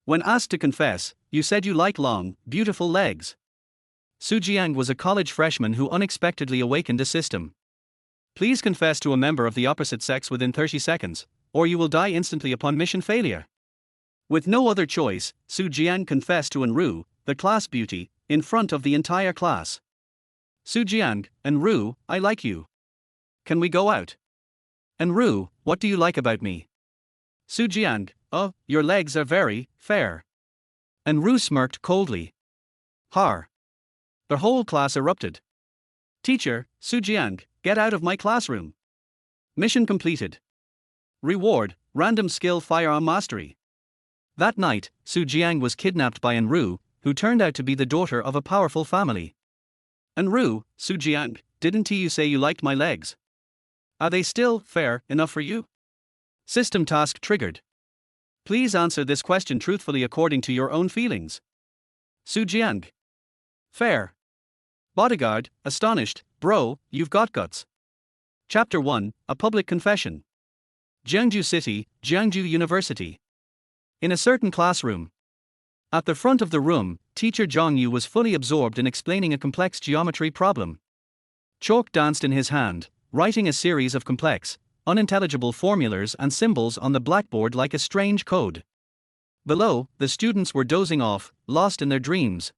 When asked to confess, you said you like long, beautiful legs. Jiang was a college freshman who unexpectedly awakened a system. Please confess to a member of the opposite sex within 30 seconds, or you will die instantly upon mission failure. With no other choice, Jiang confessed to An Rou, the class beauty, in front of the entire class. Jiang, An Rou, I like you. Can we go out? An Rou, what do you like about me? Jiang, oh, your legs are very fair. An Rou smirked coldly. Har. The whole class erupted. Teacher, Jiang, get out of my classroom. Mission completed. Reward, random skill firearm mastery. That night, Jiang was kidnapped by An Rou, who turned out to be the daughter of a powerful family. An Rou, Jiang, didn't you say you liked my legs? Are they still fair enough for you? System task triggered. Please answer this question truthfully according to your own feelings. Jiang. Fair. Bodyguard, astonished, bro, you've got guts. Chapter 1, A Public Confession. Jiangju City, Jiangju University. In a certain classroom. At the front of the room, teacher Jiang was fully absorbed in explaining a complex geometry problem. Chalk danced in his hand, writing a series of complex, unintelligible formulas and symbols on the blackboard like a strange code. Below, the students were dozing off, lost in their dreams.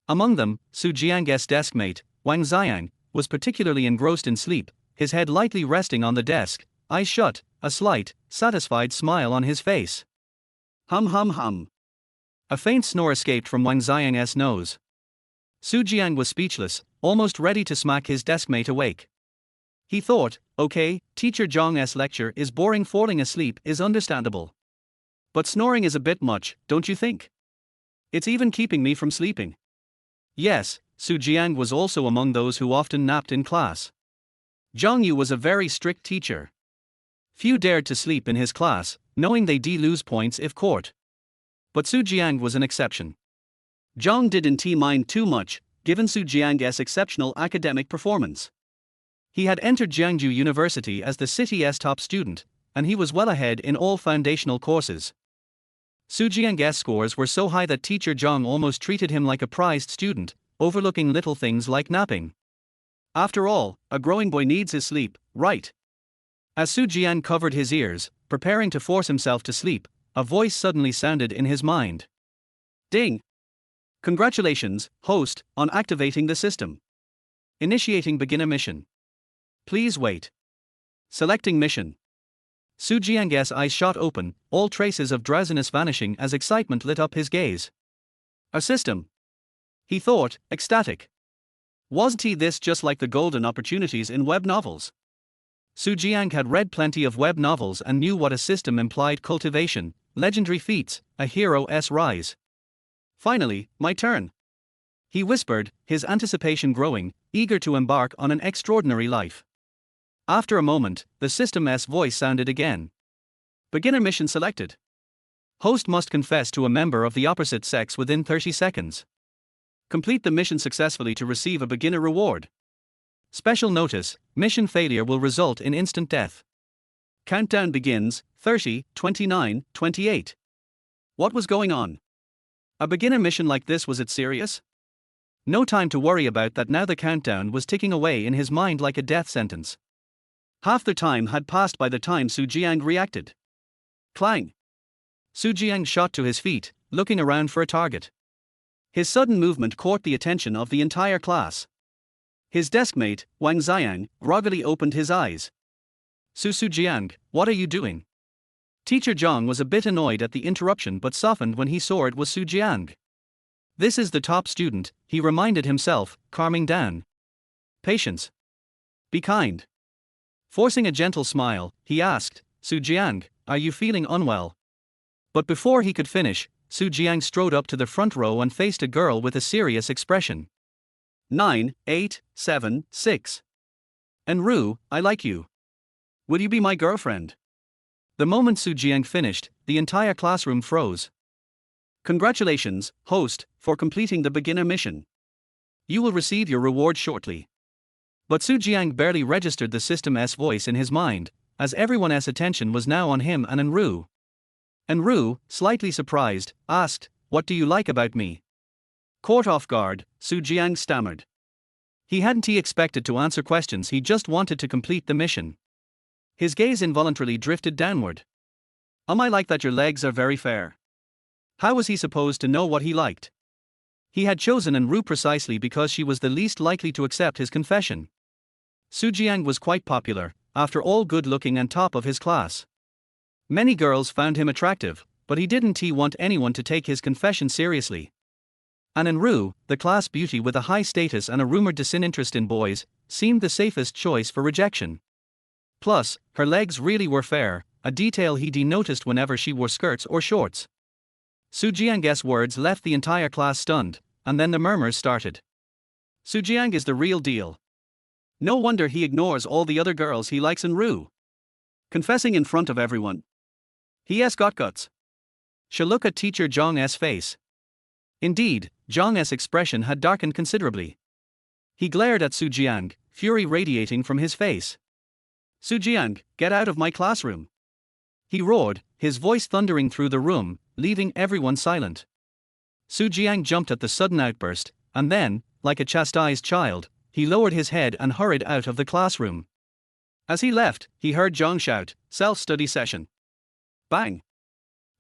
Among them, Jiang's deskmate, Wang Xiang, was particularly engrossed in sleep, his head lightly resting on the desk, eyes shut, a slight, satisfied smile on his face. Hum hum hum. A faint snore escaped from Wang Xiang's nose. Jiang was speechless, almost ready to smack his deskmate awake. He thought, okay, teacher Jiang's lecture is boring, falling asleep is understandable. But snoring is a bit much, don't you think? It's even keeping me from sleeping. Yes, Jiang was also among those who often napped in class. Jiang was a very strict teacher. Few dared to sleep in his class, knowing they'd lose points if caught. But Jiang was an exception. Jiang didn't mind too much, given Jiang's exceptional academic performance. He had entered Jiangju University as the city's top student, and he was well ahead in all foundational courses. Jiang's scores were so high that teacher Jiang almost treated him like a prized student, overlooking little things like napping. After all, a growing boy needs his sleep, right? As Jiang covered his ears, preparing to force himself to sleep, a voice suddenly sounded in his mind. Ding! Congratulations, host, on activating the system. Initiating beginner mission. Please wait. Selecting mission. Jiang's eyes shot open, all traces of drowsiness vanishing as excitement lit up his gaze. A system. He thought, ecstatic. Wasn't this just like the golden opportunities in web novels? Jiang had read plenty of web novels and knew what a system implied: cultivation, legendary feats, a hero's rise. Finally, my turn. He whispered, his anticipation growing, eager to embark on an extraordinary life. After a moment, the system's voice sounded again. Beginner mission selected. Host must confess to a member of the opposite sex within 30 seconds. Complete the mission successfully to receive a beginner reward. Special notice, mission failure will result in instant death. Countdown begins, 30, 29, 28. What was going on? A beginner mission like this, was it serious? No time to worry about that now. The countdown was ticking away in his mind like a death sentence. Half the time had passed by the time Jiang reacted. Clang! Jiang shot to his feet, looking around for a target. His sudden movement caught the attention of the entire class. His deskmate, Wang Xiang, groggily opened his eyes. Jiang, what are you doing? Teacher Jiang was a bit annoyed at the interruption but softened when he saw it was Jiang. This is the top student, he reminded himself, calming down. Patience. Be kind. Forcing a gentle smile, he asked, Jiang, are you feeling unwell? But before he could finish, Jiang strode up to the front row and faced a girl with a serious expression. 9, 8, 7, 6. An Rou, I like you. Will you be my girlfriend? The moment Jiang finished, the entire classroom froze. Congratulations, host, for completing the beginner mission. You will receive your reward shortly. But Jiang barely registered the system's voice in his mind, as everyone's attention was now on him and An Rou. An Rou, slightly surprised, asked, "What do you like about me?" Caught off guard, Jiang stammered. He hadn't expected to answer questions, he just wanted to complete the mission. His gaze involuntarily drifted downward. I like that your legs are very fair." How was he supposed to know what he liked? He had chosen An Rou precisely because she was the least likely to accept his confession. Jiang was quite popular, after all, good-looking and top of his class. Many girls found him attractive, but he didn't want anyone to take his confession seriously. An Rou, the class beauty with a high status and a rumored disinterest in boys, seemed the safest choice for rejection. Plus, her legs really were fair, a detail he'd noticed whenever she wore skirts or shorts. Jiang's words left the entire class stunned, and then the murmurs started. Jiang is the real deal. No wonder he ignores all the other girls he likes. An Rou confessing in front of everyone. He has got guts. Look at teacher Jiang's face. Indeed, Jiang's expression had darkened considerably. He glared at Jiang, fury radiating from his face. "Jiang, get out of my classroom!" he roared, his voice thundering through the room, leaving everyone silent. Jiang jumped at the sudden outburst, and then, like a chastised child, he lowered his head and hurried out of the classroom. As he left, he heard Jiang shout, "Self-study session." Bang!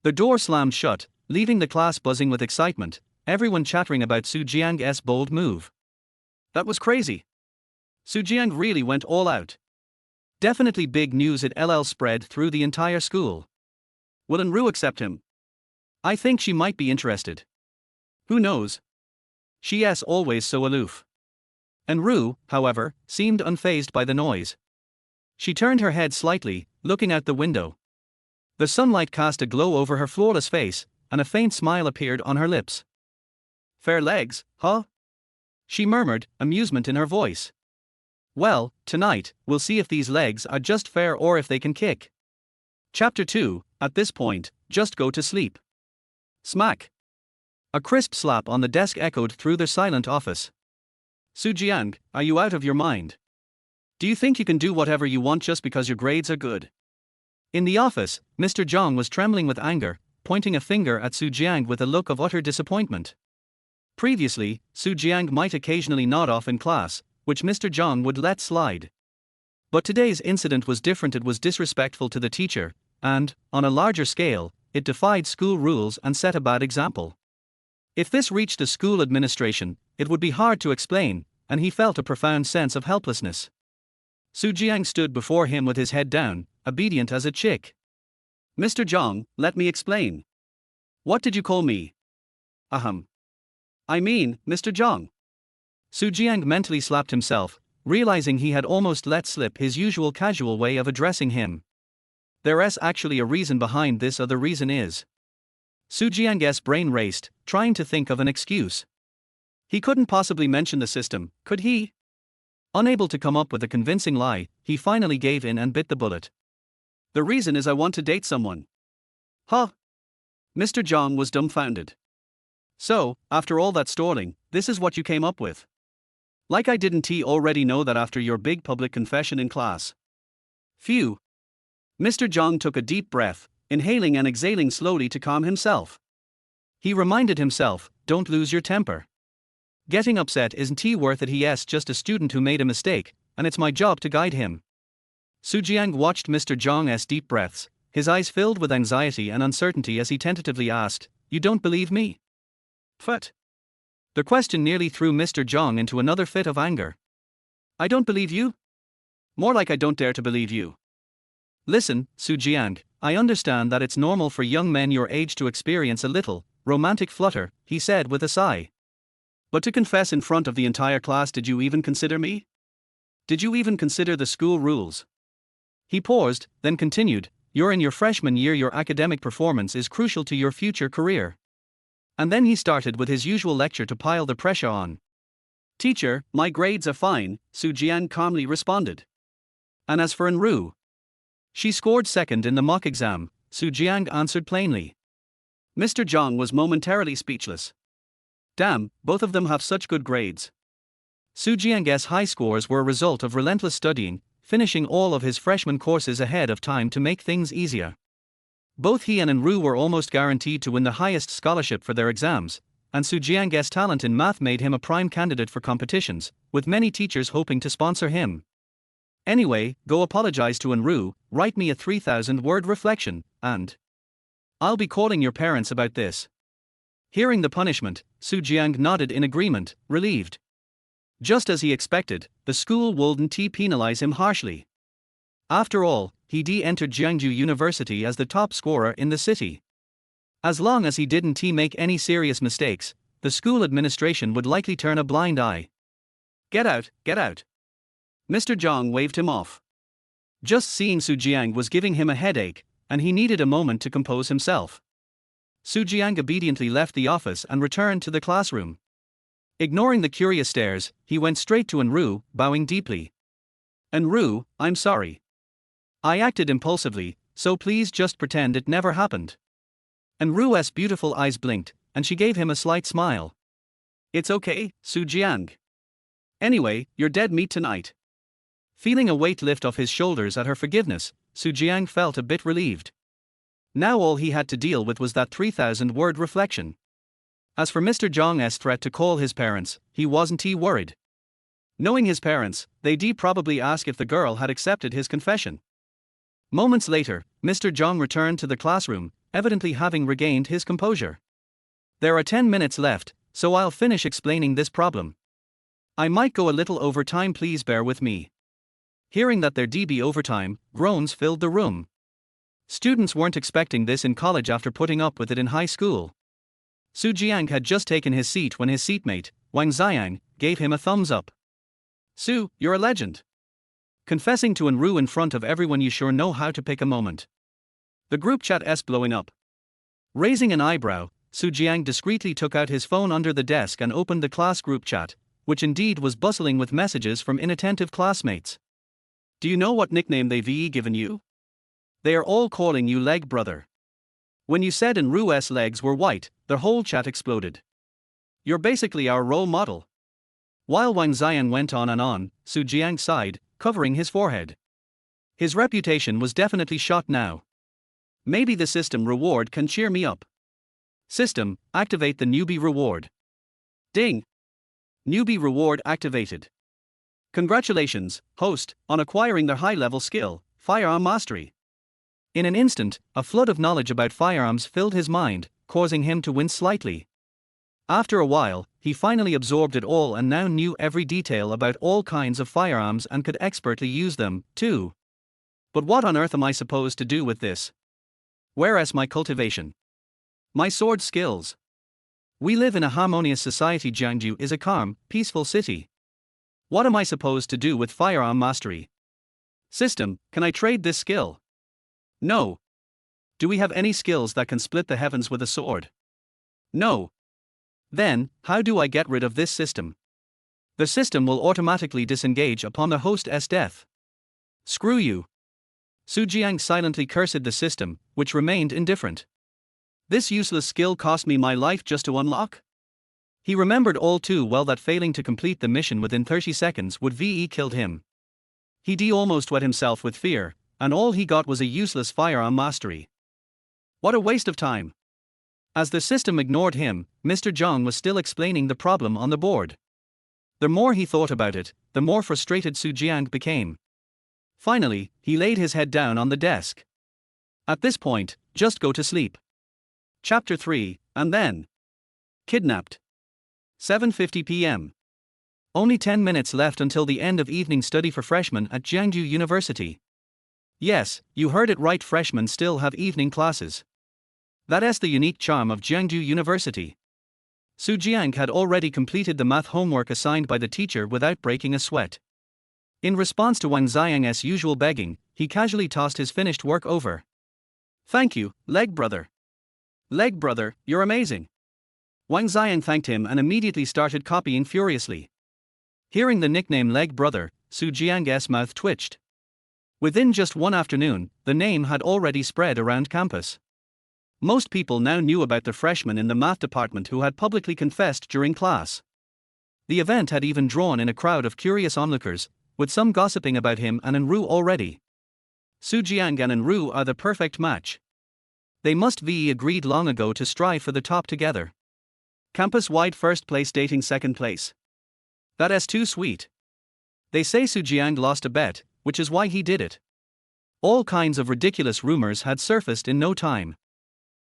The door slammed shut, leaving the class buzzing with excitement, everyone chattering about Jiang's bold move. That was crazy. Jiang really went all out. Definitely big news. It spread through the entire school. Will An Rou accept him? I think she might be interested. Who knows? She's always so aloof. An Rou, however, seemed unfazed by the noise. She turned her head slightly, looking out the window. The sunlight cast a glow over her flawless face, and a faint smile appeared on her lips. "Fair legs, huh?" she murmured, amusement in her voice. "Well, tonight, we'll see if these legs are just fair or if they can kick." Chapter 2, at this point, just go to sleep. Smack! A crisp slap on the desk echoed through the silent office. "Jiang, are you out of your mind? Do you think you can do whatever you want just because your grades are good?" In the office, Mr. Jiang was trembling with anger, pointing a finger at Jiang with a look of utter disappointment. Previously, Jiang might occasionally nod off in class, which Mr. Jiang would let slide. But today's incident was different. It was disrespectful to the teacher, and, on a larger scale, it defied school rules and set a bad example. If this reached the school administration, it would be hard to explain, and he felt a profound sense of helplessness. Jiang stood before him with his head down, obedient as a chick. "Mr. Jiang, let me explain." "What did you call me?" I mean, Mr. Jiang." Jiang mentally slapped himself, realizing he had almost let slip his usual casual way of addressing him. There's actually a reason behind this, or the reason is. Jiang's brain raced, trying to think of an excuse. He couldn't possibly mention the system, could he? Unable to come up with a convincing lie, he finally gave in and bit the bullet. "The reason is I want to date someone." Huh? Mr. Jiang was dumbfounded. "So, after all that stalling, this is what you came up with? Like I didn't already know that after your big public confession in class." Phew. Mr. Jiang took a deep breath, inhaling and exhaling slowly to calm himself. He reminded himself, don't lose your temper. Getting upset isn't worth it. He's just a student who made a mistake, and it's my job to guide him. Jiang watched Mr. Jiang's deep breaths, his eyes filled with anxiety and uncertainty as he tentatively asked, "You don't believe me?" But the question nearly threw Mr. Jiang into another fit of anger. "I don't believe you? More like I don't dare to believe you." "Listen, Jiang, I understand that it's normal for young men your age to experience a little romantic flutter," he said with a sigh. "But to confess in front of the entire class, did you even consider me? Did you even consider the school rules?" He paused, then continued, "You're in your freshman year, your academic performance is crucial to your future career." And then he started with his usual lecture to pile the pressure on. "Teacher, my grades are fine," Jiang calmly responded. "And as for An Rou, she scored second in the mock exam," Jiang answered plainly. Mr. Jiang was momentarily speechless. Damn, both of them have such good grades. Jiang's high scores were a result of relentless studying, finishing all of his freshman courses ahead of time to make things easier. Both he and An Rou were almost guaranteed to win the highest scholarship for their exams, and Jiang's talent in math made him a prime candidate for competitions, with many teachers hoping to sponsor him. Anyway, go apologize to An Rou, write me a 3,000-word reflection, and I'll be calling your parents about this. Hearing the punishment, Jiang nodded in agreement, relieved. Just as he expected, the school wouldn't penalize him harshly. After all, he entered Jiangju University as the top scorer in the city. As long as he didn't make any serious mistakes, the school administration would likely turn a blind eye. Get out, get out. Mr. Jiang waved him off. Just seeing Jiang was giving him a headache, and he needed a moment to compose himself. Jiang obediently left the office and returned to the classroom. Ignoring the curious stares, he went straight to An Rou, bowing deeply. An Rou, I'm sorry. I acted impulsively, so please just pretend it never happened. An Rou's beautiful eyes blinked, and she gave him a slight smile. It's okay, Jiang. Anyway, you're dead meat tonight. Feeling a weight lift off his shoulders at her forgiveness, Jiang felt a bit relieved. Now all he had to deal with was that 3,000-word reflection. As for Mr. Jiang's threat to call his parents, he wasn't worried. Knowing his parents, they'd probably ask if the girl had accepted his confession. Moments later, Mr. Jiang returned to the classroom, evidently having regained his composure. There are 10 minutes left, so I'll finish explaining this problem. I might go a little over time, please bear with me. Hearing that there'd be overtime, groans filled the room. Students weren't expecting this in college after putting up with it in high school. Jiang had just taken his seat when his seatmate, Wang Xiang, gave him a thumbs up. You're a legend. Confessing to An Rou in front of everyone, you sure know how to pick a moment. The group chat blowing up. Raising an eyebrow, Jiang discreetly took out his phone under the desk and opened the class group chat, which indeed was bustling with messages from inattentive classmates. Do you know what nickname they've given you? They are all calling you Leg Brother. When you said An Rou's legs were white, the whole chat exploded. You're basically our role model. While Wang Xiang went on and on, Jiang sighed, covering his forehead. His reputation was definitely shot now. Maybe the system reward can cheer me up. System, activate the newbie reward. Ding! Newbie reward activated. Congratulations, host, on acquiring the high-level skill, firearm mastery. In an instant, a flood of knowledge about firearms filled his mind, causing him to wince slightly. After a while, he finally absorbed it all and now knew every detail about all kinds of firearms and could expertly use them, too. But what on earth am I supposed to do with this? Where's my cultivation? My sword skills? We live in a harmonious society. Jiangju is a calm, peaceful city. What am I supposed to do with firearm mastery? System, can I trade this skill? No. Do we have any skills that can split the heavens with a sword? No. Then, how do I get rid of this system? The system will automatically disengage upon the host's death. Screw you. Jiang silently cursed the system, which remained indifferent. This useless skill cost me my life just to unlock? He remembered all too well that failing to complete the mission within 30 seconds would killed him. He almost wet himself with fear, and all he got was a useless firearm mastery. What a waste of time. As the system ignored him, Mr. Jiang was still explaining the problem on the board. The more he thought about it, the more frustrated Jiang became. Finally, he laid his head down on the desk. At this point, just go to sleep. Chapter 3, and then. Kidnapped. 7:50 p.m. Only 10 minutes left until the end of evening study for freshmen at Jiangju University. Yes, you heard it right, freshmen still have evening classes. That's the unique charm of Jiangju University. Jiang had already completed the math homework assigned by the teacher without breaking a sweat. In response to Wang Xiang's usual begging, he casually tossed his finished work over. Thank you, Leg Brother. Leg Brother, you're amazing. Wang Xiang thanked him and immediately started copying furiously. Hearing the nickname Leg Brother, Jiang's mouth twitched. Within just one afternoon, the name had already spread around campus. Most people now knew about the freshman in the math department who had publicly confessed during class. The event had even drawn in a crowd of curious onlookers, with some gossiping about him and An Rou already. Jiang and An Rou are the perfect match. They must be agreed long ago to strive for the top together. Campus-wide first place dating second place. That's too sweet. They say Jiang lost a bet, which is why he did it. All kinds of ridiculous rumors had surfaced in no time.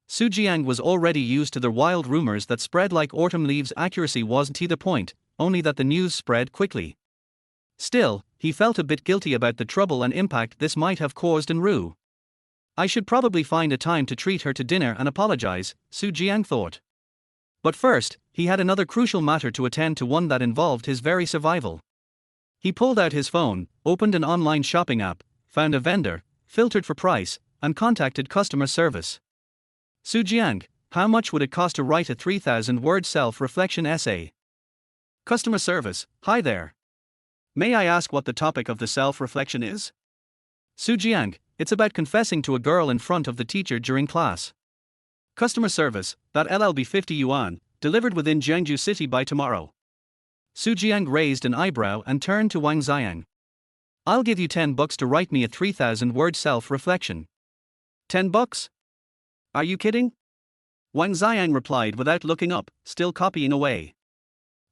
Jiang was already used to the wild rumors that spread like autumn leaves. Accuracy wasn't the point, only that the news spread quickly. Still, he felt a bit guilty about the trouble and impact this might have caused An Rou. I should probably find a time to treat her to dinner and apologize, Jiang thought. But first, he had another crucial matter to attend to, one that involved his very survival. He pulled out his phone, opened an online shopping app, found a vendor, filtered for price, and contacted customer service. Jiang, how much would it cost to write a 3,000-word self-reflection essay? Customer service, hi there. May I ask what the topic of the self-reflection is? Jiang, it's about confessing to a girl in front of the teacher during class. Customer service, that LL be 50 yuan, delivered within Jiangsu City by tomorrow. Jiang raised an eyebrow and turned to Wang Xiang. I'll give you $10 to write me a 3,000-word self-reflection. $10? Are you kidding? Wang Xiang replied without looking up, still copying away.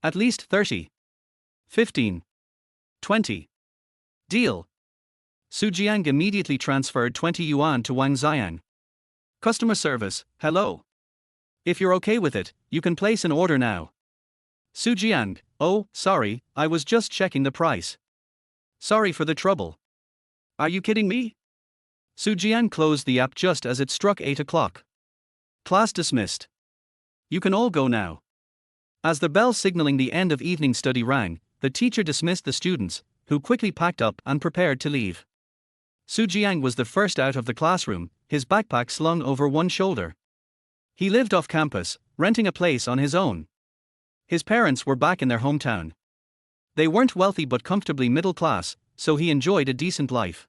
At least 30. 15. 20. Deal. Jiang immediately transferred 20 yuan to Wang Xiang. Customer service, hello. If you're okay with it, you can place an order now. Jiang, oh, sorry, I was just checking the price. Sorry for the trouble. Are you kidding me? Jiang closed the app just as it struck 8 o'clock. Class dismissed. You can all go now. As the bell signaling the end of evening study rang, the teacher dismissed the students, who quickly packed up and prepared to leave. Jiang was the first out of the classroom, his backpack slung over one shoulder. He lived off campus, renting a place on his own. His parents were back in their hometown. They weren't wealthy but comfortably middle class, so he enjoyed a decent life.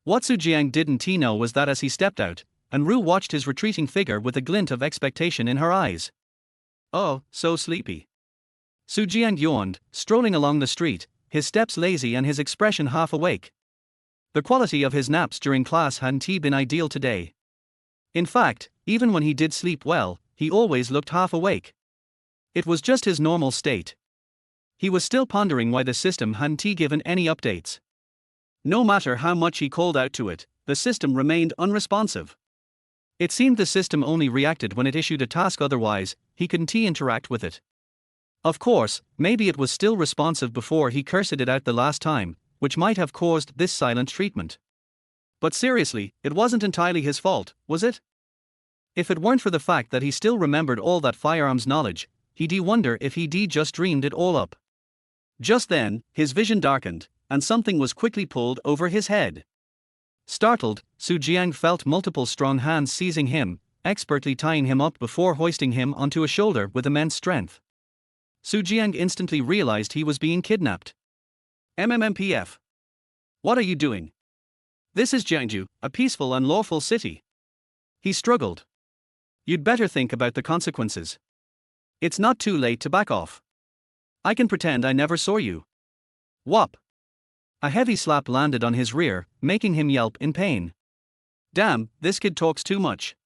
What Jiang didn't know was that as he stepped out, An Rou watched his retreating figure with a glint of expectation in her eyes. Oh, so sleepy. Jiang yawned, strolling along the street, his steps lazy and his expression half awake. The quality of his naps during class hadn't been ideal today. In fact, even when he did sleep well, he always looked half awake. It was just his normal state. He was still pondering why the system hadn't given any updates. No matter how much he called out to it, the system remained unresponsive. It seemed the system only reacted when it issued a task, otherwise, he couldn't interact with it. Of course, maybe it was still responsive before he cursed it out the last time, which might have caused this silent treatment. But seriously, it wasn't entirely his fault, was it? If it weren't for the fact that he still remembered all that firearms knowledge, he'd wonder if he'd just dreamed it all up. Just then, his vision darkened, and something was quickly pulled over his head. Startled, Jiang felt multiple strong hands seizing him, expertly tying him up before hoisting him onto a shoulder with immense strength. Jiang instantly realized he was being kidnapped. MMPF. What are you doing? This is Jiangsu, a peaceful and lawful city. He struggled. You'd better think about the consequences. It's not too late to back off. I can pretend I never saw you. Whop. A heavy slap landed on his rear, making him yelp in pain. Damn, this kid talks too much.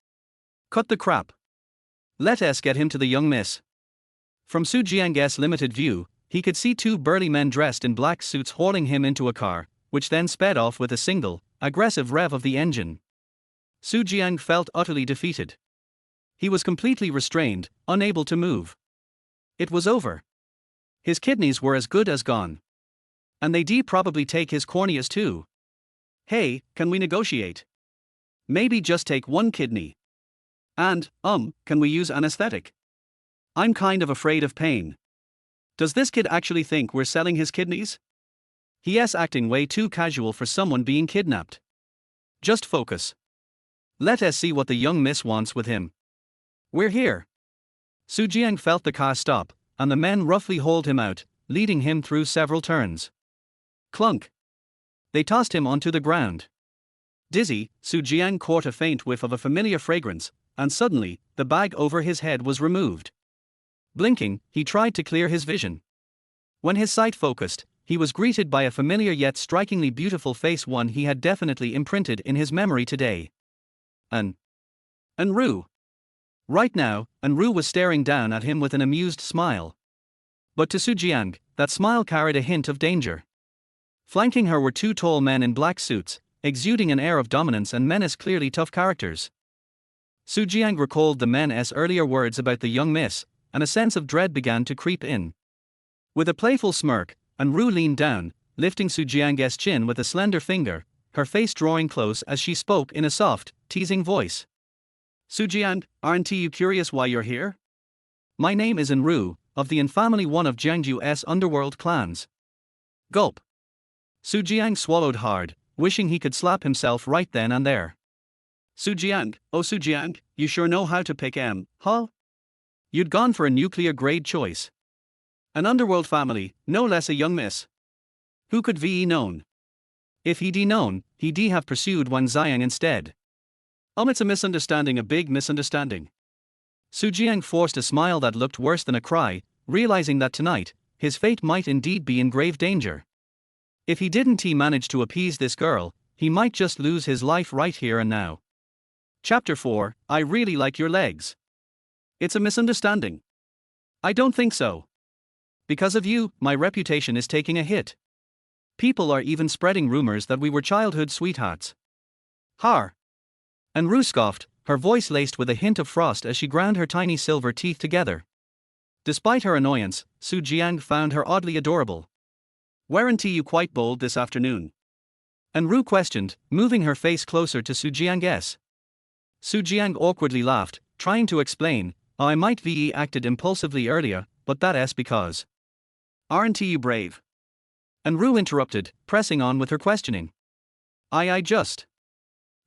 Cut the crap. Let us get him to the young miss. From Jiang's limited view, he could see two burly men dressed in black suits hauling him into a car, which then sped off with a single, aggressive rev of the engine. Jiang felt utterly defeated. He was completely restrained, unable to move. It was over. His kidneys were as good as gone. And they'd probably take his corneas too. Hey, can we negotiate? Maybe just take one kidney. And, can we use anesthetic? I'm kind of afraid of pain. Does this kid actually think we're selling his kidneys? He's acting way too casual for someone being kidnapped. Just focus. Let us see what the young miss wants with him. We're here. Jiang felt the car stop, and the men roughly hauled him out, leading him through several turns. Clunk. They tossed him onto the ground. Dizzy, Jiang caught a faint whiff of a familiar fragrance, and suddenly, the bag over his head was removed. Blinking, he tried to clear his vision. When his sight focused, he was greeted by a familiar yet strikingly beautiful face, one he had definitely imprinted in his memory today. An An Rou. Right now, An Rou was staring down at him with an amused smile. But to Jiang, that smile carried a hint of danger. Flanking her were two tall men in black suits, exuding an air of dominance and menace, clearly tough characters. Jiang recalled the men's earlier words about the young miss, and a sense of dread began to creep in. With a playful smirk, An Rou leaned down, lifting Jiang's chin with a slender finger, her face drawing close as she spoke in a soft, teasing voice. Jiang, aren't you curious why you're here? My name is An Rou, of the infamily one of Jiangju's underworld clans. Gulp. Jiang swallowed hard, wishing he could slap himself right then and there. Jiang, oh Jiang, you sure know how to pick huh? You'd gone for a nuclear-grade choice. An underworld family, no less a young miss. Who could ve known? If he'd known, he'd have pursued Wan Xiang instead. It's a misunderstanding, a big misunderstanding. Jiang forced a smile that looked worse than a cry, realizing that tonight, his fate might indeed be in grave danger. If he didn't manage to appease this girl, he might just lose his life right here and now. Chapter 4, I really like your legs. It's a misunderstanding. I don't think so. Because of you, my reputation is taking a hit. People are even spreading rumors that we were childhood sweethearts. Har. An Rou scoffed, her voice laced with a hint of frost as she ground her tiny silver teeth together. Despite her annoyance, Jiang found her oddly adorable. Weren't you quite bold this afternoon? An Rou questioned, moving her face closer to Jiang's. Jiang awkwardly laughed, trying to explain, I might ve acted impulsively earlier, but that's because. Aren't you brave? An Rou interrupted, pressing on with her questioning. I just.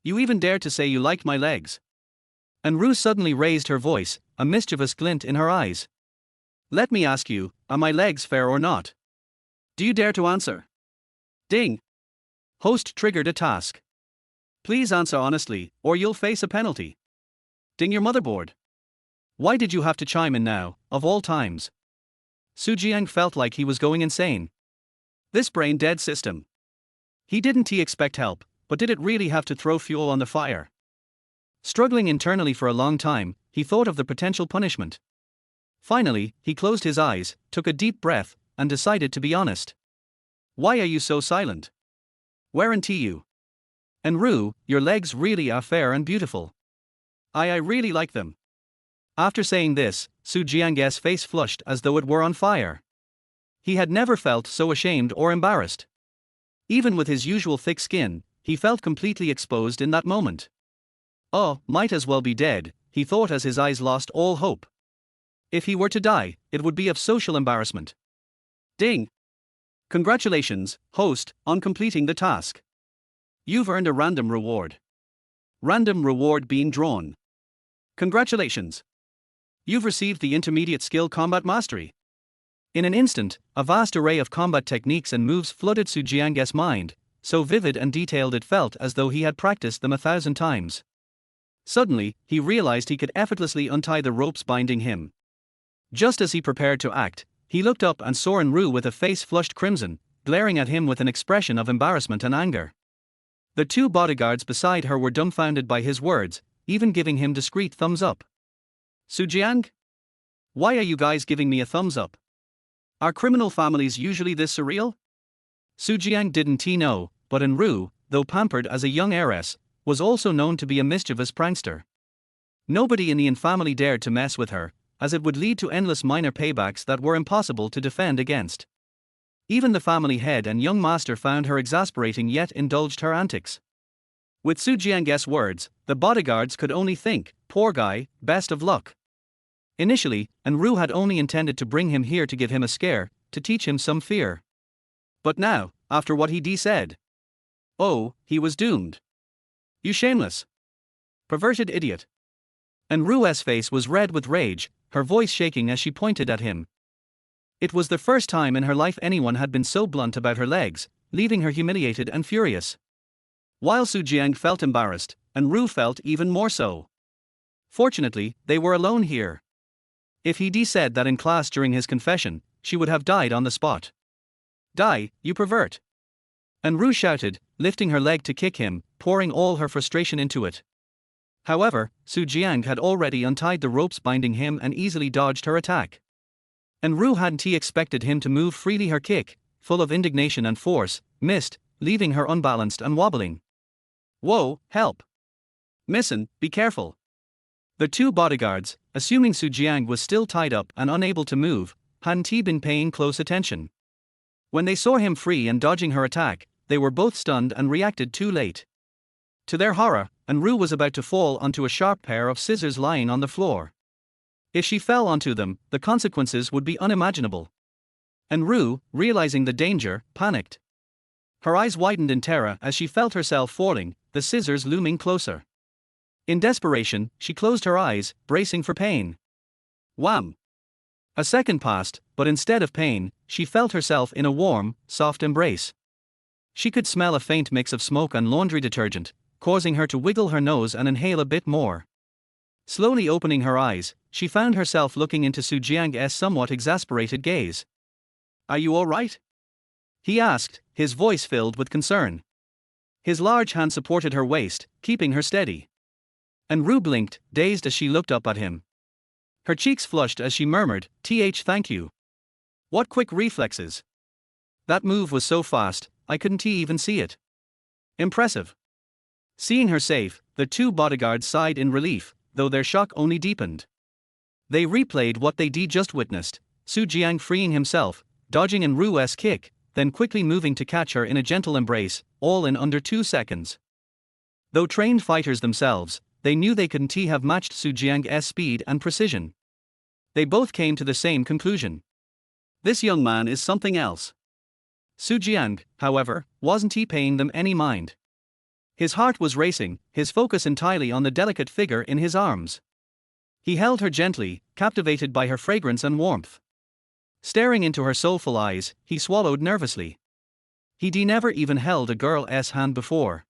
You even dared to say you liked my legs. An Rou suddenly raised her voice, a mischievous glint in her eyes. Let me ask you, are my legs fair or not? Do you dare to answer? Ding. Host triggered a task. Please answer honestly, or you'll face a penalty. Ding your motherboard. Why did you have to chime in now, of all times? Jiang felt like he was going insane. This brain-dead system. He didn't expect help, but did it really have to throw fuel on the fire? Struggling internally for a long time, he thought of the potential punishment. Finally, he closed his eyes, took a deep breath, and decided to be honest. Why are you so silent? Weren't you? An Rou, your legs really are fair and beautiful. I really like them. After saying this, Jiang's face flushed as though it were on fire. He had never felt so ashamed or embarrassed. Even with his usual thick skin, he felt completely exposed in that moment. Oh, might as well be dead, he thought as his eyes lost all hope. If he were to die, it would be of social embarrassment. Ding! Congratulations, host, on completing the task. You've earned a random reward. Random reward being drawn. Congratulations. You've received the intermediate skill combat mastery. In an instant, a vast array of combat techniques and moves flooded Jiang's mind, so vivid and detailed it felt as though he had practiced them 1,000 times. Suddenly, he realized he could effortlessly untie the ropes binding him. Just as he prepared to act, he looked up and saw An Rou with a face flushed crimson, glaring at him with an expression of embarrassment and anger. The two bodyguards beside her were dumbfounded by his words, even giving him discreet thumbs up. Jiang? Why are you guys giving me a thumbs up? Are criminal families usually this surreal? Jiang didn't know, but An Rou, though pampered as a young heiress, was also known to be a mischievous prankster. Nobody in the family dared to mess with her, as it would lead to endless minor paybacks that were impossible to defend against. Even the family head and young master found her exasperating yet indulged her antics. With Jiang's words, the bodyguards could only think, poor guy, best of luck. Initially, An Rou had only intended to bring him here to give him a scare, to teach him some fear. But now, after what he said. Oh, he was doomed. You shameless, perverted idiot. An Ru's face was red with rage, her voice shaking as she pointed at him. It was the first time in her life anyone had been so blunt about her legs, leaving her humiliated and furious. While Jiang felt embarrassed, An Rou felt even more so. Fortunately, they were alone here. If he'd said that in class during his confession, she would have died on the spot. Die, you pervert! An Rou shouted, lifting her leg to kick him, pouring all her frustration into it. However, Su Jiang had already untied the ropes binding him and easily dodged her attack. An Rou hadn't expected him to move freely. Her kick, full of indignation and force, missed, leaving her unbalanced and wobbling. Whoa, help! Missin, be careful! The two bodyguards, assuming Su Jiang was still tied up and unable to move, hadn't been paying close attention. When they saw him free and dodging her attack, they were both stunned and reacted too late. To their horror, An Rou was about to fall onto a sharp pair of scissors lying on the floor. If she fell onto them, the consequences would be unimaginable. An Rou, realizing the danger, panicked. Her eyes widened in terror as she felt herself falling, the scissors looming closer. In desperation, she closed her eyes, bracing for pain. Wham! A second passed, but instead of pain, she felt herself in a warm, soft embrace. She could smell a faint mix of smoke and laundry detergent, causing her to wiggle her nose and inhale a bit more. Slowly opening her eyes, she found herself looking into Su Jiang's somewhat exasperated gaze. "Are you all right?" he asked, his voice filled with concern. His large hand supported her waist, keeping her steady. An Rou blinked, dazed as she looked up at him. Her cheeks flushed as she murmured, Thank you. What quick reflexes. That move was so fast, I couldn't even see it. Impressive. Seeing her safe, the two bodyguards sighed in relief, though their shock only deepened. They replayed what they just witnessed, Su Jiang freeing himself, dodging An Rou's kick, then quickly moving to catch her in a gentle embrace, all in under 2 seconds. Though trained fighters themselves, they knew they couldn't have matched Su Jiang's speed and precision. They both came to the same conclusion. This young man is something else. Su Jiang, however, wasn't paying them any mind. His heart was racing, his focus entirely on the delicate figure in his arms. He held her gently, captivated by her fragrance and warmth. Staring into her soulful eyes, he swallowed nervously. He'd never even held a girl's hand before.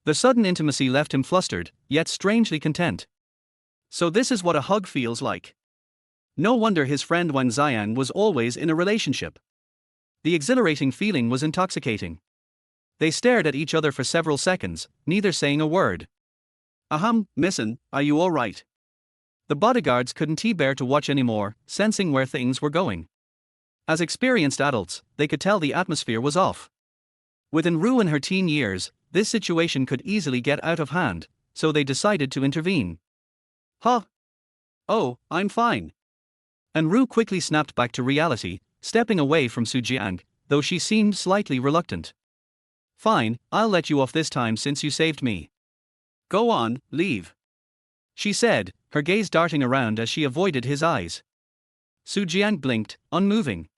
The sudden intimacy left him flustered, yet strangely content. So this is what a hug feels like. No wonder his friend Wang Xiang was always in a relationship. The exhilarating feeling was intoxicating. They stared at each other for several seconds, neither saying a word. Ahem, missin, are you all right? The bodyguards couldn't bear to watch anymore, sensing where things were going. As experienced adults, they could tell the atmosphere was off. With An Rou in her teen years, this situation could easily get out of hand, so they decided to intervene. Huh? Oh, I'm fine. An Rou quickly snapped back to reality, stepping away from Su Jiang, though she seemed slightly reluctant. Fine, I'll let you off this time since you saved me. Go on, leave. She said, her gaze darting around as she avoided his eyes. Su Jiang blinked, unmoving.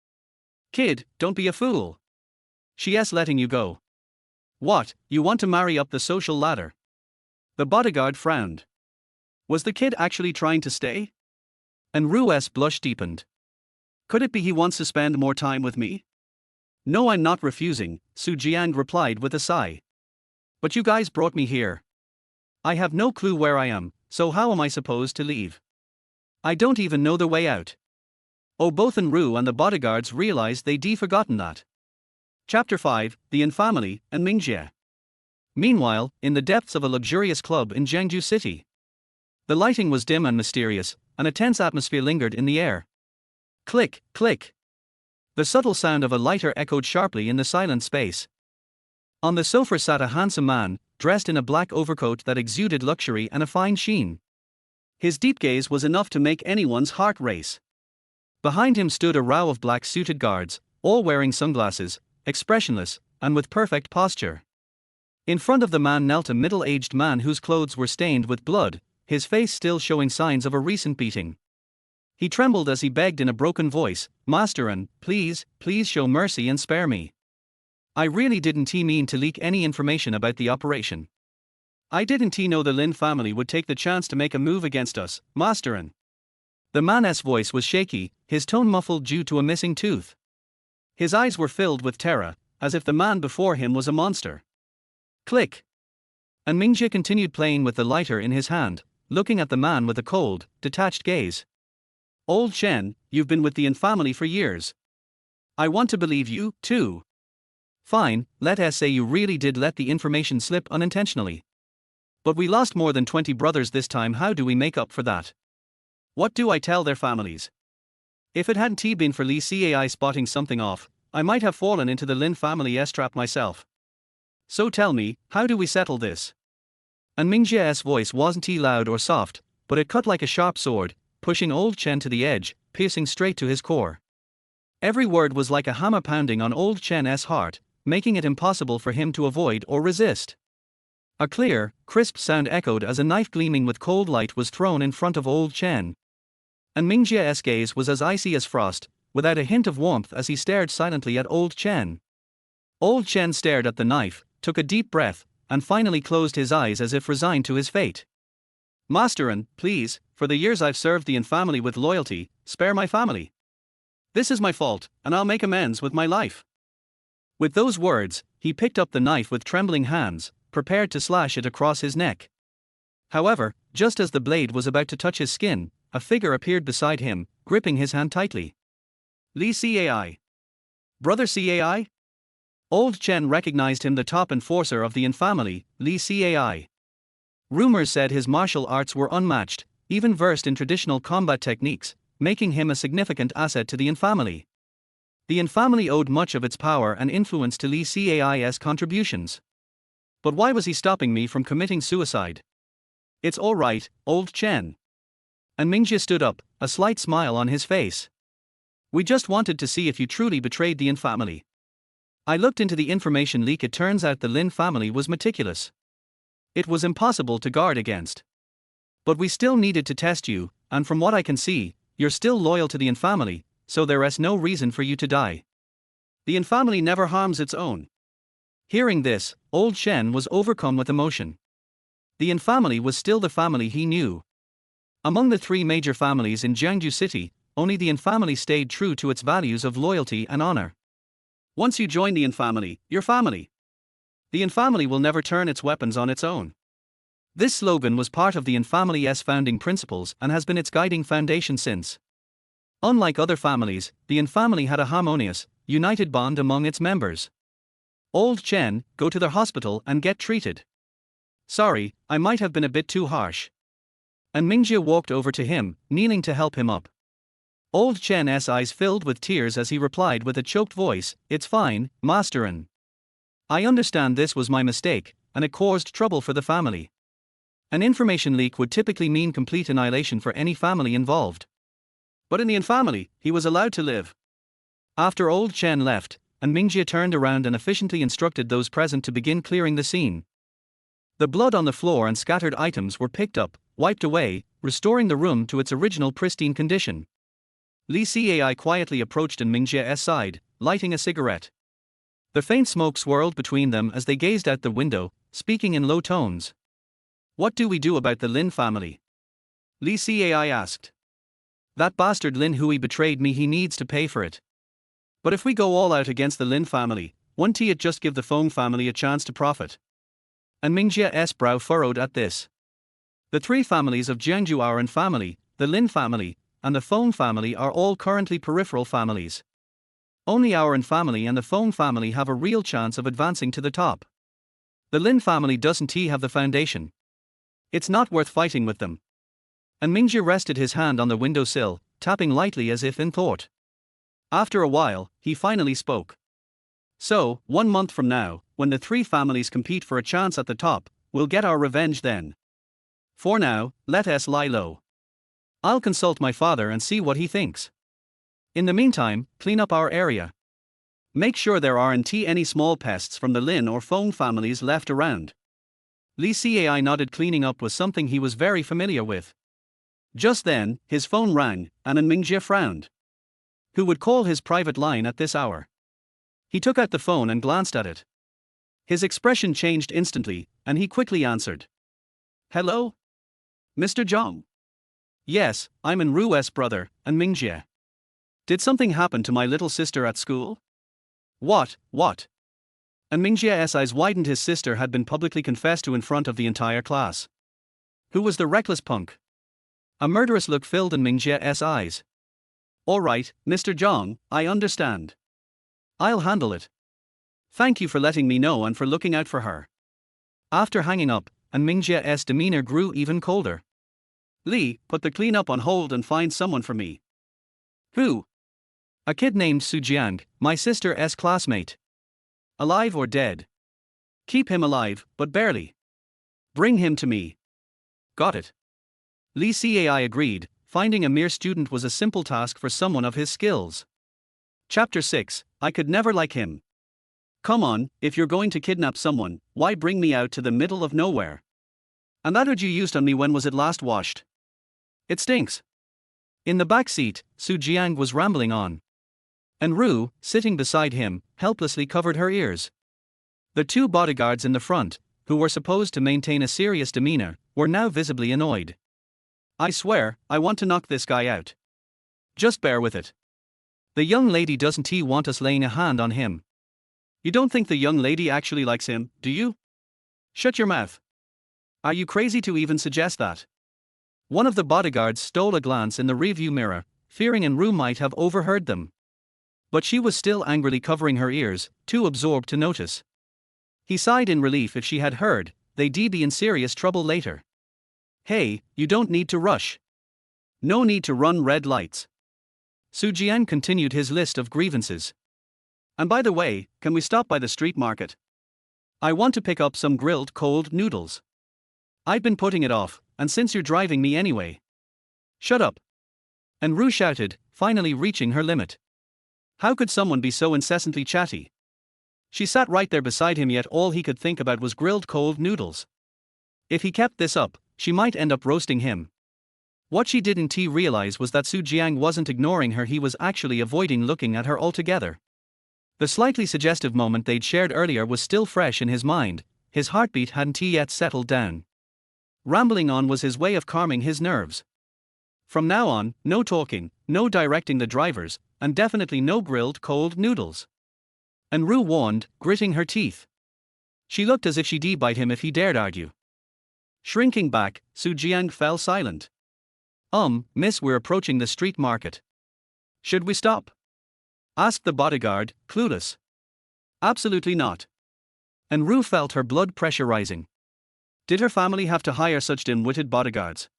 Kid, don't be a fool. She's letting you go. What, you want to marry up the social ladder? The bodyguard frowned. Was the kid actually trying to stay? An Rou's blush deepened. Could it be he wants to spend more time with me? No, I'm not refusing, Su Jiang replied with a sigh. But you guys brought me here. I have no clue where I am, so how am I supposed to leave? I don't even know the way out. Oh, both An Rou and the bodyguards realized they'd forgotten that. Chapter 5, The Infamily, and Mingjie. Meanwhile, in the depths of a luxurious club in Jiangju City. The lighting was dim and mysterious, and a tense atmosphere lingered in the air. Click, click. The subtle sound of a lighter echoed sharply in the silent space. On the sofa sat a handsome man, dressed in a black overcoat that exuded luxury and a fine sheen. His deep gaze was enough to make anyone's heart race. Behind him stood a row of black-suited guards, all wearing sunglasses, expressionless, and with perfect posture. In front of the man knelt a middle-aged man whose clothes were stained with blood, his face still showing signs of a recent beating. He trembled as he begged in a broken voice, Master An, please show mercy and spare me. I really didn't mean to leak any information about the operation. I didn't know the Lin family would take the chance to make a move against us, Master An. The man's voice was shaky, his tone muffled due to a missing tooth. His eyes were filled with terror, as if the man before him was a monster. Click. And Mingjie continued playing with the lighter in his hand, looking at the man with a cold, detached gaze. Old Shen, you've been with the An family for years. I want to believe you, too. Fine, let us say you really did let the information slip unintentionally. But we lost more than 20 brothers this time. How do we make up for that? What do I tell their families? If it hadn't been for Lee Cai spotting something off, I might have fallen into the Lin family's trap myself. So tell me, how do we settle this? And Mingjia's voice wasn't loud or soft, but it cut like a sharp sword, pushing old Chen to the edge, piercing straight to his core. Every word was like a hammer pounding on old Chen's heart, making it impossible for him to avoid or resist. A clear, crisp sound echoed as a knife gleaming with cold light was thrown in front of old Chen. And Mingjia's gaze was as icy as frost, without a hint of warmth as he stared silently at old Chen. Old Chen stared at the knife, took a deep breath, and finally closed his eyes as if resigned to his fate. Master An, please, for the years I've served the An family with loyalty, spare my family. This is my fault, and I'll make amends with my life. With those words, he picked up the knife with trembling hands, prepared to slash it across his neck. However, just as the blade was about to touch his skin, a figure appeared beside him, gripping his hand tightly. Lee Cai. Brother Cai? Old Chen recognized him, the top enforcer of the An family, Lee Cai. Rumors said his martial arts were unmatched, even versed in traditional combat techniques, making him a significant asset to the An family. The An family owed much of its power and influence to Lee Cai's contributions. But why was he stopping me from committing suicide? It's all right, old Chen. And Mingjie stood up, a slight smile on his face. We just wanted to see if you truly betrayed the An family. I looked into the information leak. It turns out the Lin family was meticulous. It was impossible to guard against. But we still needed to test you, and from what I can see, you're still loyal to the An family, so there is no reason for you to die. The An family never harms its own. Hearing this, old Shen was overcome with emotion. The An family was still the family he knew. Among the three major families in Jiangju City, only the An family stayed true to its values of loyalty and honor. Once you join the An family, you're family. The An family will never turn its weapons on its own. This slogan was part of the An family's founding principles and has been its guiding foundation since. Unlike other families, the An family had a harmonious, united bond among its members. Old Chen, go to the hospital and get treated. Sorry, I might have been a bit too harsh. And Mingjie walked over to him, kneeling to help him up. Old Chen's eyes filled with tears as he replied with a choked voice, "It's fine, Master An. I understand this was my mistake, and it caused trouble for the family." An information leak would typically mean complete annihilation for any family involved. But in the An family, he was allowed to live. After old Chen left, and Mingjie turned around and efficiently instructed those present to begin clearing the scene. The blood on the floor and scattered items were picked up, wiped away, restoring the room to its original pristine condition. Lee Cai quietly approached An Mingjie's side, lighting a cigarette. The faint smoke swirled between them as they gazed out the window, speaking in low tones. What do we do about the Lin family? Lee Cai asked. That bastard Lin Hui betrayed me, he needs to pay for it. But if we go all out against the Lin family, won't it just give the Feng family a chance to profit? And Mingjie's brow furrowed at this. The three families of Jiangju are An family, the Lin family, and the Feng family are all currently peripheral families. Only our An family and the Feng family have a real chance of advancing to the top. The Lin family doesn't have the foundation. It's not worth fighting with them. And Mingjie rested his hand on the windowsill, tapping lightly as if in thought. After a while, he finally spoke. So, 1 month from now, when the three families compete for a chance at the top, we'll get our revenge then. For now, let us lie low. I'll consult my father and see what he thinks. In the meantime, clean up our area. Make sure there aren't any small pests from the Lin or Feng families left around. Lee Cai nodded. Cleaning up was something he was very familiar with. Just then, his phone rang, and An Mingjie frowned. Who would call his private line at this hour? He took out the phone and glanced at it. His expression changed instantly, and he quickly answered. Hello? Mr. Jiang? Yes, I'm An Ru's brother, An Mingjie. Did something happen to my little sister at school? What? An Mingjie's eyes widened. His sister had been publicly confessed to in front of the entire class. Who was the reckless punk? A murderous look filled An Mingjie's eyes. All right, Mr. Jiang, I understand. I'll handle it. Thank you for letting me know and for looking out for her. After hanging up, and Mingjie's demeanor grew even colder. Lee, put the cleanup on hold and find someone for me. Who? A kid named Su Jiang, my sister's classmate. Alive or dead? Keep him alive, but barely. Bring him to me. Got it. Lee Cai agreed, finding a mere student was a simple task for someone of his skills. Chapter 6, I could never like him. Come on, if you're going to kidnap someone, why bring me out to the middle of nowhere? And that hood you used on me, when was it last washed? It stinks. In the back seat, Su Jiang was rambling on. An Rou, sitting beside him, helplessly covered her ears. The two bodyguards in the front, who were supposed to maintain a serious demeanor, were now visibly annoyed. I swear, I want to knock this guy out. Just bear with it. The young lady doesn't want us laying a hand on him. You don't think the young lady actually likes him, do you? Shut your mouth. Are you crazy to even suggest that? One of the bodyguards stole a glance in the rearview mirror, fearing An Rou might have overheard them. But she was still angrily covering her ears, too absorbed to notice. He sighed in relief. If she had heard, they'd be in serious trouble later. Hey, you don't need to rush. No need to run red lights. Su Jiang continued his list of grievances. And by the way, can we stop by the street market? I want to pick up some grilled cold noodles. I've been putting it off, and since you're driving me anyway. Shut up. An Rou shouted, finally reaching her limit. How could someone be so incessantly chatty? She sat right there beside him, yet all he could think about was grilled cold noodles. If he kept this up, she might end up roasting him. What she didn't realize was that Su Jiang wasn't ignoring her, he was actually avoiding looking at her altogether. The slightly suggestive moment they'd shared earlier was still fresh in his mind, his heartbeat hadn't yet settled down. Rambling on was his way of calming his nerves. From now on, no talking, no directing the drivers, and definitely no grilled cold noodles. An Rou warned, gritting her teeth. She looked as if she'd bite him if he dared argue. Shrinking back, Su Jiang fell silent. Miss, we're approaching the street market. Should we stop? Asked the bodyguard, clueless. Absolutely not. An Rou felt her blood pressure rising. Did her family have to hire such dim-witted bodyguards?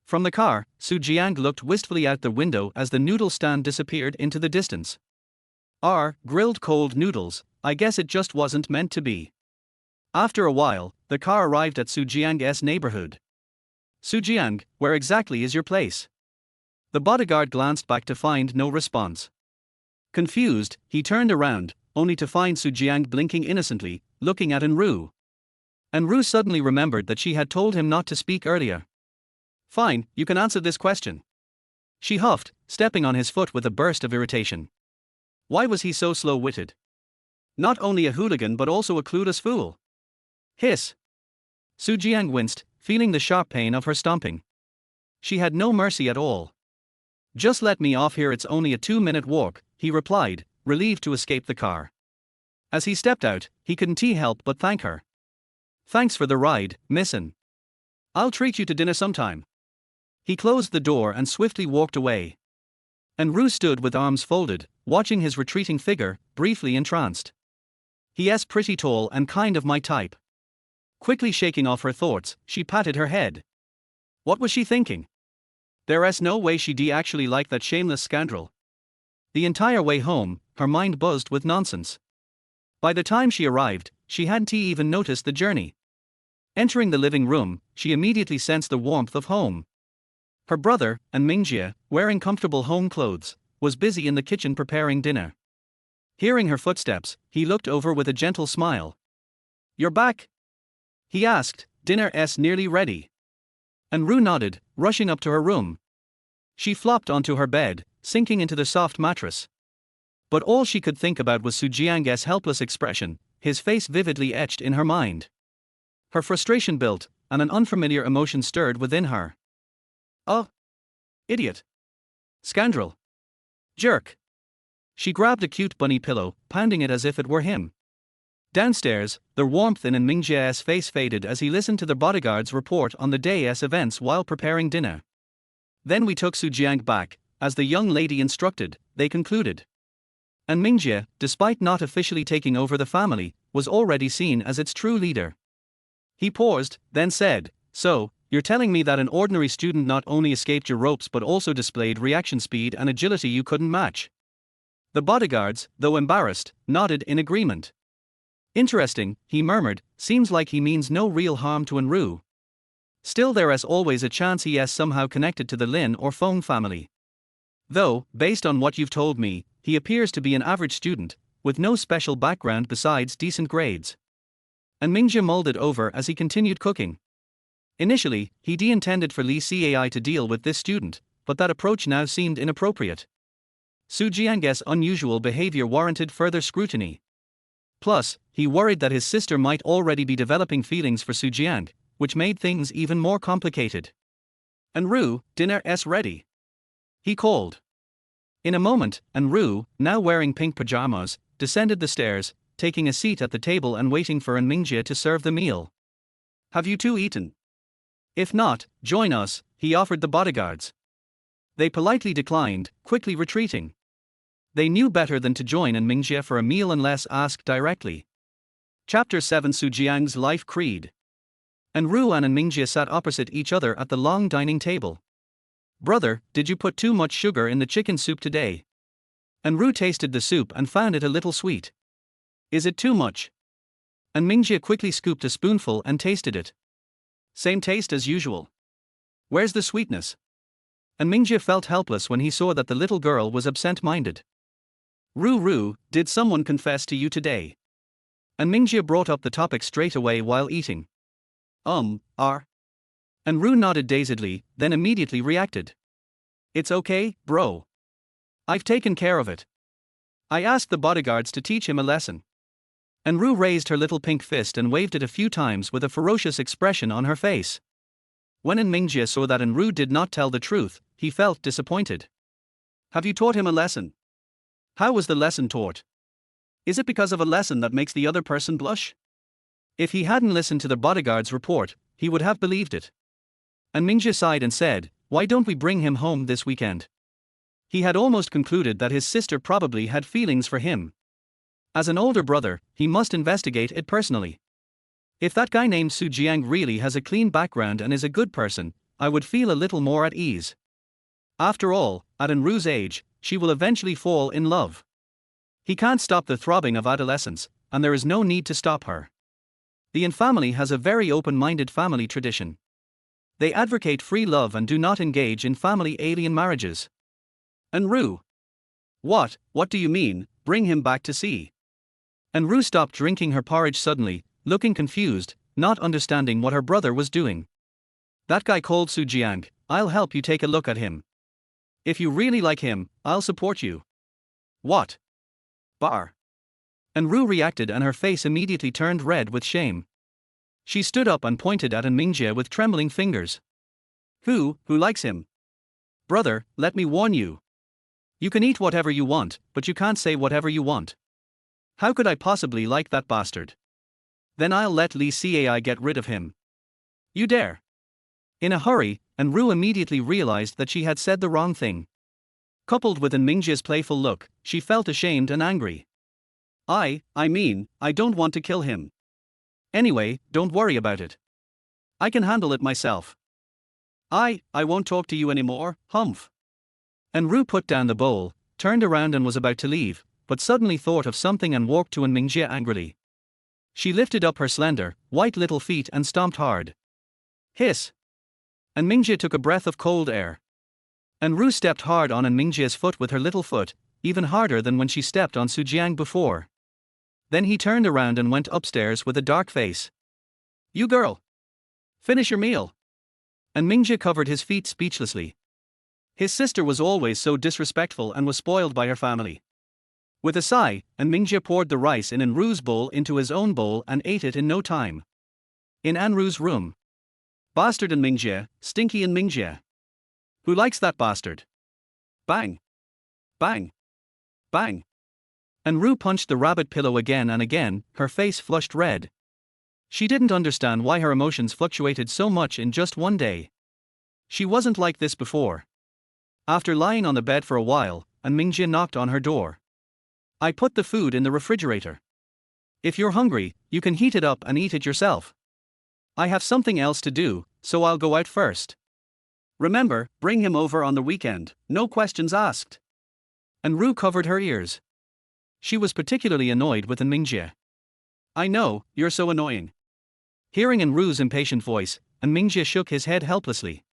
From the car, Su Jiang looked wistfully out the window as the noodle stand disappeared into the distance. Grilled cold noodles, I guess it just wasn't meant to be. After a while, the car arrived at Su Jiang's neighborhood. Su Jiang, where exactly is your place? The bodyguard glanced back to find no response. Confused, he turned around, only to find Su Jiang blinking innocently, looking at An Rou. An Rou suddenly remembered that she had told him not to speak earlier. Fine, you can answer this question. She huffed, stepping on his foot with a burst of irritation. Why was he so slow-witted? Not only a hooligan but also a clueless fool. Hiss. Su Jiang winced, feeling the sharp pain of her stomping. She had no mercy at all. Just let me off here, it's only a 2-minute walk, he replied, relieved to escape the car. As he stepped out, he couldn't help but thank her. Thanks for the ride, missin'. I'll treat you to dinner sometime. He closed the door and swiftly walked away. An Rou stood with arms folded, watching his retreating figure, briefly entranced. He's pretty tall and kind of my type. Quickly shaking off her thoughts, she patted her head. What was she thinking? There's no way she'd actually like that shameless scoundrel. The entire way home, her mind buzzed with nonsense. By the time she arrived, she hadn't even noticed the journey. Entering the living room, she immediately sensed the warmth of home. Her brother, An Mingjie, wearing comfortable home clothes, was busy in the kitchen preparing dinner. Hearing her footsteps, he looked over with a gentle smile. You're back? He asked, dinner's nearly ready. An Rou nodded, rushing up to her room. She flopped onto her bed, sinking into the soft mattress. But all she could think about was Su Jiang's helpless expression, his face vividly etched in her mind. Her frustration built, and an unfamiliar emotion stirred within her. Oh! Idiot! Scoundrel! Jerk! She grabbed a cute bunny pillow, pounding it as if it were him. Downstairs, the warmth in An Mingjie's face faded as he listened to the bodyguard's report on the day's events while preparing dinner. Then we took Su Jiang back, as the young lady instructed, they concluded. An Mingjie, despite not officially taking over the family, was already seen as its true leader. He paused, then said, "So, you're telling me that an ordinary student not only escaped your ropes but also displayed reaction speed and agility you couldn't match?" The bodyguards, though embarrassed, nodded in agreement. "Interesting," he murmured, "seems like he means no real harm to An Rou. Still there is always a chance he is somehow connected to the Lin or Feng family. Though, based on what you've told me, he appears to be an average student, with no special background besides decent grades." And Mingjie mulled it over as he continued cooking. Initially, he intended for Li Cai to deal with this student, but that approach now seemed inappropriate. Su Jiang's unusual behavior warranted further scrutiny. Plus, he worried that his sister might already be developing feelings for Su Jiang, which made things even more complicated. "An Rou, dinner's ready," he called. In a moment, An Rou, now wearing pink pajamas, descended the stairs, taking a seat at the table and waiting for An Mingjie to serve the meal. "Have you two eaten? If not, join us," he offered the bodyguards. They politely declined, quickly retreating. They knew better than to join An Mingjie for a meal unless asked directly. Chapter 7: Su Jiang's Life Creed. An Rou and An Mingjie sat opposite each other at the long dining table. "Brother, did you put too much sugar in the chicken soup today?" An Rou tasted the soup and found it a little sweet. "Is it too much?" An Mingjie quickly scooped a spoonful and tasted it. "Same taste as usual. Where's the sweetness?" An Mingjie felt helpless when he saw that the little girl was absent-minded. Rou, did someone confess to you today?" An Mingjie brought up the topic straight away while eating. Are. An Rou nodded dazedly, then immediately reacted. "It's okay, bro. I've taken care of it. I asked the bodyguards to teach him a lesson." An Rou raised her little pink fist and waved it a few times with a ferocious expression on her face. When An Mingjie saw that An Rou did not tell the truth, he felt disappointed. "Have you taught him a lesson? How was the lesson taught? Is it because of a lesson that makes the other person blush?" If he hadn't listened to the bodyguard's report, he would have believed it. An Mingjie sighed and said, "Why don't we bring him home this weekend?" He had almost concluded that his sister probably had feelings for him. As an older brother, he must investigate it personally. If that guy named Su Jiang really has a clean background and is a good person, I would feel a little more at ease. After all, at An Rou's age, she will eventually fall in love. He can't stop the throbbing of adolescence, and there is no need to stop her. The An family has a very open-minded family tradition. They advocate free love and do not engage in family alien marriages. An Rou. What do you mean, bring him back to see?" An Rou stopped drinking her porridge suddenly, looking confused, not understanding what her brother was doing. "That guy called Su Jiang, I'll help you take a look at him. If you really like him, I'll support you." "What? Bar?" An Rou reacted and her face immediately turned red with shame. She stood up and pointed at An Mingjie with trembling fingers. Who likes him?" "Brother, let me warn you. You can eat whatever you want, but you can't say whatever you want. How could I possibly like that bastard? Then I'll let Li Cai get rid of him." "You dare?" In a hurry, An Rou immediately realized that she had said the wrong thing. Coupled with An Mingjie's playful look, she felt ashamed and angry. I mean, I don't want to kill him. Anyway, don't worry about it. I can handle it myself. I won't talk to you anymore, humph." An Rou put down the bowl, turned around and was about to leave, but suddenly thought of something and walked to An Mingjie angrily. She lifted up her slender, white little feet and stomped hard. Hiss! An Mingjie took a breath of cold air. An Rou stepped hard on An Mingjie's foot with her little foot, even harder than when she stepped on Su Jiang before. Then he turned around and went upstairs with a dark face. "You girl! Finish your meal!" An Mingjie covered his feet speechlessly. His sister was always so disrespectful and was spoiled by her family. With a sigh, An Mingjie poured the rice in An Rou's bowl into his own bowl and ate it in no time. In An Rou's room. "Bastard An Mingjie, stinky An Mingjie. Who likes that bastard?" Bang! Bang! Bang! An Rou punched the rabbit pillow again and again, her face flushed red. She didn't understand why her emotions fluctuated so much in just one day. She wasn't like this before. After lying on the bed for a while, An Mingjie knocked on her door. "I put the food in the refrigerator. If you're hungry, you can heat it up and eat it yourself." I have something else to do, so I'll go out first. Remember, bring him over on the weekend, no questions asked. An Rou covered her ears. She was particularly annoyed with An Mingjie. I know, you're so annoying. Hearing An Ru's impatient voice, An Mingjie shook his head helplessly.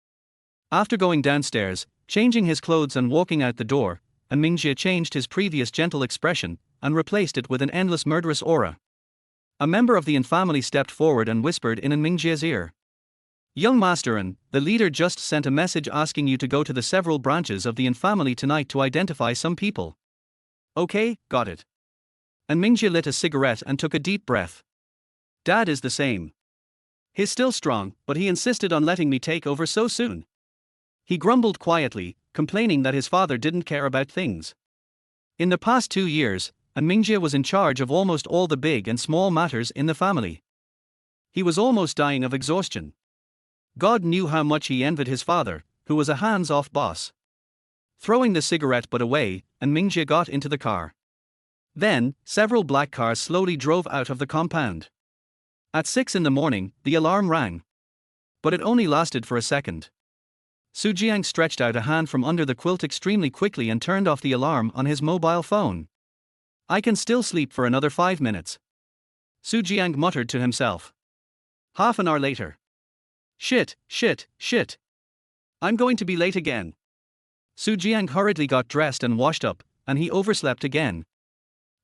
After going downstairs, changing his clothes and walking out the door, An Mingjie changed his previous gentle expression and replaced it with an endless murderous aura. A member of the An family stepped forward and whispered in An Mingjie's ear. Young Master An, the leader just sent a message asking you to go to the several branches of the An family tonight to identify some people. Okay, got it. An Mingjie lit a cigarette and took a deep breath. Dad is the same. He's still strong, but he insisted on letting me take over so soon. He grumbled quietly, complaining that his father didn't care about things. In the past 2 years, An Mingjie was in charge of almost all the big and small matters in the family. He was almost dying of exhaustion. God knew how much he envied his father, who was a hands-off boss. Throwing the cigarette butt away, An Mingjie got into the car. Then, several black cars slowly drove out of the compound. At 6 in the morning, the alarm rang. But it only lasted for a second. Jiang stretched out a hand from under the quilt extremely quickly and turned off the alarm on his mobile phone. I can still sleep for another 5 minutes. Jiang muttered to himself. Half an hour later. Shit. I'm going to be late again. Jiang hurriedly got dressed and washed up, and he overslept again.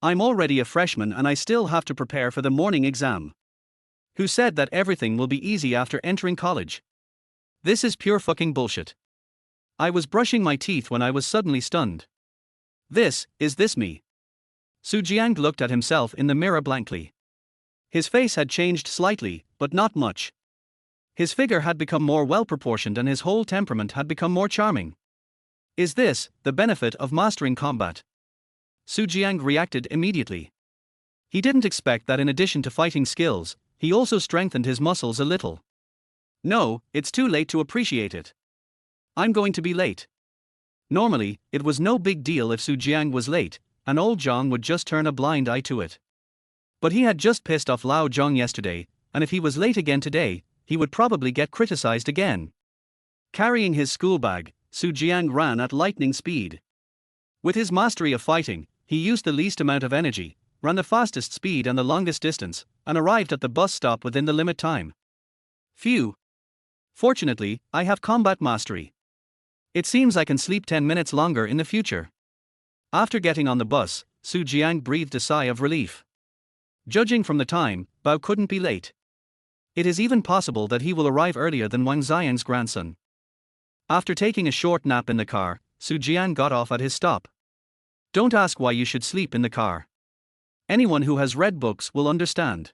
I'm already a freshman and I still have to prepare for the morning exam. Who said that everything will be easy after entering college? This is pure fucking bullshit. I was brushing my teeth when I was suddenly stunned. Is this me? Jiang looked at himself in the mirror blankly. His face had changed slightly, but not much. His figure had become more well-proportioned and his whole temperament had become more charming. Is this the benefit of mastering combat? Jiang reacted immediately. He didn't expect that in addition to fighting skills, he also strengthened his muscles a little. No, it's too late to appreciate it. I'm going to be late. Normally, it was no big deal if Jiang was late, and old Jiang would just turn a blind eye to it. But he had just pissed off Lao Zhang yesterday, and if he was late again today, he would probably get criticized again. Carrying his school bag, Jiang ran at lightning speed. With his mastery of fighting, he used the least amount of energy, ran the fastest speed and the longest distance, and arrived at the bus stop within the limit time. Phew. Fortunately, I have combat mastery. It seems I can sleep 10 minutes longer in the future. After getting on the bus, Jiang breathed a sigh of relief. Judging from the time, Bao couldn't be late. It is even possible that he will arrive earlier than Wang Xiang's grandson. After taking a short nap in the car, Jiang got off at his stop. Don't ask why you should sleep in the car. Anyone who has read books will understand.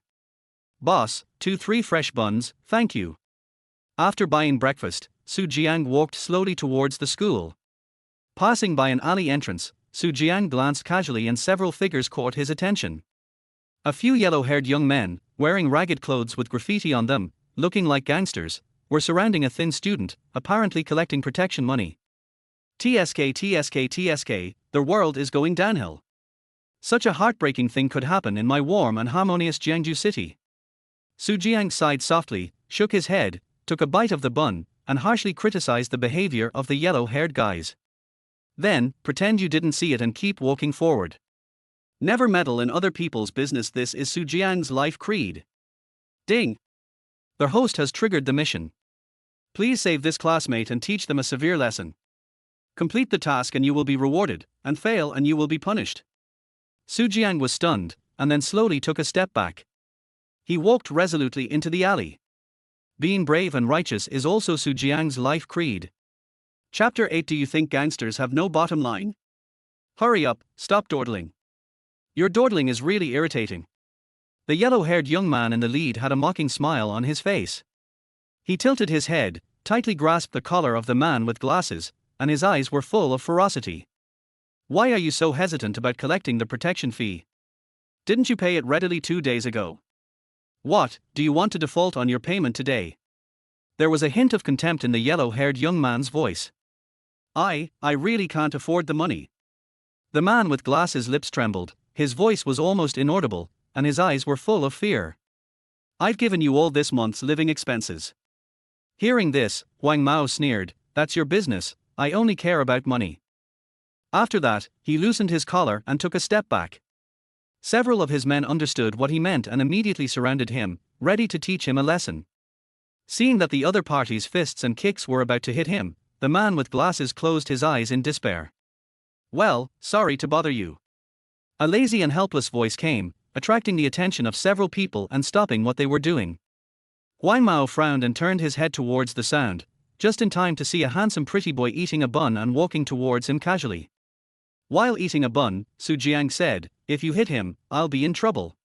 Boss, 2-3 fresh buns, thank you. After buying breakfast, Jiang walked slowly towards the school. Passing by an alley entrance, Jiang glanced casually and several figures caught his attention. A few yellow-haired young men, wearing ragged clothes with graffiti on them, looking like gangsters, were surrounding a thin student, apparently collecting protection money. TSK, the world is going downhill. Such a heartbreaking thing could happen in my warm and harmonious Jiangsu city. Jiang sighed softly, shook his head, took a bite of the bun, and harshly criticized the behavior of the yellow-haired guys. Then, pretend you didn't see it and keep walking forward. Never meddle in other people's business. This is Jiang's life creed. Ding! The host has triggered the mission. Please save this classmate and teach them a severe lesson. Complete the task and you will be rewarded, and fail and you will be punished. Jiang was stunned, and then slowly took a step back. He walked resolutely into the alley. Being brave and righteous is also Jiang's life creed. Chapter 8. Do you think gangsters have no bottom line? Hurry up, stop dawdling. Your dawdling is really irritating. The yellow-haired young man in the lead had a mocking smile on his face. He tilted his head, tightly grasped the collar of the man with glasses, and his eyes were full of ferocity. Why are you so hesitant about collecting the protection fee? Didn't you pay it readily 2 days ago? What, do you want to default on your payment today? There was a hint of contempt in the yellow-haired young man's voice. I really can't afford the money. The man with glasses' lips trembled, his voice was almost inaudible, and his eyes were full of fear. I've given you all this month's living expenses. Hearing this, Huang Mao sneered, "That's your business, I only care about money." After that, he loosened his collar and took a step back. Several of his men understood what he meant and immediately surrounded him, ready to teach him a lesson. Seeing that the other party's fists and kicks were about to hit him, the man with glasses closed his eyes in despair. "Well, sorry to bother you." A lazy and helpless voice came, attracting the attention of several people and stopping what they were doing. Huang Mao frowned and turned his head towards the sound, just in time to see a handsome pretty boy eating a bun and walking towards him casually. While eating a bun, Jiang said, "If you hit him, I'll be in trouble.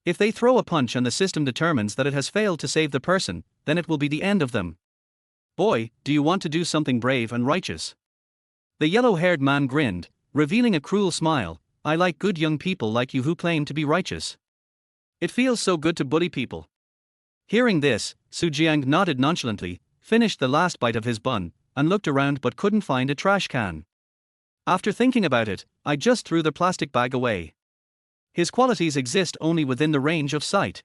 If they throw a punch and the system determines that it has failed to save the person, then it will be the end of them. Boy, do you want to do something brave and righteous?" The yellow-haired man grinned, revealing a cruel smile. "I like good young people like you who claim to be righteous. It feels so good to bully people." Hearing this, Jiang nodded nonchalantly, finished the last bite of his bun, and looked around but couldn't find a trash can. "After thinking about it, I just threw the plastic bag away. His qualities exist only within the range of sight.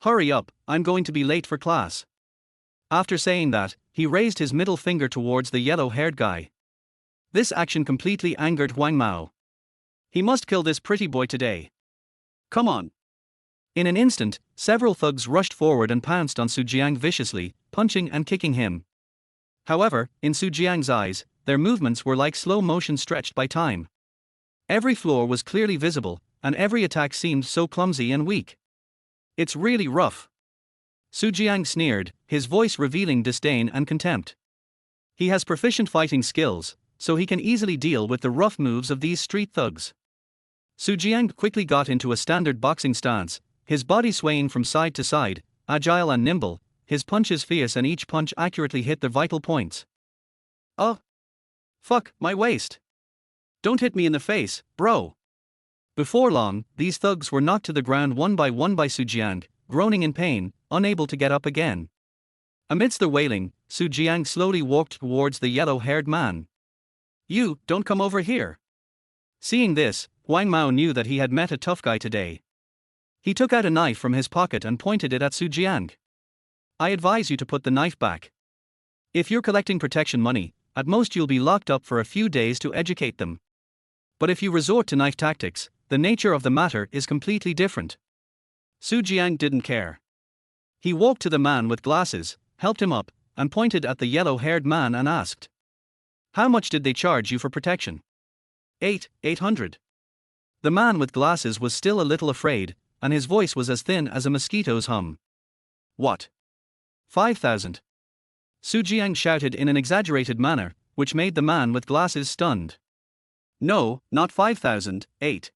Hurry up, I'm going to be late for class." After saying that, he raised his middle finger towards the yellow-haired guy. This action completely angered Huang Mao. He must kill this pretty boy today. Come on. In an instant, several thugs rushed forward and pounced on Jiang viciously, punching and kicking him. However, in Jiang's eyes, their movements were like slow motion stretched by time. Every floor was clearly visible, and every attack seemed so clumsy and weak. "It's really rough." Jiang sneered, his voice revealing disdain and contempt. "He has proficient fighting skills, so he can easily deal with the rough moves of these street thugs." Jiang quickly got into a standard boxing stance, his body swaying from side to side, agile and nimble, his punches fierce and each punch accurately hit the vital points. "Oh! Fuck, my waist! Don't hit me in the face, bro!" Before long, these thugs were knocked to the ground one by Jiang, groaning in pain, unable to get up again. Amidst the wailing, Jiang slowly walked towards the yellow-haired man. "You, don't come over here." Seeing this, Huang Mao knew that he had met a tough guy today. He took out a knife from his pocket and pointed it at Jiang. "I advise you to put the knife back. If you're collecting protection money, at most you'll be locked up for a few days to educate them. But if you resort to knife tactics, the nature of the matter is completely different." Jiang didn't care. He walked to the man with glasses, helped him up, and pointed at the yellow-haired man and asked, "How much did they charge you for protection?" 800. The man with glasses was still a little afraid, and his voice was as thin as a mosquito's hum. "What? 5,000? Jiang shouted in an exaggerated manner, which made the man with glasses stunned. "No, not 5,000, 8.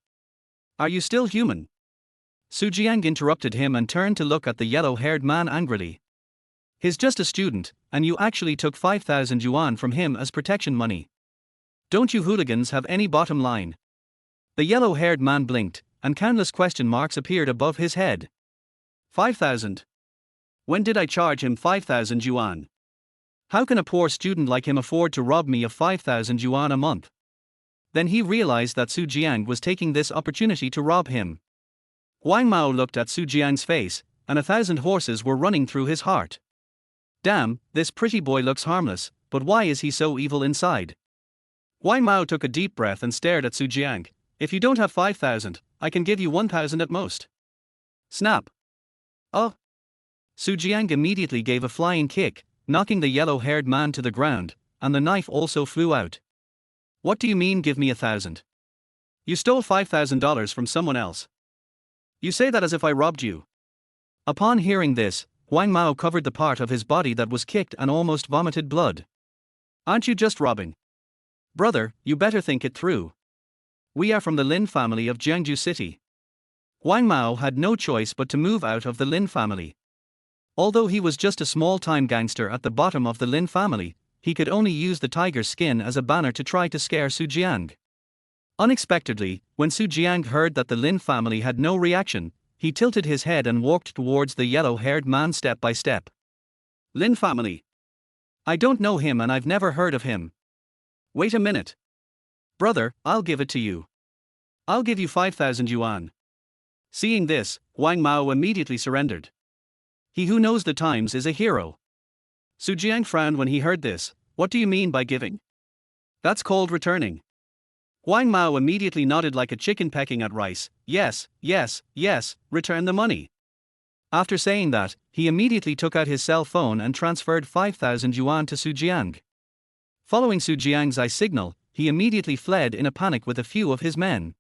Are you still human?" Jiang interrupted him and turned to look at the yellow-haired man angrily. "He's just a student, and you actually took 5,000 yuan from him as protection money. Don't you hooligans have any bottom line?" The yellow-haired man blinked, and countless question marks appeared above his head. 5,000? When did I charge him 5,000 yuan? How can a poor student like him afford to rob me of 5,000 yuan a month? Then he realized that Jiang was taking this opportunity to rob him. Huang Mao looked at Jiang's face, and 1,000 horses were running through his heart. Damn, this pretty boy looks harmless, but why is he so evil inside? Huang Mao took a deep breath and stared at Jiang. "If you don't have 5,000, I can give you 1,000 at most." Snap. "Oh!" Jiang immediately gave a flying kick, knocking the yellow-haired man to the ground, and the knife also flew out. "What do you mean give me 1,000? You stole $5,000 from someone else. You say that as if I robbed you." Upon hearing this, Huang Mao covered the part of his body that was kicked and almost vomited blood. "Aren't you just robbing? Brother, you better think it through. We are from the Lin family of Jiangsu City." Huang Mao had no choice but to move out of the Lin family. Although he was just a small-time gangster at the bottom of the Lin family, he could only use the tiger's skin as a banner to try to scare Jiang. Unexpectedly, when Jiang heard that the Lin family had no reaction, he tilted his head and walked towards the yellow-haired man step by step. "Lin family? I don't know him and I've never heard of him." "Wait a minute. Brother, I'll give it to you. I'll give you 5,000 yuan. Seeing this, Wang Mao immediately surrendered. He who knows the times is a hero. Su Jiang frowned when he heard this. What do you mean by giving? That's called returning. Wang Mao immediately nodded like a chicken pecking at rice. Yes, yes, yes, return the money. After saying that, he immediately took out his cell phone and transferred 5,000 yuan to Su Jiang. Following Su Jiang's eye signal, he immediately fled in a panic with a few of his men.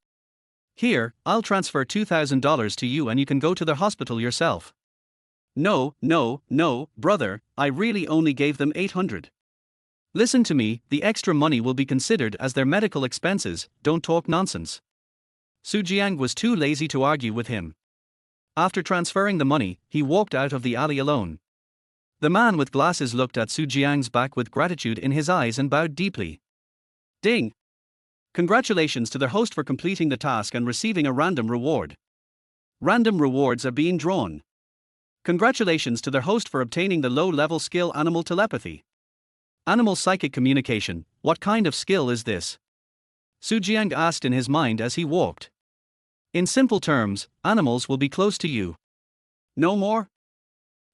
Here, I'll transfer $2,000 to you and you can go to the hospital yourself. No, brother, I really only gave them 800. Listen to me, the extra money will be considered as their medical expenses, don't talk nonsense. Su Jiang was too lazy to argue with him. After transferring the money, he walked out of the alley alone. The man with glasses looked at Su Jiang's back with gratitude in his eyes and bowed deeply. Ding! Congratulations to the host for completing the task and receiving a random reward. Random rewards are being drawn. Congratulations to the host for obtaining the low-level skill Animal Telepathy. Animal Psychic Communication, what kind of skill is this? Su Jiang asked in his mind as he walked. In simple terms, animals will be close to you. No more?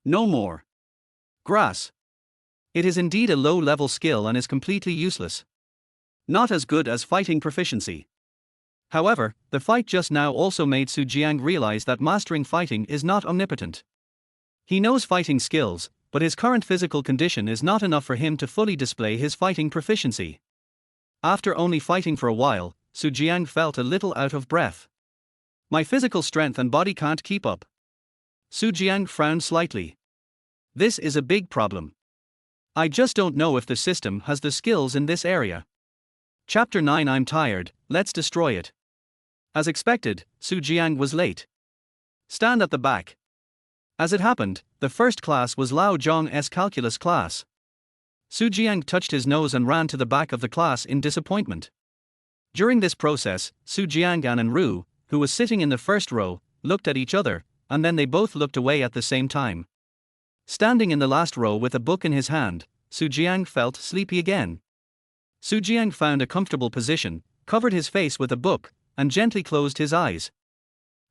No more. Grass. It is indeed a low-level skill and is completely useless. Not as good as fighting proficiency. However, the fight just now also made Su Jiang realize that mastering fighting is not omnipotent. He knows fighting skills, but his current physical condition is not enough for him to fully display his fighting proficiency. After only fighting for a while, Su Jiang felt a little out of breath. My physical strength and body can't keep up. Su Jiang frowned slightly. This is a big problem. I just don't know if the system has the skills in this area. Chapter 9 I'm tired, let's destroy it. As expected, Su Jiang was late. Stand at the back. As it happened, the first class was Lao Zhong's calculus class. Su Jiang touched his nose and ran to the back of the class in disappointment. During this process, Su Jiang and An Rou, who was sitting in the first row, looked at each other, and then they both looked away at the same time. Standing in the last row with a book in his hand, Su Jiang felt sleepy again. Su Jiang found a comfortable position, covered his face with a book, and gently closed his eyes.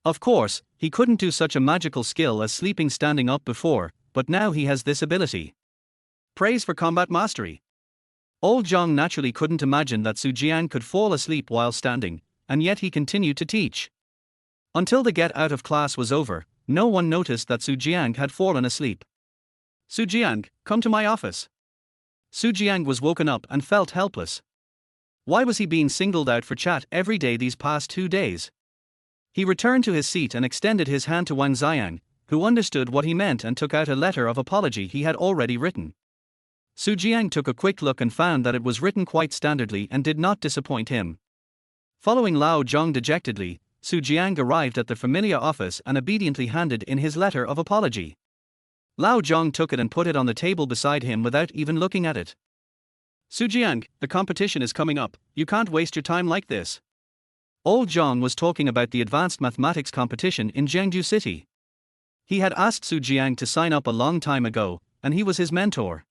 Of course, he couldn't do such a magical skill as sleeping standing up before, but now he has this ability. Praise for combat mastery. Old Jiang naturally couldn't imagine that Su Jiang could fall asleep while standing, and yet he continued to teach. Until the get out of class was over, no one noticed that Su Jiang had fallen asleep. Su Jiang, come to my office. Su Jiang was woken up and felt helpless. Why was he being singled out for chat every day these past 2 days? He returned to his seat and extended his hand to Wang Xiang, who understood what he meant and took out a letter of apology he had already written. Su Jiang took a quick look and found that it was written quite standardly and did not disappoint him. Following Lao Zhong dejectedly, Su Jiang arrived at the familiar office and obediently handed in his letter of apology. Lao Zhong took it and put it on the table beside him without even looking at it. Su Jiang, the competition is coming up, you can't waste your time like this. Old Jiang was talking about the advanced mathematics competition in Jiangju City. He had asked Su Jiang to sign up a long time ago, and he was his mentor.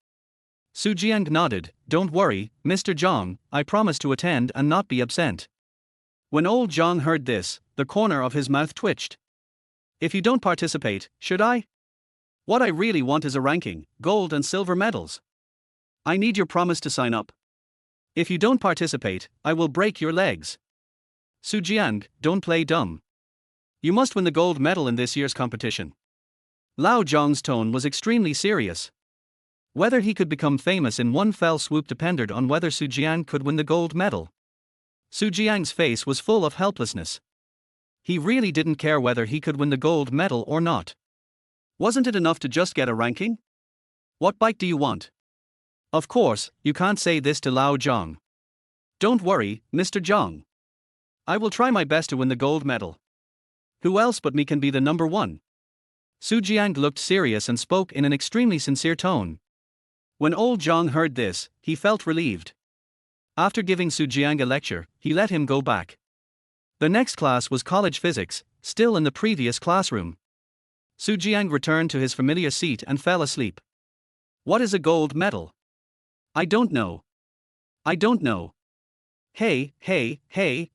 Su Jiang nodded, don't worry, Mr. Jiang, I promise to attend and not be absent. When old Jiang heard this, the corner of his mouth twitched. If you don't participate, should I? What I really want is a ranking, gold and silver medals. I need your promise to sign up. If you don't participate, I will break your legs. Su Jiang, don't play dumb. You must win the gold medal in this year's competition. Lao Zhong's tone was extremely serious. Whether he could become famous in one fell swoop depended on whether Su Jiang could win the gold medal. Su Jiang's face was full of helplessness. He really didn't care whether he could win the gold medal or not. Wasn't it enough to just get a ranking? What bike do you want? Of course, you can't say this to Lao Zhong. Don't worry, Mr. Jiang. I will try my best to win the gold medal. Who else but me can be the number one? Su Jiang looked serious and spoke in an extremely sincere tone. When old Jiang heard this, he felt relieved. After giving Su Jiang a lecture, he let him go back. The next class was college physics, still in the previous classroom. Su Jiang returned to his familiar seat and fell asleep. What is a gold medal? I don't know. I don't know. Hey,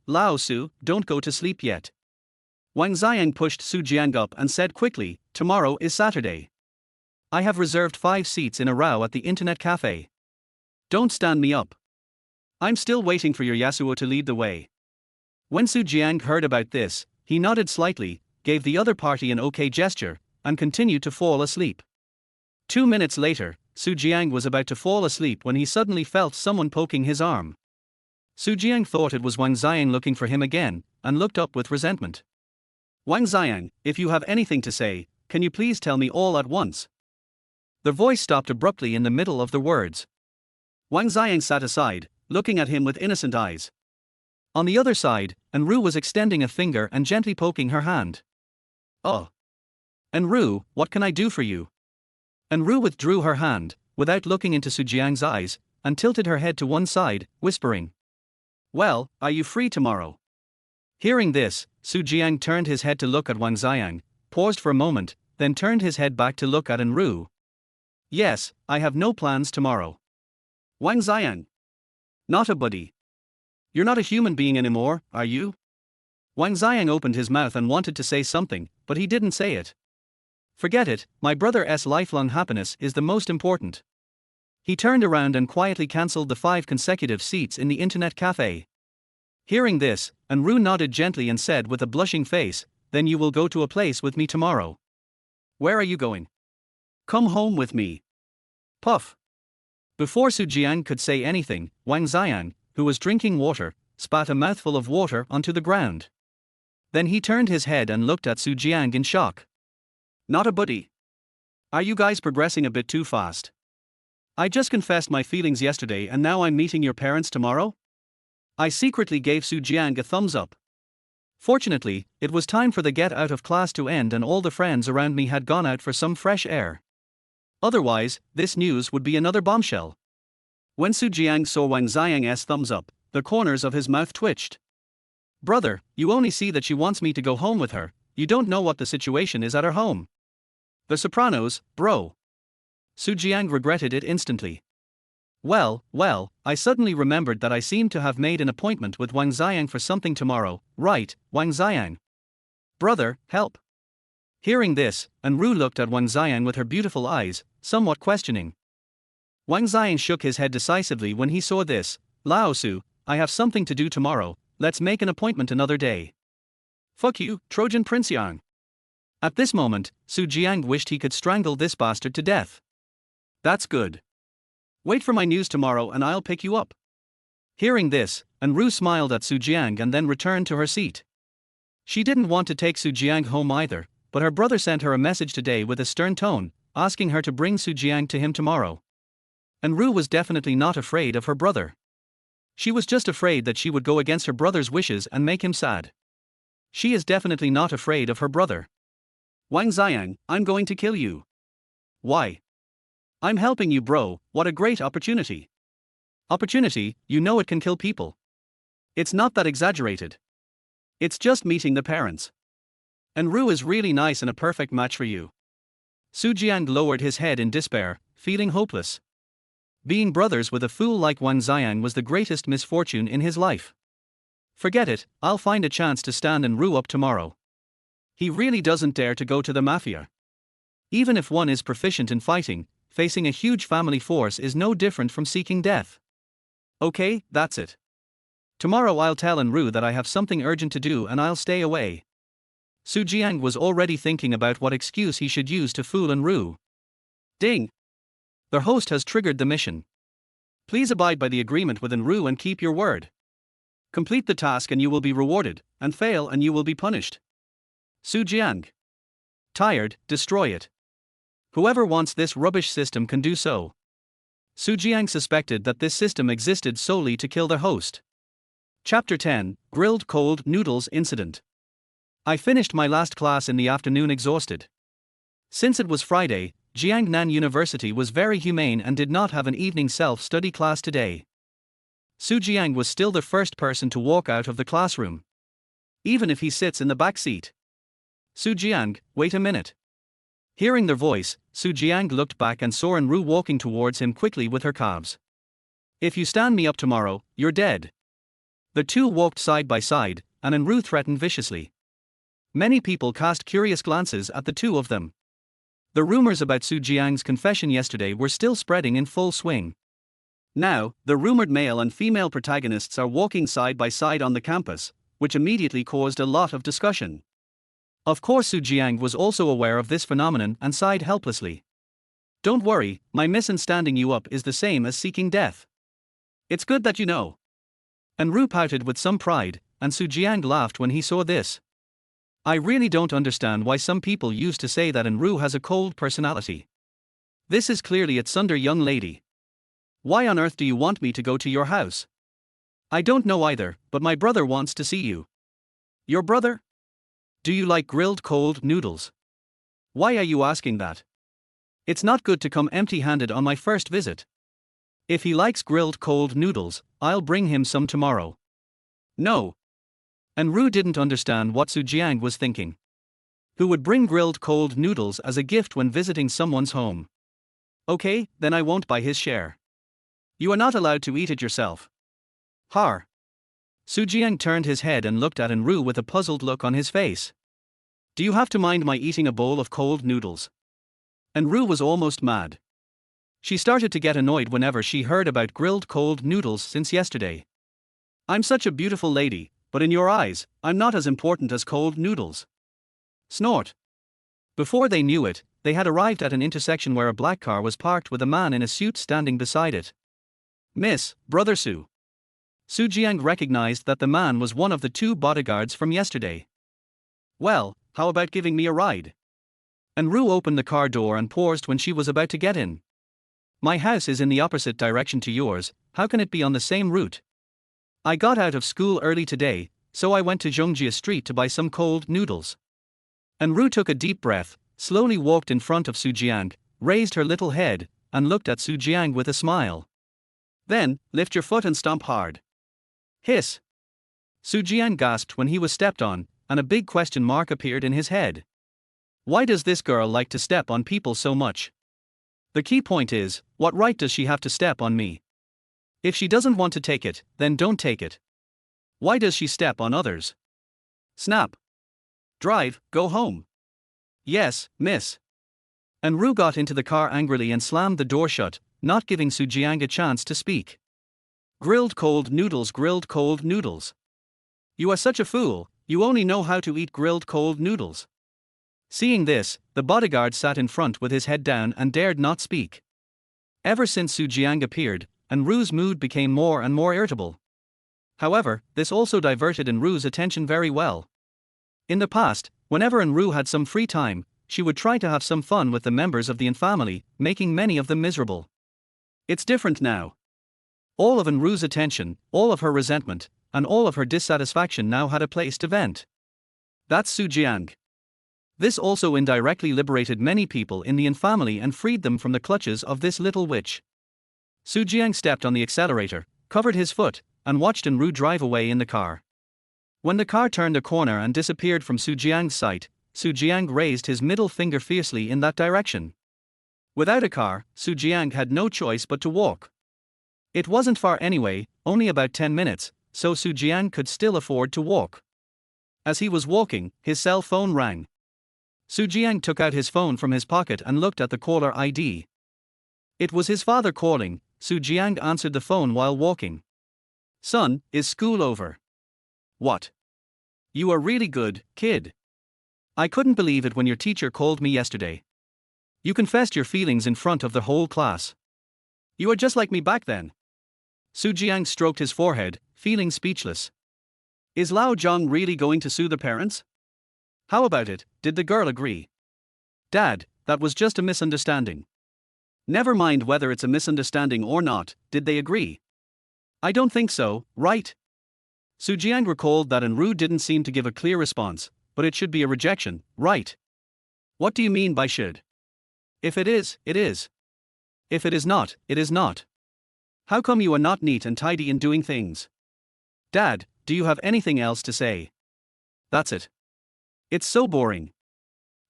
Lao Su, don't go to sleep yet. Wang Xiang pushed Su Jiang up and said quickly, "Tomorrow is Saturday. I have reserved 5 seats in a row at the internet cafe. Don't stand me up. I'm still waiting for your Yasuo to lead the way." When Su Jiang heard about this, he nodded slightly, gave the other party an okay gesture, and continued to fall asleep. 2 minutes later, Su Jiang was about to fall asleep when he suddenly felt someone poking his arm. Su Jiang thought it was Wang Xiang looking for him again, and looked up with resentment. "Wang Xiang, if you have anything to say, can you please tell me all at once?" The voice stopped abruptly in the middle of the words. Wang Xiang sat aside, looking at him with innocent eyes. On the other side, An Rou was extending a finger and gently poking her hand. "Oh. An Rou, what can I do for you?" An Rou withdrew her hand, without looking into Su Jiang's eyes, and tilted her head to one side, whispering, "Well, are you free tomorrow?" Hearing this, Su Jiang turned his head to look at Wang Xiang, paused for a moment, then turned his head back to look at An Rou. "Yes, I have no plans tomorrow." "Wang Xiang. Not a buddy. You're not a human being anymore, are you?" Wang Xiang opened his mouth and wanted to say something, but he didn't say it. "Forget it, my brother's lifelong happiness is the most important." He turned around and quietly cancelled the 5 consecutive seats in the internet cafe. Hearing this, An Rou nodded gently and said with a blushing face, "Then you will go to a place with me tomorrow." "Where are you going?" "Come home with me." Puff. Before Su Jiang could say anything, Wang Xiang, who was drinking water, spat a mouthful of water onto the ground. Then he turned his head and looked at Su Jiang in shock. "Not a buddy. Are you guys progressing a bit too fast? I just confessed my feelings yesterday and now I'm meeting your parents tomorrow?" I secretly gave Su Jiang a thumbs up. Fortunately, it was time for the get out of class to end and all the friends around me had gone out for some fresh air. Otherwise, this news would be another bombshell. When Su Jiang saw Wang Xiang's thumbs up, the corners of his mouth twitched. "Brother, you only see that she wants me to go home with her, you don't know what the situation is at her home. The Sopranos, bro." Su Jiang regretted it instantly. Well, I suddenly remembered that I seemed to have made an appointment with Wang Xiang for something tomorrow, right, Wang Xiang? Brother, help." Hearing this, An Rou looked at Wang Xiang with her beautiful eyes, somewhat questioning. Wang Xiang shook his head decisively when he saw this. "Lao Su, I have something to do tomorrow, let's make an appointment another day." "Fuck you, Trojan Prince Yang." At this moment, Su Jiang wished he could strangle this bastard to death. "That's good. Wait for my news tomorrow and I'll pick you up." Hearing this, An Rou smiled at Su Jiang and then returned to her seat. She didn't want to take Su Jiang home either, but her brother sent her a message today with a stern tone, asking her to bring Su Jiang to him tomorrow. An Rou was definitely not afraid of her brother. She was just afraid that she would go against her brother's wishes and make him sad. She is definitely not afraid of her brother. "Wang Xiang, I'm going to kill you." "Why?" "I'm helping you, bro, what a great opportunity." "Opportunity, you know it can kill people. It's not that exaggerated. It's just meeting the parents. An Rou is really nice and a perfect match for you." Su Jiang lowered his head in despair, feeling hopeless. Being brothers with a fool like Wang Xiang was the greatest misfortune in his life. "Forget it, I'll find a chance to stand An Rou up tomorrow. He really doesn't dare to go to the mafia. Even if one is proficient in fighting, facing a huge family force is no different from seeking death. Okay, that's it. Tomorrow I'll tell An Rou that I have something urgent to do and I'll stay away." Su Jiang was already thinking about what excuse he should use to fool An Rou. Ding! The host has triggered the mission. Please abide by the agreement with An Rou and keep your word. Complete the task and you will be rewarded, and fail and you will be punished. Su Jiang. Tired, destroy it. Whoever wants this rubbish system can do so. Su Jiang suspected that this system existed solely to kill the host. Chapter 10, Grilled Cold Noodles Incident. I finished my last class in the afternoon exhausted. Since it was Friday, Jiangnan University was very humane and did not have an evening self-study class today. Su Jiang was still the first person to walk out of the classroom. Even if he sits in the back seat. "Su Jiang, wait a minute." Hearing their voice, Su Jiang looked back and saw An Rou walking towards him quickly with her calves. "If you stand me up tomorrow, you're dead." The two walked side by side, and An Rou threatened viciously. Many people cast curious glances at the two of them. The rumors about Su Jiang's confession yesterday were still spreading in full swing. Now, the rumored male and female protagonists are walking side by side on the campus, which immediately caused a lot of discussion. Of course, Su Jiang was also aware of this phenomenon and sighed helplessly. "Don't worry, my mission standing you up is the same as seeking death. It's good that you know." An Rou pouted with some pride, and Su Jiang laughed when he saw this. "I really don't understand why some people used to say that An Rou has a cold personality. This is clearly a tsundere young lady. Why on earth do you want me to go to your house?" "I don't know either, but my brother wants to see you." "Your brother? Do you like grilled cold noodles?" "Why are you asking that? It's not good to come empty-handed on my first visit." "If he likes grilled cold noodles, I'll bring him some tomorrow." "No." An Rou didn't understand what Su Jiang was thinking. Who would bring grilled cold noodles as a gift when visiting someone's home? "Okay, then I won't buy his share. You are not allowed to eat it yourself." "Har." Su Jiang turned his head and looked at An Rou with a puzzled look on his face. "Do you have to mind my eating a bowl of cold noodles?" An Rou was almost mad. She started to get annoyed whenever she heard about grilled cold noodles since yesterday. "I'm such a beautiful lady, but in your eyes, I'm not as important as cold noodles." Snort. Before they knew it, they had arrived at an intersection where a black car was parked with a man in a suit standing beside it. "Miss, Brother Su." Su Jiang recognized that the man was one of the two bodyguards from yesterday. "Well, how about giving me a ride?" An Rou opened the car door and paused when she was about to get in. "My house is in the opposite direction to yours, how can it be on the same route? I got out of school early today, so I went to Zhongjia Street to buy some cold noodles." An Rou took a deep breath, slowly walked in front of Su Jiang, raised her little head, and looked at Su Jiang with a smile. "Then, lift your foot and stomp hard." Hiss. Su Jiang gasped when he was stepped on, and a big question mark appeared in his head. Why does this girl like to step on people so much? The key point is, what right does she have to step on me? If she doesn't want to take it, then don't take it. Why does she step on others? Snap. Drive, go home. Yes, miss. An Rou got into the car angrily and slammed the door shut, not giving Su Jiang a chance to speak. Grilled cold noodles, grilled cold noodles. You are such a fool, you only know how to eat grilled cold noodles. Seeing this, the bodyguard sat in front with his head down and dared not speak. Ever since Su Jiang appeared, An Rou's mood became more and more irritable. However, this also diverted An Rou's attention very well. In the past, whenever An Rou had some free time, she would try to have some fun with the members of the An family, making many of them miserable. It's different now. All of An Rou's attention, all of her resentment, and all of her dissatisfaction now had a place to vent. That's Su Jiang. This also indirectly liberated many people in the An family and freed them from the clutches of this little witch. Su Jiang stepped on the accelerator, covered his foot, and watched An Rou drive away in the car. When the car turned a corner and disappeared from Su Jiang's sight, Su Jiang raised his middle finger fiercely in that direction. Without a car, Su Jiang had no choice but to walk. It wasn't far anyway, only about 10 minutes, so Su Jiang could still afford to walk. As he was walking, his cell phone rang. Su Jiang took out his phone from his pocket and looked at the caller ID. It was his father calling. Su Jiang answered the phone while walking. "Son, is school over?" "What? You are really good, kid. I couldn't believe it when your teacher called me yesterday. You confessed your feelings in front of the whole class. You are just like me back then." Su Jiang stroked his forehead, feeling speechless. Is Lao Zhang really going to sue the parents? How about it, did the girl agree? Dad, that was just a misunderstanding. Never mind whether it's a misunderstanding or not, did they agree? I don't think so, right? Su Jiang recalled that An Rou didn't seem to give a clear response, but it should be a rejection, right? What do you mean by should? If it is, it is. If it is not, it is not. How come you are not neat and tidy in doing things? Dad, do you have anything else to say? That's it. It's so boring.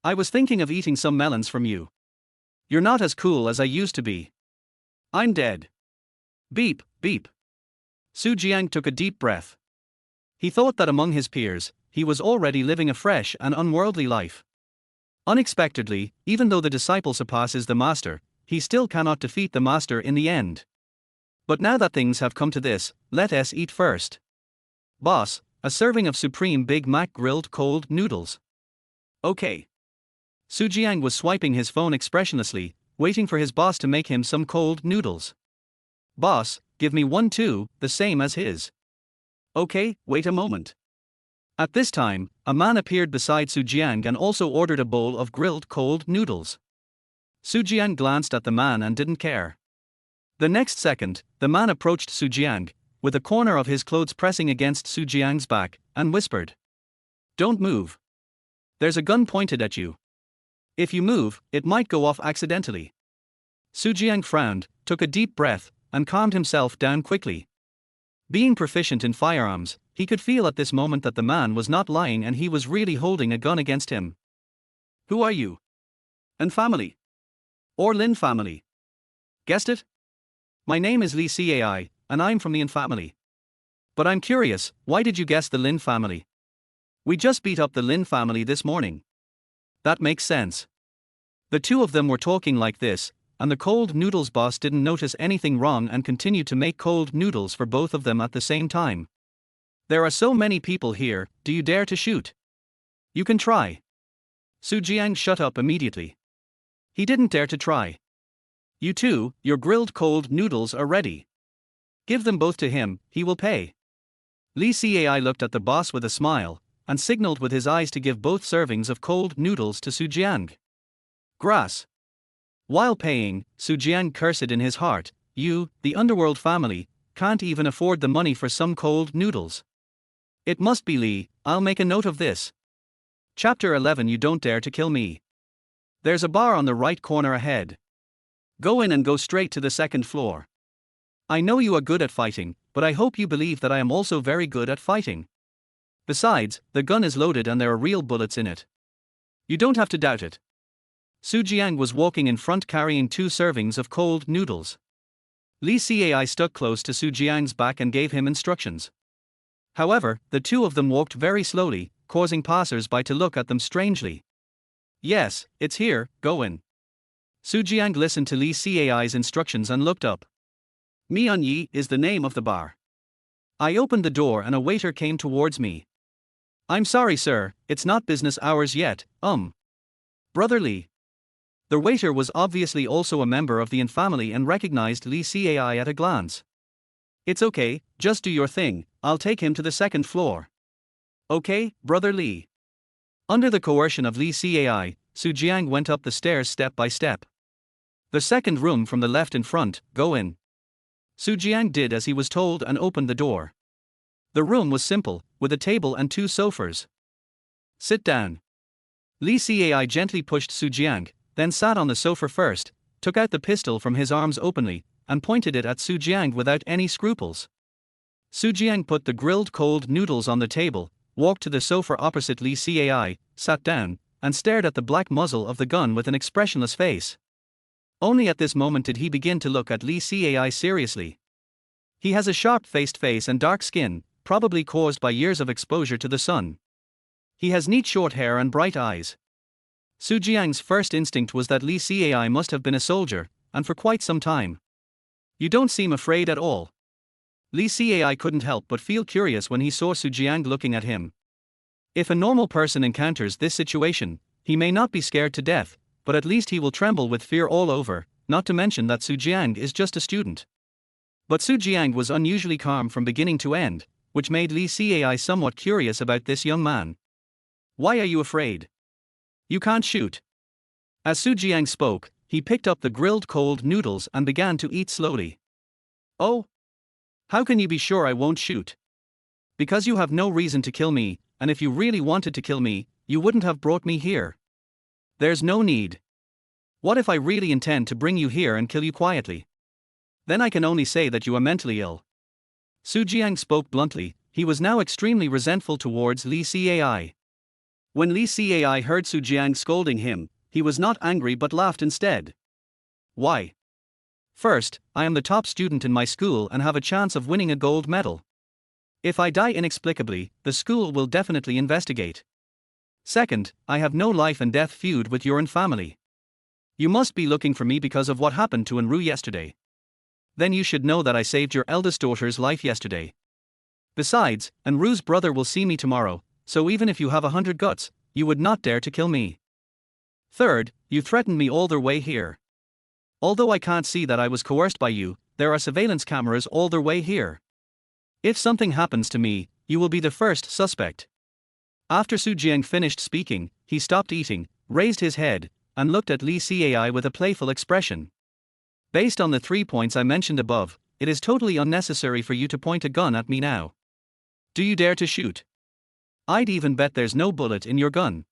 I was thinking of eating some melons from you. You're not as cool as I used to be. I'm dead. Beep, beep. Su Jiang took a deep breath. He thought that among his peers, he was already living a fresh and unworldly life. Unexpectedly, even though the disciple surpasses the master, he still cannot defeat the master in the end. But now that things have come to this, let us eat first. Boss, a serving of Supreme Big Mac grilled cold noodles. Okay. Jiang was swiping his phone expressionlessly, waiting for his boss to make him some cold noodles. Boss, give me one too, the same as his. Okay, wait a moment. At this time, a man appeared beside Jiang and also ordered a bowl of grilled cold noodles. Jiang glanced at the man and didn't care. The next second, the man approached Jiang, with a corner of his clothes pressing against Jiang's back, and whispered. Don't move. There's a gun pointed at you. If you move, it might go off accidentally. Jiang frowned, took a deep breath, and calmed himself down quickly. Being proficient in firearms, he could feel at this moment that the man was not lying and he was really holding a gun against him. Who are you? An family. Or Lin family. Guessed it? My name is Li Cai, and I'm from the An family. But I'm curious, why did you guess the Lin family? We just beat up the Lin family this morning. That makes sense. The two of them were talking like this, and the cold noodles boss didn't notice anything wrong and continued to make cold noodles for both of them at the same time. There are so many people here, do you dare to shoot? You can try. Jiang shut up immediately. He didn't dare to try. You two, your grilled cold noodles are ready. Give them both to him, he will pay. Li Cai looked at the boss with a smile, and signaled with his eyes to give both servings of cold noodles to Jiang. Grass. While paying, Jiang cursed in his heart, you, the Underworld family, can't even afford the money for some cold noodles. It must be Li, I'll make a note of this. Chapter 11. You don't dare to kill me. There's a bar on the right corner ahead. Go in and go straight to the second floor. I know you are good at fighting, but I hope you believe that I am also very good at fighting. Besides, the gun is loaded and there are real bullets in it. You don't have to doubt it. Jiang was walking in front carrying 2 servings of cold noodles. Li Cai stuck close to Jiang's back and gave him instructions. However, the two of them walked very slowly, causing passers-by to look at them strangely. Yes, it's here, go in. Jiang listened to Li Cai's instructions and looked up. Mian Yi is the name of the bar. I opened the door and a waiter came towards me. I'm sorry sir, it's not business hours yet, Brother Li. The waiter was obviously also a member of the An family and recognized Li Cai at a glance. It's okay, just do your thing, I'll take him to the second floor. Okay, Brother Li. Under the coercion of Li Cai, Jiang went up the stairs step by step. The second room from the left in front, go in. Jiang did as he was told and opened the door. The room was simple, with a table and 2 sofas. Sit down. Li Cai gently pushed Jiang, then sat on the sofa first, took out the pistol from his arms openly, and pointed it at Jiang without any scruples. Jiang put the grilled cold noodles on the table, walked to the sofa opposite Li Cai, sat down, and stared at the black muzzle of the gun with an expressionless face. Only at this moment did he begin to look at Li Cai seriously. He has a sharp-faced face and dark skin, probably caused by years of exposure to the sun. He has neat short hair and bright eyes. Jiang's first instinct was that Li Cai must have been a soldier, and for quite some time. You don't seem afraid at all. Li Cai couldn't help but feel curious when he saw Jiang looking at him. If a normal person encounters this situation, he may not be scared to death, but at least he will tremble with fear all over, not to mention that Jiang is just a student. But Jiang was unusually calm from beginning to end, which made Li Cai somewhat curious about this young man. Why are you afraid? You can't shoot. As Jiang spoke, he picked up the grilled cold noodles and began to eat slowly. Oh? How can you be sure I won't shoot? Because you have no reason to kill me, and if you really wanted to kill me, you wouldn't have brought me here. There's no need. What if I really intend to bring you here and kill you quietly? Then I can only say that you are mentally ill. Jiang spoke bluntly. He was now extremely resentful towards Li Cai. When Li Cai heard Jiang scolding him, he was not angry but laughed instead. Why? First, I am the top student in my school and have a chance of winning a gold medal. If I die inexplicably, the school will definitely investigate. Second, I have no life and death feud with your family. You must be looking for me because of what happened to An Rou yesterday. Then you should know that I saved your eldest daughter's life yesterday. Besides, An Rou's brother will see me tomorrow, so even if you have 100 guts, you would not dare to kill me. Third, you threatened me all the way here. Although I can't see that I was coerced by you, there are surveillance cameras all the way here. If something happens to me, you will be the first suspect. After Jiang finished speaking, he stopped eating, raised his head, and looked at Li Cai with a playful expression. Based on the 3 points I mentioned above, it is totally unnecessary for you to point a gun at me now. Do you dare to shoot? I'd even bet there's no bullet in your gun.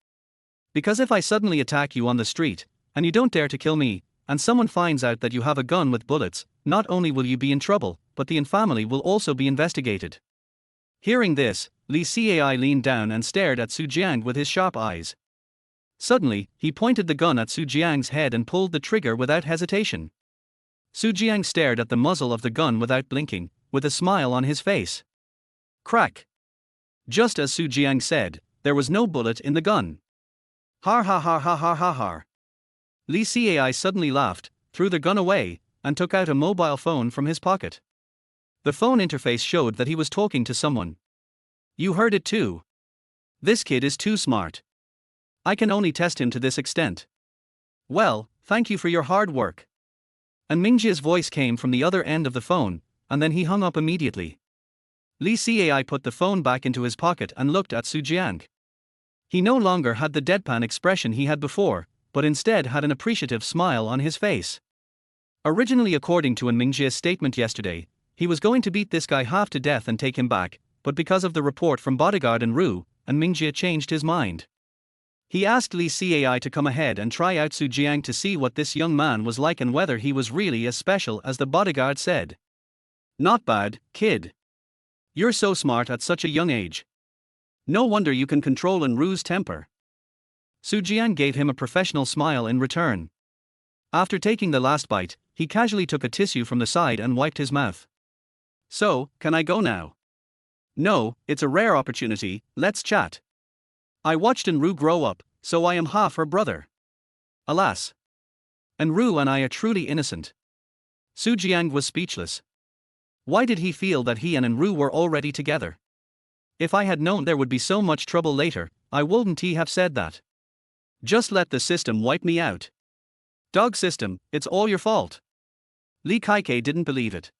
Because if I suddenly attack you on the street, and you don't dare to kill me, and someone finds out that you have a gun with bullets, not only will you be in trouble, but the family will also be investigated. Hearing this, Li Cai leaned down and stared at Jiang with his sharp eyes. Suddenly, he pointed the gun at Jiang's head and pulled the trigger without hesitation. Jiang stared at the muzzle of the gun without blinking, with a smile on his face. Crack! Just as Jiang said, there was no bullet in the gun. Har ha ha ha ha ha ha. Li Cai suddenly laughed, threw the gun away, and took out a mobile phone from his pocket. The phone interface showed that he was talking to someone. You heard it too. This kid is too smart. I can only test him to this extent. Well, thank you for your hard work. And Mingjia's voice came from the other end of the phone, and then he hung up immediately. Li Cai put the phone back into his pocket and looked at Jiang. He no longer had the deadpan expression he had before, but instead had an appreciative smile on his face. Originally, according to An Mingjia's statement yesterday, he was going to beat this guy half to death and take him back, but because of the report from bodyguard An Rou, An Mingjia changed his mind. He asked Li Cai to come ahead and try out Jiang to see what this young man was like and whether he was really as special as the bodyguard said. Not bad, kid. You're so smart at such a young age. No wonder you can control An Rou's temper. Jiang gave him a professional smile in return. After taking the last bite, he casually took a tissue from the side and wiped his mouth. So, can I go now? No, it's a rare opportunity, let's chat. I watched An Rou grow up, so I am half her brother. Alas. An Rou and I are truly innocent. Jiang was speechless. Why did he feel that he and An Rou were already together? If I had known there would be so much trouble later, I wouldn't he have said that. Just let the system wipe me out. Dog system, it's all your fault. Li Kaike didn't believe it.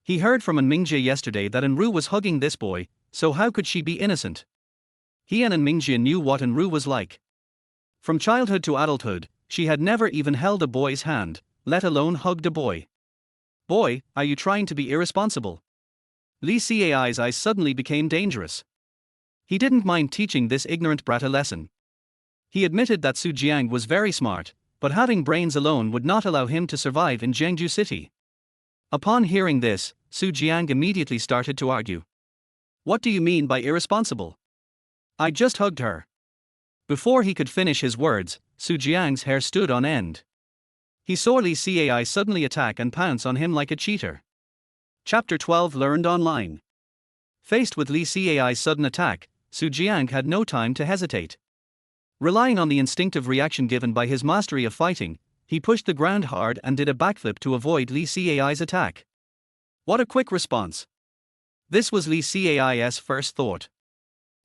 He heard from An Mingjia yesterday that An Rou was hugging this boy, so how could she be innocent? He and An Mingjia knew what An Rou was like. From childhood to adulthood, she had never even held a boy's hand, let alone hugged a boy. Boy, are you trying to be irresponsible? Li Cai's eyes suddenly became dangerous. He didn't mind teaching this ignorant brat a lesson. He admitted that Jiang was very smart, but having brains alone would not allow him to survive in Jiangju City. Upon hearing this, Jiang immediately started to argue. What do you mean by irresponsible? I just hugged her. Before he could finish his words, Jiang's hair stood on end. He saw Li Cai suddenly attack and pounce on him like a cheater. Chapter 12 Learned Online. Faced with Li Cai's sudden attack, Jiang had no time to hesitate. Relying on the instinctive reaction given by his mastery of fighting, he pushed the ground hard and did a backflip to avoid Li Cai's attack. What a quick response! This was Li Cai's first thought.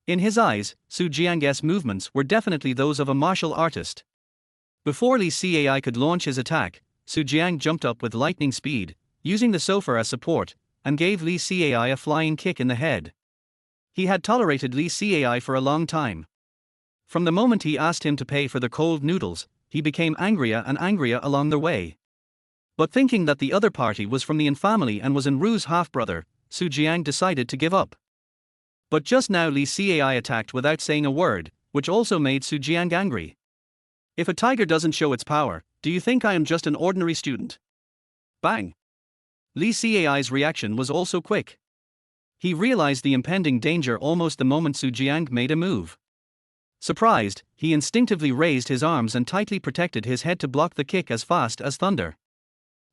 In his eyes, Jiang's movements were definitely those of a martial artist. Before Li Cai could launch his attack, Jiang jumped up with lightning speed, using the sofa as support, and gave Li Cai a flying kick in the head. He had tolerated Li Cai for a long time. From the moment he asked him to pay for the cold noodles, he became angrier and angrier along the way. But thinking that the other party was from the An family and was An Rou's half-brother, Jiang decided to give up. But just now Li Cai attacked without saying a word, which also made Jiang angry. If a tiger doesn't show its power, do you think I am just an ordinary student? Bang! Li Cai's reaction was also quick. He realized the impending danger almost the moment Jiang made a move. Surprised, he instinctively raised his arms and tightly protected his head to block the kick as fast as thunder.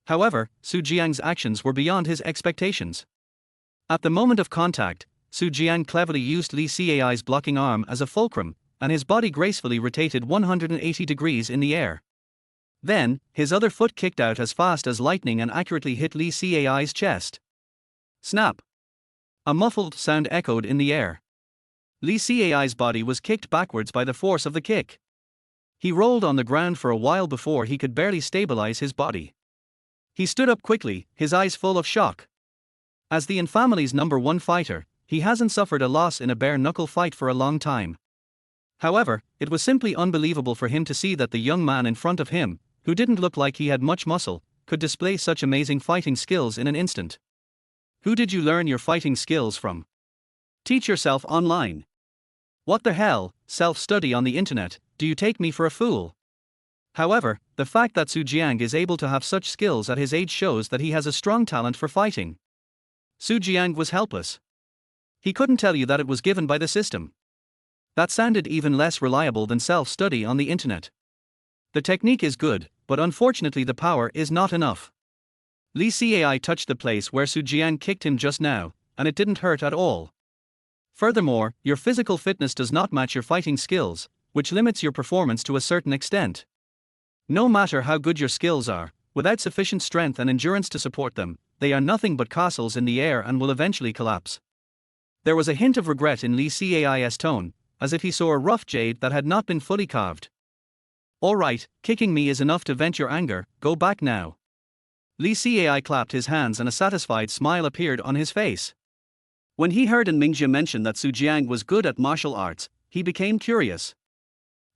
However, Jiang's actions were beyond his expectations. At the moment of contact, Su Jiang cleverly used Li Cai's blocking arm as a fulcrum, and his body gracefully rotated 180 degrees in the air. Then, his other foot kicked out as fast as lightning and accurately hit Li Cai's chest. Snap! A muffled sound echoed in the air. Li Cai's body was kicked backwards by the force of the kick. He rolled on the ground for a while before he could barely stabilize his body. He stood up quickly, his eyes full of shock. As the An family's #1 fighter, he hasn't suffered a loss in a bare-knuckle fight for a long time. However, it was simply unbelievable for him to see that the young man in front of him, who didn't look like he had much muscle, could display such amazing fighting skills in an instant. Who did you learn your fighting skills from? Teach yourself online. What the hell, self-study on the internet, do you take me for a fool? However, the fact that Su Jiang is able to have such skills at his age shows that he has a strong talent for fighting. Su Jiang was helpless. He couldn't tell you that it was given by the system. That sounded even less reliable than self-study on the internet. The technique is good, but unfortunately the power is not enough. Li Cai touched the place where Su Jiang kicked him just now, and it didn't hurt at all. Furthermore, your physical fitness does not match your fighting skills, which limits your performance to a certain extent. No matter how good your skills are, without sufficient strength and endurance to support them, they are nothing but castles in the air and will eventually collapse. There was a hint of regret in Li Cai's tone, as if he saw a rough jade that had not been fully carved. Alright, kicking me is enough to vent your anger, go back now. Li Cai clapped his hands and a satisfied smile appeared on his face. When he heard An Mingjie mention that Su Jiang was good at martial arts, he became curious.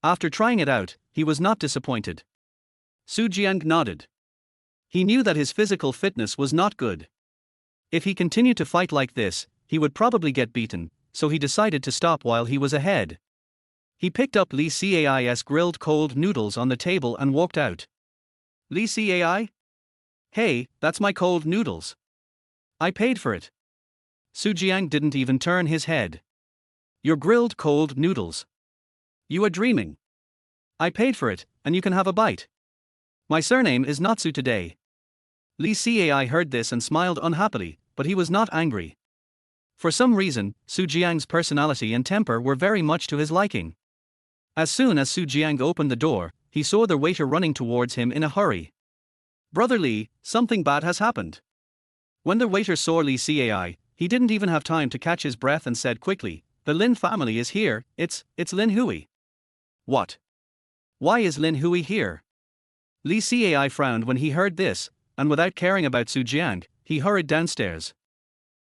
After trying it out, he was not disappointed. Su Jiang nodded. He knew that his physical fitness was not good. If he continued to fight like this, he would probably get beaten, so he decided to stop while he was ahead. He picked up Li Cai's grilled cold noodles on the table and walked out. Li Cai? Hey, that's my cold noodles. I paid for it. Su Jiang didn't even turn his head. Your grilled cold noodles. You are dreaming. I paid for it, and you can have a bite. My surname is not Su today. Li Cai heard this and smiled unhappily, but he was not angry. For some reason, Su Jiang's personality and temper were very much to his liking. As soon as Su Jiang opened the door, he saw the waiter running towards him in a hurry. Brother Li, something bad has happened. When the waiter saw Li Cai, he didn't even have time to catch his breath and said quickly, the Lin family is here, it's Lin Hui. What? Why is Lin Hui here? Li Cai frowned when he heard this, and without caring about Su Jiang, he hurried downstairs.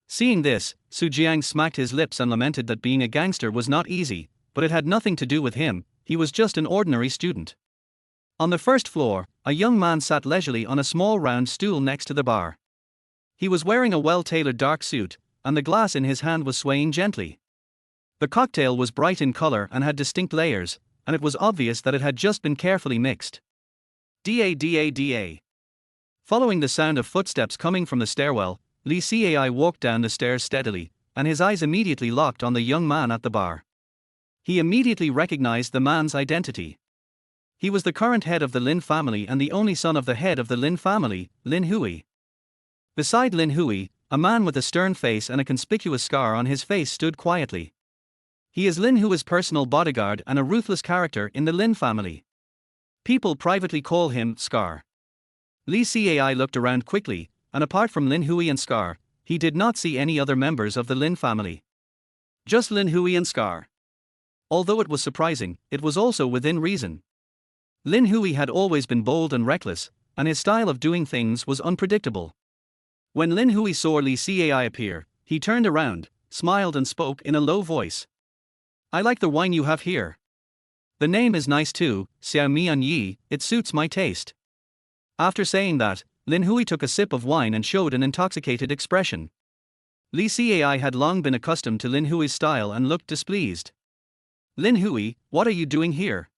Seeing this, Su Jiang smacked his lips and lamented that being a gangster was not easy, but it had nothing to do with him, he was just an ordinary student. On the first floor, a young man sat leisurely on a small round stool next to the bar. He was wearing a well-tailored dark suit, and the glass in his hand was swaying gently. The cocktail was bright in color and had distinct layers, and it was obvious that it had just been carefully mixed. Da. Following the sound of footsteps coming from the stairwell, Li Cai walked down the stairs steadily, and his eyes immediately locked on the young man at the bar. He immediately recognized the man's identity. He was the current head of the Lin family and the only son of the head of the Lin family, Lin Hui. Beside Lin Hui, a man with a stern face and a conspicuous scar on his face stood quietly. He is Lin Hui's personal bodyguard and a ruthless character in the Lin family. People privately call him Scar. Li Cai looked around quickly, and apart from Lin Hui and Scar, he did not see any other members of the Lin family. Just Lin Hui and Scar. Although it was surprising, it was also within reason. Lin Hui had always been bold and reckless, and his style of doing things was unpredictable. When Lin Hui saw Li Cai appear, he turned around, smiled and spoke in a low voice. I like the wine you have here. The name is nice too, Xiao Mian Yi, it suits my taste. After saying that, Lin Hui took a sip of wine and showed an intoxicated expression. Li Cai had long been accustomed to Lin Hui's style and looked displeased. Lin Hui, what are you doing here?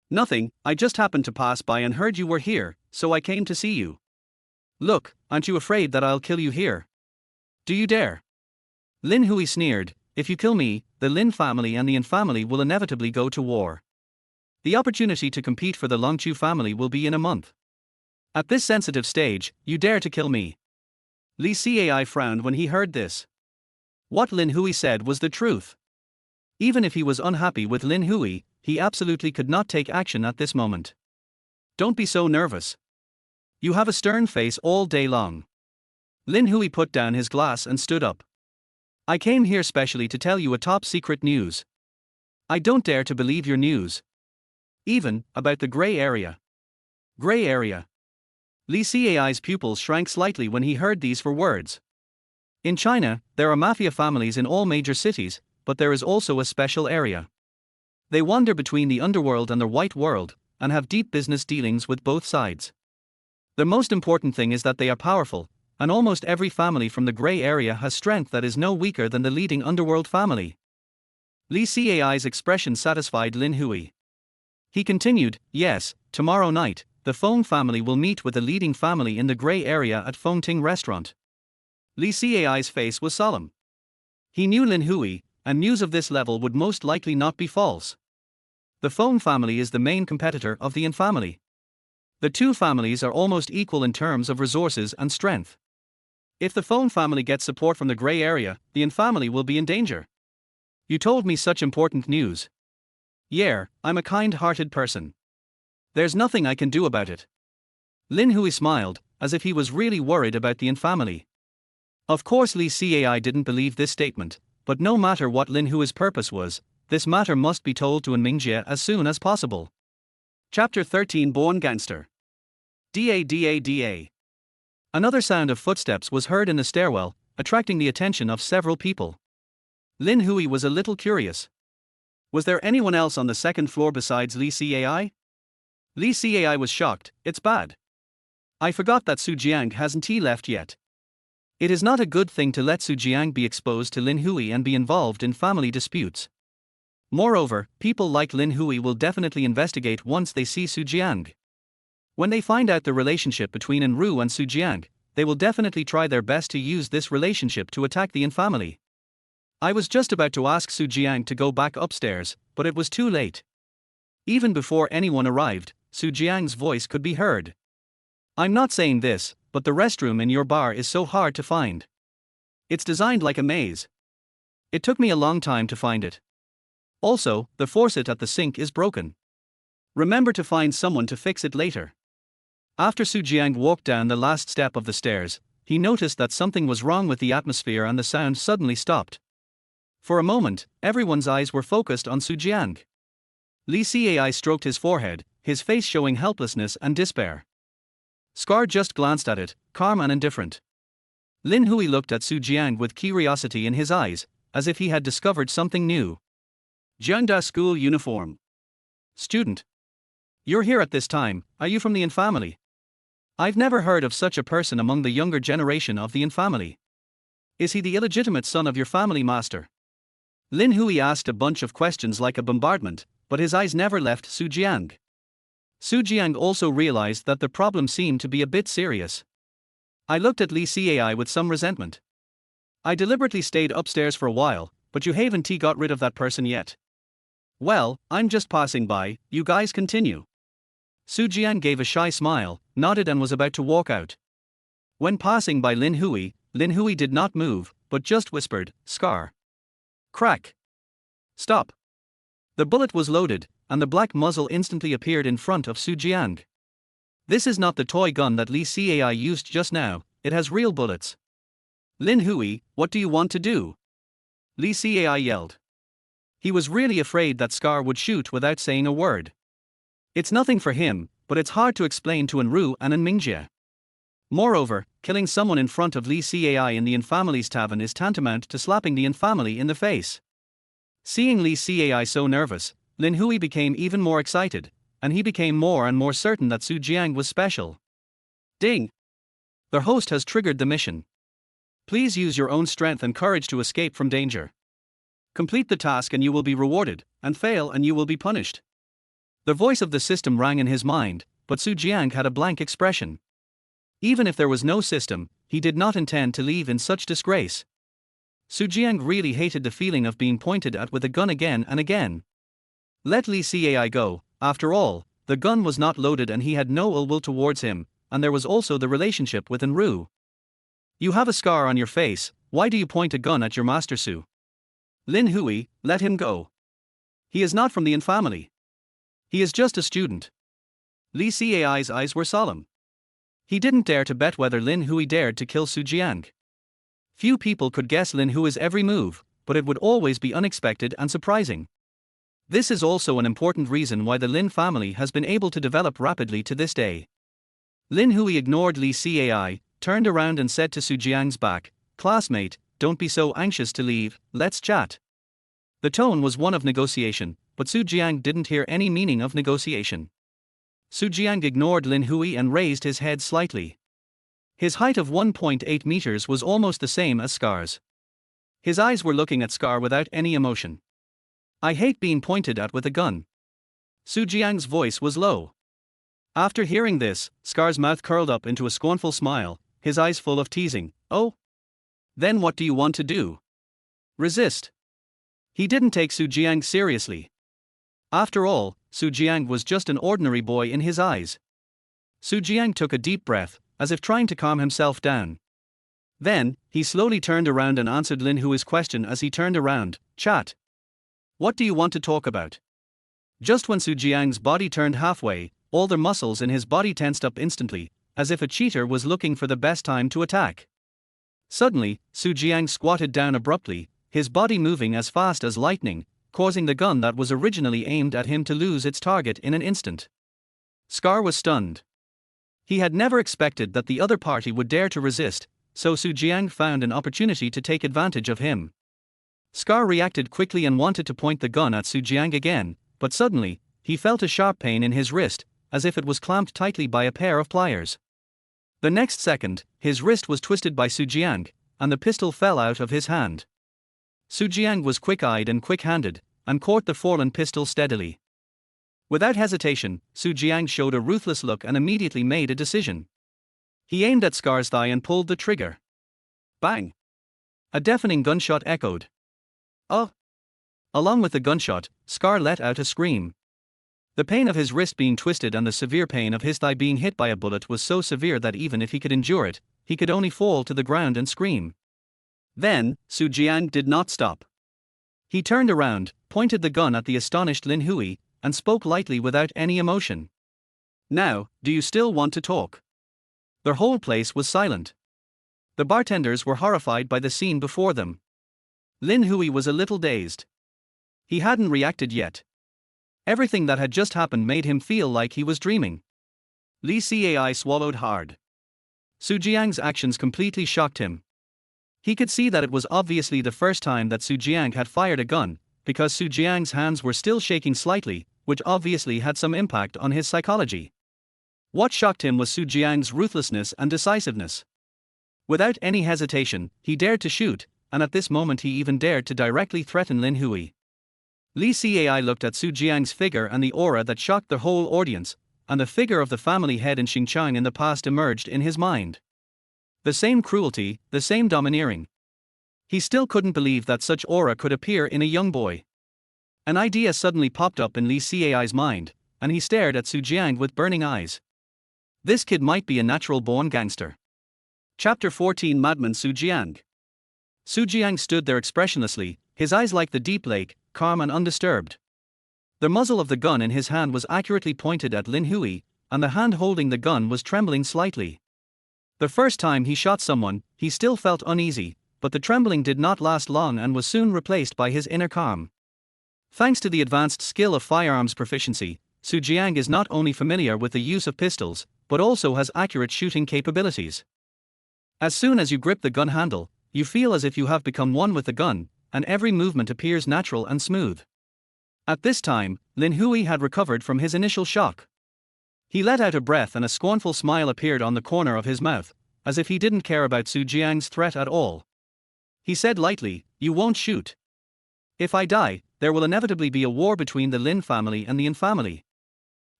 Nothing, I just happened to pass by and heard you were here, so I came to see you. Look, aren't you afraid that I'll kill you here? Do you dare? Lin Hui sneered, if you kill me, the Lin family and the An family will inevitably go to war. The opportunity to compete for the Longchu family will be in a month. At this sensitive stage, you dare to kill me? Li Cai frowned when he heard this. What Lin Hui said was the truth. Even if he was unhappy with Lin Hui, he absolutely could not take action at this moment. Don't be so nervous. You have a stern face all day long. Lin Hui put down his glass and stood up. I came here specially to tell you a top secret news. I don't dare to believe your news. Even about the gray area. Gray area. Li Cai's pupils shrank slightly when he heard these four words. In China, there are mafia families in all major cities, but there is also a special area. They wander between the underworld and the white world, and have deep business dealings with both sides. The most important thing is that they are powerful, and almost every family from the gray area has strength that is no weaker than the leading underworld family. Li Cai's expression satisfied Lin Hui. He continued, yes, tomorrow night, the Feng family will meet with the leading family in the gray area at Confronting restaurant. Li Cai's face was solemn. He knew Lin Hui, and news of this level would most likely not be false. The Feng family is the main competitor of the An family. The two families are almost equal in terms of resources and strength. If the Feng family gets support from the gray area, the An family will be in danger. You told me such important news. Yeah, I'm a kind-hearted person. There's nothing I can do about it. Lin Hui smiled, as if he was really worried about the An family. Of course Li Cai didn't believe this statement, but no matter what Lin Hui's purpose was, this matter must be told to An Mingjie as soon as possible. Chapter 13 Born Gangster. Da. Another sound of footsteps was heard in the stairwell, attracting the attention of several people. Lin Hui was a little curious. Was there anyone else on the second floor besides Li Cai? Li Cai was shocked. It's bad. I forgot that Su Jiang hasn't left yet. It is not a good thing to let Su Jiang be exposed to Lin Hui and be involved in family disputes. Moreover, people like Lin Hui will definitely investigate once they see Su Jiang. When they find out the relationship between An Rou and Su Jiang, they will definitely try their best to use this relationship to attack the An family. I was just about to ask Su Jiang to go back upstairs, but it was too late. Even before anyone arrived, Su Jiang's voice could be heard. I'm not saying this, but the restroom in your bar is so hard to find. It's designed like a maze. It took me a long time to find it. Also, the faucet at the sink is broken. Remember to find someone to fix it later. After Su Jiang walked down the last step of the stairs, he noticed that something was wrong with the atmosphere and the sound suddenly stopped. For a moment, everyone's eyes were focused on Su Jiang. Li Cai stroked his forehead, his face showing helplessness and despair. Scar just glanced at it, calm and indifferent. Lin Hui looked at Su Jiang with curiosity in his eyes, as if he had discovered something new. Jiangda school uniform. Student. You're here at this time, are you from the An family? I've never heard of such a person among the younger generation of the An family. Is he the illegitimate son of your family master? Lin Hui asked a bunch of questions like a bombardment, but his eyes never left Su Jiang. Su Jiang also realized that the problem seemed to be a bit serious. I looked at Li Cai with some resentment. I deliberately stayed upstairs for a while, but you haven't got rid of that person yet. Well, I'm just passing by, you guys continue. Su Jiang gave a shy smile, nodded and was about to walk out. When passing by Lin Hui did not move, but just whispered, Scar. Crack. Stop. The bullet was loaded, and the black muzzle instantly appeared in front of Su Jiang. This is not the toy gun that Li Cai used just now, it has real bullets. Lin Hui, what do you want to do? Li Cai yelled. He was really afraid that Scar would shoot without saying a word. It's nothing for him, but it's hard to explain to An Rou and An Mingjie. Moreover, killing someone in front of Li Cai in the An family's tavern is tantamount to slapping the An family in the face. Seeing Li Cai so nervous, Lin Hui became even more excited, and he became more and more certain that Su Jiang was special. Ding! The host has triggered the mission. Please use your own strength and courage to escape from danger. Complete the task and you will be rewarded, and fail and you will be punished. The voice of the system rang in his mind, but Su Jiang had a blank expression. Even if there was no system, he did not intend to leave in such disgrace. Su Jiang really hated the feeling of being pointed at with a gun again and again. Let Li Cai go, after all, the gun was not loaded and he had no ill will towards him, and there was also the relationship with An Rou. You have a scar on your face, why do you point a gun at your master Su? Lin Hui, let him go. He is not from the An family. He is just a student. Li Cai's eyes were solemn. He didn't dare to bet whether Lin Hui dared to kill Su Jiang. Few people could guess Lin Hui's every move, but it would always be unexpected and surprising. This is also an important reason why the Lin family has been able to develop rapidly to this day. Lin Hui ignored Li Cai, turned around and said to Su Jiang's back, "Classmate, don't be so anxious to leave, let's chat." The tone was one of negotiation, but Su Jiang didn't hear any meaning of negotiation. Su Jiang ignored Lin Hui and raised his head slightly. His height of 1.8 meters was almost the same as Scar's. His eyes were looking at Scar without any emotion. "I hate being pointed at with a gun." Su Jiang's voice was low. After hearing this, Scar's mouth curled up into a scornful smile, his eyes full of teasing. "Oh? Then what do you want to do? Resist." He didn't take Su Jiang seriously. After all, Su Jiang was just an ordinary boy in his eyes. Su Jiang took a deep breath, as if trying to calm himself down. Then, he slowly turned around and answered Lin Hui's question as he turned around, "Chat. What do you want to talk about?" Just when Su Jiang's body turned halfway, all the muscles in his body tensed up instantly, as if a cheater was looking for the best time to attack. Suddenly, Su Jiang squatted down abruptly, his body moving as fast as lightning, causing the gun that was originally aimed at him to lose its target in an instant. Scar was stunned. He had never expected that the other party would dare to resist, so Su Jiang found an opportunity to take advantage of him. Scar reacted quickly and wanted to point the gun at Su Jiang again, but suddenly, he felt a sharp pain in his wrist, as if it was clamped tightly by a pair of pliers. The next second, his wrist was twisted by Su Jiang, and the pistol fell out of his hand. Su Jiang was quick-eyed and quick-handed, and caught the fallen pistol steadily. Without hesitation, Su Jiang showed a ruthless look and immediately made a decision. He aimed at Scar's thigh and pulled the trigger. Bang! A deafening gunshot echoed. "Oh!" Along with the gunshot, Scar let out a scream. The pain of his wrist being twisted and the severe pain of his thigh being hit by a bullet was so severe that even if he could endure it, he could only fall to the ground and scream. Then, Su Jiang did not stop. He turned around, pointed the gun at the astonished Lin Hui, and spoke lightly without any emotion. "Now, do you still want to talk?" The whole place was silent. The bartenders were horrified by the scene before them. Lin Hui was a little dazed. He hadn't reacted yet. Everything that had just happened made him feel like he was dreaming. Li Cai swallowed hard. Su Jiang's actions completely shocked him. He could see that it was obviously the first time that Su Jiang had fired a gun, because Su Jiang's hands were still shaking slightly, which obviously had some impact on his psychology. What shocked him was Su Jiang's ruthlessness and decisiveness. Without any hesitation, he dared to shoot, and at this moment he even dared to directly threaten Lin Hui. Li Cai looked at Su Jiang's figure and the aura that shocked the whole audience, and the figure of the family head in Xinjiang in the past emerged in his mind. The same cruelty, the same domineering. He still couldn't believe that such aura could appear in a young boy. An idea suddenly popped up in Li Cai's mind, and he stared at Su Jiang with burning eyes. This kid might be a natural-born gangster. Chapter 14 Madman Su Jiang. Su Jiang stood there expressionlessly, his eyes like the deep lake, calm and undisturbed. The muzzle of the gun in his hand was accurately pointed at Lin Hui, and the hand holding the gun was trembling slightly. The first time he shot someone, he still felt uneasy, but the trembling did not last long and was soon replaced by his inner calm. Thanks to the advanced skill of firearms proficiency, Su Jiang is not only familiar with the use of pistols, but also has accurate shooting capabilities. As soon as you grip the gun handle, you feel as if you have become one with the gun, and every movement appears natural and smooth. At this time, Lin Hui had recovered from his initial shock. He let out a breath and a scornful smile appeared on the corner of his mouth, as if he didn't care about Su Jiang's threat at all. He said lightly, "You won't shoot. If I die, there will inevitably be a war between the Lin family and the An family."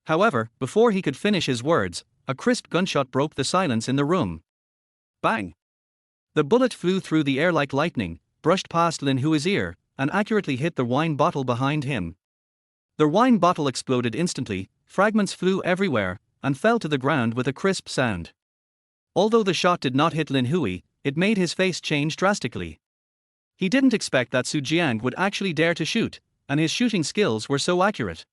However, before he could finish his words, a crisp gunshot broke the silence in the room. Bang! The bullet flew through the air like lightning, brushed past Lin Hui's ear, and accurately hit the wine bottle behind him. The wine bottle exploded instantly, fragments flew everywhere, and fell to the ground with a crisp sound. Although the shot did not hit Lin Hui, it made his face change drastically. He didn't expect that Su Jiang would actually dare to shoot, and his shooting skills were so accurate.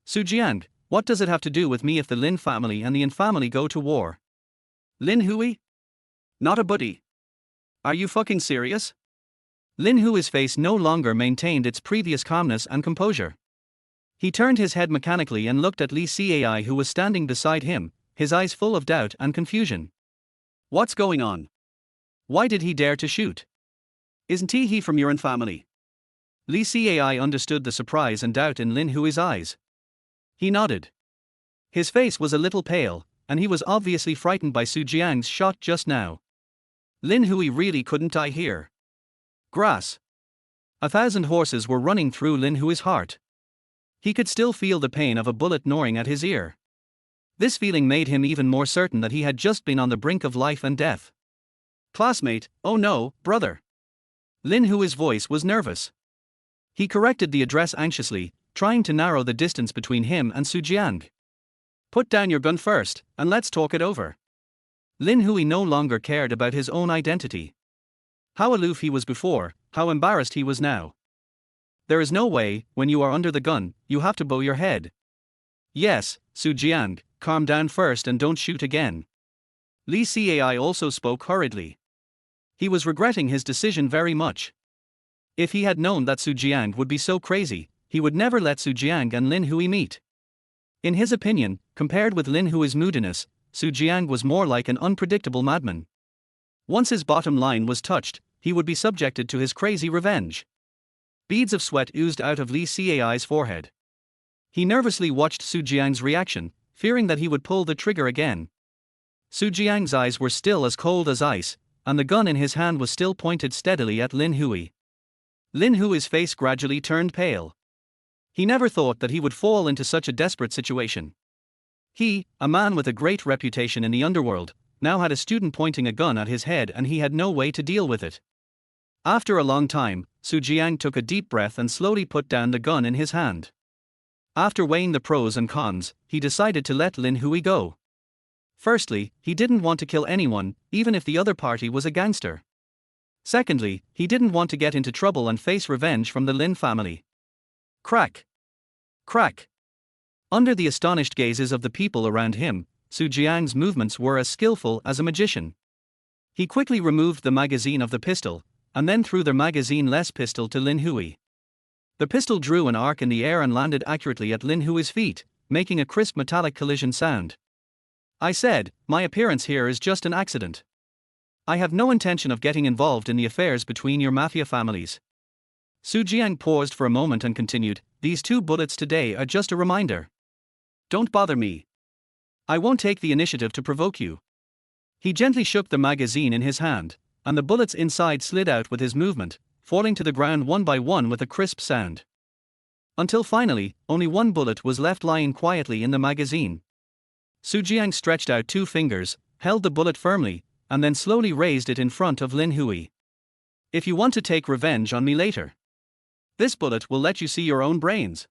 Su Jiang, what does it have to do with me if the Lin family and the An family go to war? Lin Hui? Not a buddy. Are you fucking serious? Lin Hui's face no longer maintained its previous calmness and composure. He turned his head mechanically and looked at Li Cai, who was standing beside him, his eyes full of doubt and confusion. What's going on? Why did he dare to shoot? Isn't he from your An family? Li Cai understood the surprise and doubt in Lin Hui's eyes. He nodded. His face was a little pale, and he was obviously frightened by Su Jiang's shot just now. Lin Hui really couldn't die here. Grass. 1,000 horses were running through Lin Hui's heart. He could still feel the pain of a bullet gnawing at his ear. This feeling made him even more certain that he had just been on the brink of life and death. Classmate, oh no, brother. Lin Hui's voice was nervous. He corrected the address anxiously, trying to narrow the distance between him and Su Jiang. Put down your gun first, and let's talk it over. Lin Hui no longer cared about his own identity. How aloof he was before, how embarrassed he was now. There is no way, when you are under the gun, you have to bow your head. Yes, Su Jiang, calm down first and don't shoot again. Li Cai also spoke hurriedly. He was regretting his decision very much. If he had known that Su Jiang would be so crazy, he would never let Su Jiang and Lin Hui meet. In his opinion, compared with Lin Hui's moodiness, Su Jiang was more like an unpredictable madman. Once his bottom line was touched, he would be subjected to his crazy revenge. Beads of sweat oozed out of Li Cai's forehead. He nervously watched Su Jiang's reaction, fearing that he would pull the trigger again. Su Jiang's eyes were still as cold as ice, and the gun in his hand was still pointed steadily at Lin Hui. Lin Hui's face gradually turned pale. He never thought that he would fall into such a desperate situation. He, a man with a great reputation in the underworld, now had a student pointing a gun at his head and he had no way to deal with it. After a long time, Su Jiang took a deep breath and slowly put down the gun in his hand. After weighing the pros and cons, he decided to let Lin Hui go. Firstly, he didn't want to kill anyone, even if the other party was a gangster. Secondly, he didn't want to get into trouble and face revenge from the Lin family. Crack. Crack. Under the astonished gazes of the people around him, Su Jiang's movements were as skillful as a magician. He quickly removed the magazine of the pistol, and then threw the magazine-less pistol to Lin Hui. The pistol drew an arc in the air and landed accurately at Lin Hui's feet, making a crisp metallic collision sound. I said, my appearance here is just an accident. I have no intention of getting involved in the affairs between your mafia families. Su Jiang paused for a moment and continued, these 2 bullets today are just a reminder. Don't bother me. I won't take the initiative to provoke you. He gently shook the magazine in his hand, and the bullets inside slid out with his movement, falling to the ground one by one with a crisp sound. Until finally, only 1 bullet was left lying quietly in the magazine. Su Jiang stretched out 2 fingers, held the bullet firmly, and then slowly raised it in front of Lin Hui. If you want to take revenge on me later, this bullet will let you see your own brains.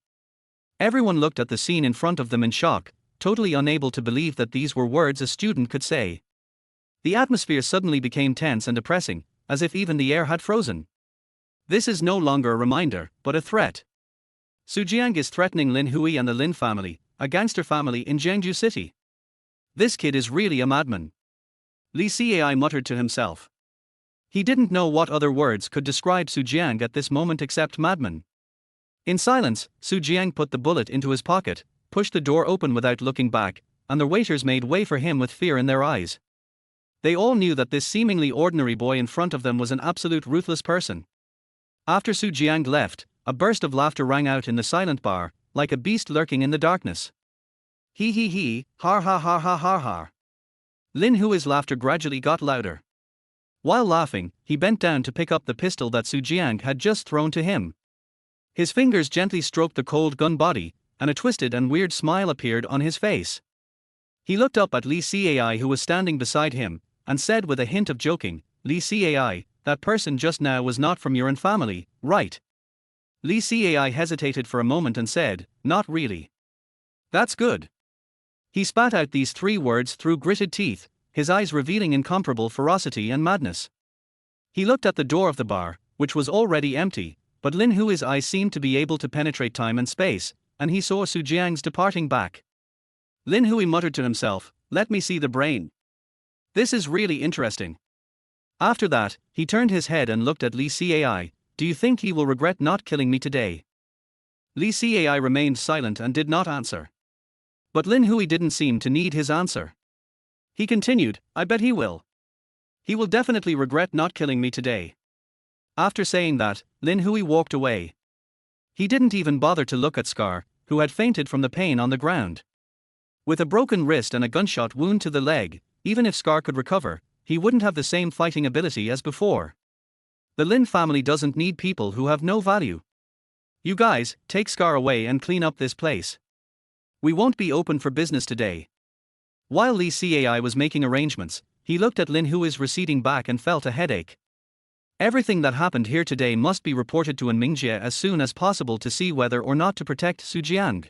Everyone looked at the scene in front of them in shock, totally unable to believe that these were words a student could say. The atmosphere suddenly became tense and depressing, as if even the air had frozen. This is no longer a reminder, but a threat. Su Jiang is threatening Lin Hui and the Lin family, a gangster family in Jiangju City. This kid is really a madman. Li Cai muttered to himself. He didn't know what other words could describe Su Jiang at this moment except madman. In silence, Su Jiang put the bullet into his pocket, pushed the door open without looking back, and the waiters made way for him with fear in their eyes. They all knew that this seemingly ordinary boy in front of them was an absolute ruthless person. After Su Jiang left, a burst of laughter rang out in the silent bar, like a beast lurking in the darkness. He, har ha ha ha ha ha. Lin Hui's laughter gradually got louder. While laughing, he bent down to pick up the pistol that Su Jiang had just thrown to him. His fingers gently stroked the cold gun body, and a twisted and weird smile appeared on his face. He looked up at Li Cai, who was standing beside him, and said with a hint of joking, Li Cai, that person just now was not from your An family, right? Li Cai hesitated for a moment and said, not really. That's good. He spat out these 3 words through gritted teeth, his eyes revealing incomparable ferocity and madness. He looked at the door of the bar, which was already empty, but Lin Hui's eyes seemed to be able to penetrate time and space, and he saw Su Jiang's departing back. Lin Hui muttered to himself, "Let me see the brain. This is really interesting." After that, he turned his head and looked at Li Cai. "Do you think he will regret not killing me today?" Li Cai remained silent and did not answer. But Lin Hui didn't seem to need his answer. He continued, "I bet he will. He will definitely regret not killing me today." After saying that, Lin Hui walked away. He didn't even bother to look at Scar, who had fainted from the pain on the ground. With a broken wrist and a gunshot wound to the leg, even if Scar could recover, he wouldn't have the same fighting ability as before. The Lin family doesn't need people who have no value. "You guys, take Scar away and clean up this place. We won't be open for business today." While Li Cai was making arrangements, he looked at Lin Hui's receding back and felt a headache. Everything that happened here today must be reported to An Mingjie as soon as possible to see whether or not to protect Su Jiang.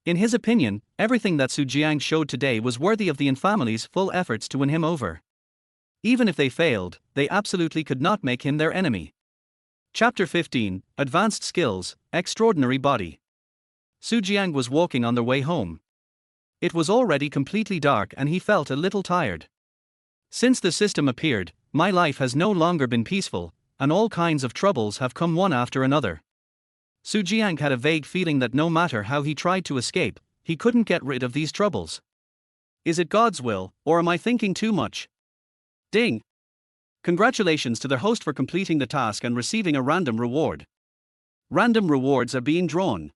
In his opinion, everything that Su Jiang showed today was worthy of the An family's full efforts to win him over. Even if they failed, they absolutely could not make him their enemy. Chapter 15, Advanced Skills, Extraordinary Body. Su Jiang was walking on their way home. It was already completely dark and he felt a little tired. "Since the system appeared, my life has no longer been peaceful, and all kinds of troubles have come one after another." Su Jiang had a vague feeling that no matter how he tried to escape, he couldn't get rid of these troubles. Is it God's will, or am I thinking too much? Ding! Congratulations to the host for completing the task and receiving a random reward. Random rewards are being drawn.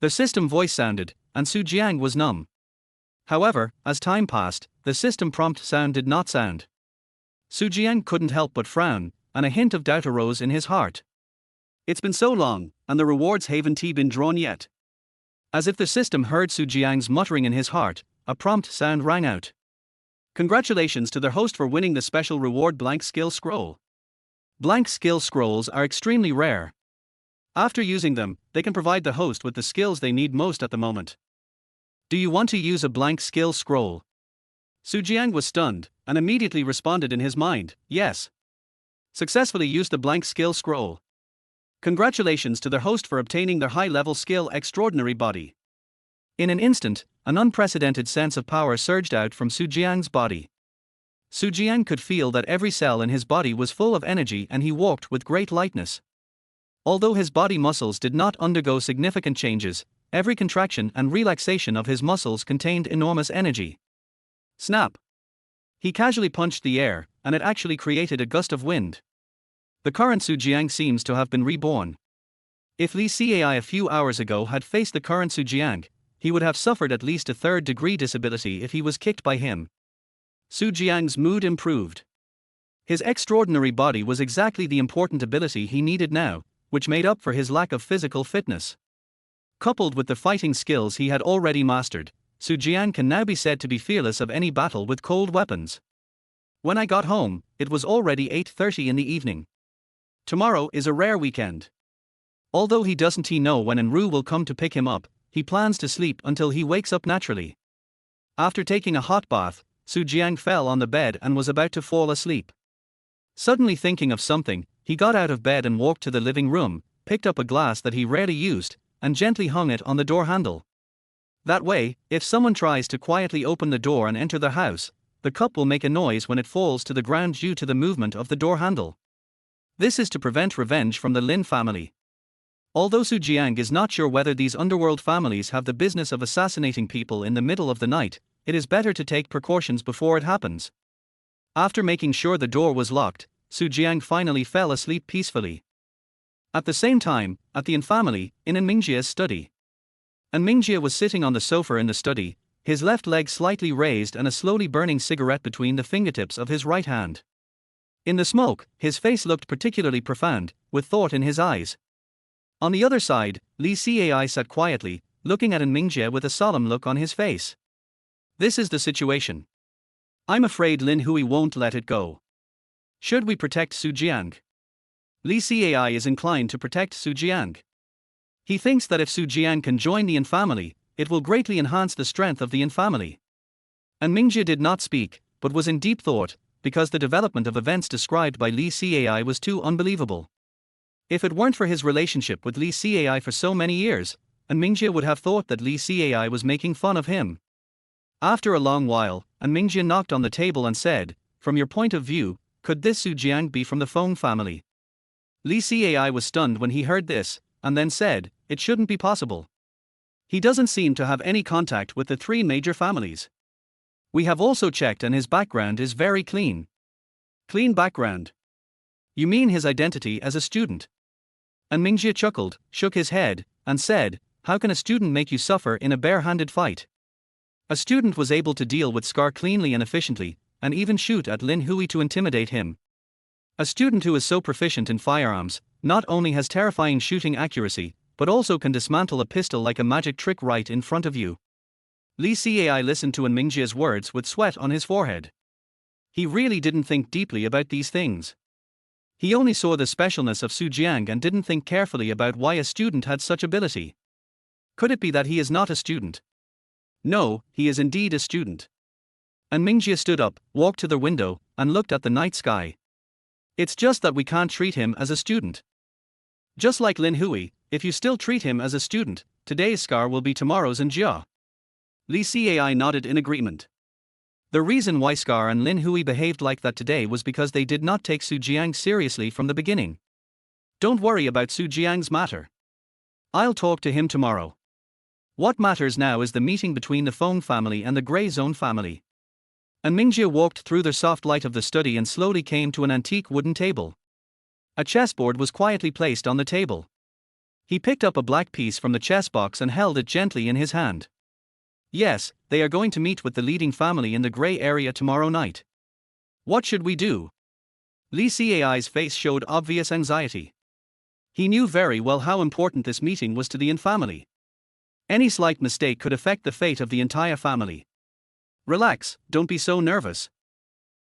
The system voice sounded, and Su Jiang was numb. However, as time passed, the system prompt sound did not sound. Su Jiang couldn't help but frown, and a hint of doubt arose in his heart. It's been so long, and the rewards haven't been drawn yet. As if the system heard Su Jiang's muttering in his heart, a prompt sound rang out. Congratulations to the host for winning the special reward blank skill scroll. Blank skill scrolls are extremely rare. After using them, they can provide the host with the skills they need most at the moment. Do you want to use a blank skill scroll? Su Jiang was stunned, and immediately responded in his mind, yes. Successfully used the blank skill scroll. Congratulations to the host for obtaining their high-level skill extraordinary body. In an instant, an unprecedented sense of power surged out from Su Jiang's body. Su Jiang could feel that every cell in his body was full of energy and he walked with great lightness. Although his body muscles did not undergo significant changes, every contraction and relaxation of his muscles contained enormous energy. Snap! He casually punched the air, and it actually created a gust of wind. The current Su Jiang seems to have been reborn. If Li Cai a few hours ago had faced the current Su Jiang, he would have suffered at least a third-degree disability if he was kicked by him. Su Jiang's mood improved. His extraordinary body was exactly the important ability he needed now, which made up for his lack of physical fitness. Coupled with the fighting skills he had already mastered, Su Jiang can now be said to be fearless of any battle with cold weapons. When I got home, it was already 8:30 in the evening. Tomorrow is a rare weekend. Although he doesn't know when An Rou will come to pick him up, he plans to sleep until he wakes up naturally. After taking a hot bath, Su Jiang fell on the bed and was about to fall asleep. Suddenly thinking of something, he got out of bed and walked to the living room, picked up a glass that he rarely used, and gently hung it on the door handle. That way, if someone tries to quietly open the door and enter the house, the cup will make a noise when it falls to the ground due to the movement of the door handle. This is to prevent revenge from the Lin family. Although Su Jiang is not sure whether these underworld families have the business of assassinating people in the middle of the night, it is better to take precautions before it happens. After making sure the door was locked, Su Jiang finally fell asleep peacefully. At the same time, at the An family, in An Mingjie's study. An Mingjie was sitting on the sofa in the study, his left leg slightly raised and a slowly burning cigarette between the fingertips of his right hand. In the smoke, his face looked particularly profound, with thought in his eyes. On the other side, Li Cai sat quietly, looking at An Mingjie with a solemn look on his face. This is the situation. I'm afraid Lin Hui won't let it go. Should we protect Su Jiang? Li Cai is inclined to protect Su Jiang. He thinks that if Su Jiang can join the An family, it will greatly enhance the strength of the An family. An Mingjie did not speak, but was in deep thought, because the development of events described by Li Cai was too unbelievable. If it weren't for his relationship with Li Cai for so many years, An Mingjie would have thought that Li Cai was making fun of him. After a long while, An Mingjie knocked on the table and said, "From your point of view, could this Su Jiang be from the Feng family?" Li Cai was stunned when he heard this, and then said, "It shouldn't be possible. He doesn't seem to have any contact with the three major families. We have also checked and his background is very clean." "Clean background? You mean his identity as a student?" An Mingjie chuckled, shook his head, and said, "How can a student make you suffer in a bare-handed fight? A student was able to deal with Scar cleanly and efficiently, and even shoot at Lin Hui to intimidate him. A student who is so proficient in firearms, not only has terrifying shooting accuracy, but also can dismantle a pistol like a magic trick right in front of you." Li Cai listened to An Mingjie's words with sweat on his forehead. He really didn't think deeply about these things. He only saw the specialness of Su Jiang and didn't think carefully about why a student had such ability. Could it be that he is not a student? No, he is indeed a student. An Mingjie stood up, walked to the window, and looked at the night sky. "It's just that we can't treat him as a student. Just like Lin Hui, if you still treat him as a student, today's Scar will be tomorrow's Njia." Li Cai nodded in agreement. The reason why Scar and Lin Hui behaved like that today was because they did not take Su Jiang seriously from the beginning. "Don't worry about Su Jiang's matter. I'll talk to him tomorrow. What matters now is the meeting between the Feng family and the Grey Zone family." An Mingjie walked through the soft light of the study and slowly came to an antique wooden table. A chessboard was quietly placed on the table. He picked up a black piece from the chess box and held it gently in his hand. "Yes, they are going to meet with the leading family in the Grey area tomorrow night. What should we do?" Li Cai's face showed obvious anxiety. He knew very well how important this meeting was to the An family. Any slight mistake could affect the fate of the entire family. "Relax, don't be so nervous."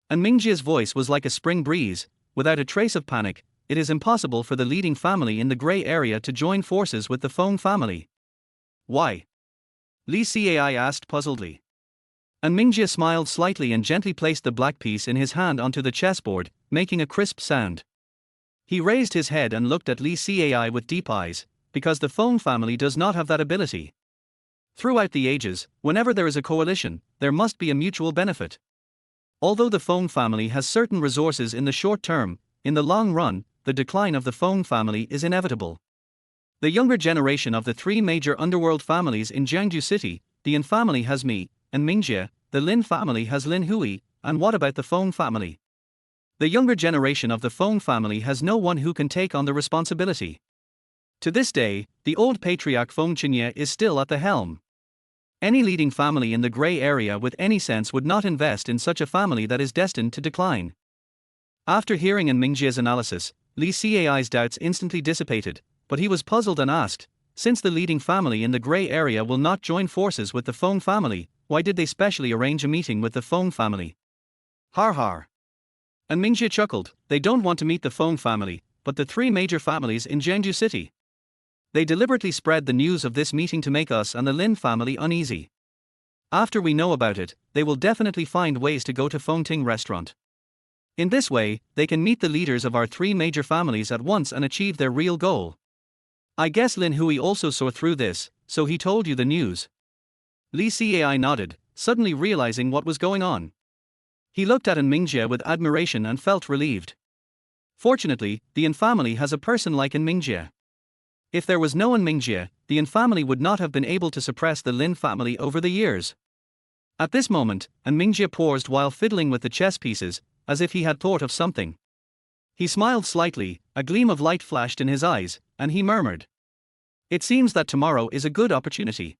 An Mingjie's voice was like a spring breeze, without a trace of panic. "It is impossible for the leading family in the Grey area to join forces with the Feng family." "Why?" Li Cai asked puzzledly. An Mingjie smiled slightly and gently placed the black piece in his hand onto the chessboard, making a crisp sound. He raised his head and looked at Li Cai with deep eyes, because the Feng family does not have that ability. Throughout the ages, whenever there is a coalition, there must be a mutual benefit. Although the Feng family has certain resources in the short term, in the long run, the decline of the Feng family is inevitable. The younger generation of the three major underworld families in Jiangju City, the An family has me, and Mingjie, the Lin family has Lin Hui, and what about the Feng family? The younger generation of the Feng family has no one who can take on the responsibility. To this day, the old patriarch Feng Qinye is still at the helm. Any leading family in the Grey area with any sense would not invest in such a family that is destined to decline. After hearing An Mingjie's analysis, Li Cai's doubts instantly dissipated, but he was puzzled and asked, "Since the leading family in the Grey area will not join forces with the Feng family, why did they specially arrange a meeting with the Feng family?" "Har har." An Mingjie chuckled, "They don't want to meet the Feng family, but the three major families in Jiangju City. They deliberately spread the news of this meeting to make us and the Lin family uneasy. After we know about it, they will definitely find ways to go to Confronting restaurant. In this way, they can meet the leaders of our three major families at once and achieve their real goal. I guess Lin Hui also saw through this, so he told you the news." Li Cai nodded, suddenly realizing what was going on. He looked at An Mingjie with admiration and felt relieved. Fortunately, the An family has a person like An Mingjie. If there was no An Mingjie, the An family would not have been able to suppress the Lin family over the years. At this moment, An Mingjie paused while fiddling with the chess pieces, as if he had thought of something. He smiled slightly, a gleam of light flashed in his eyes, and he murmured, "It seems that tomorrow is a good opportunity."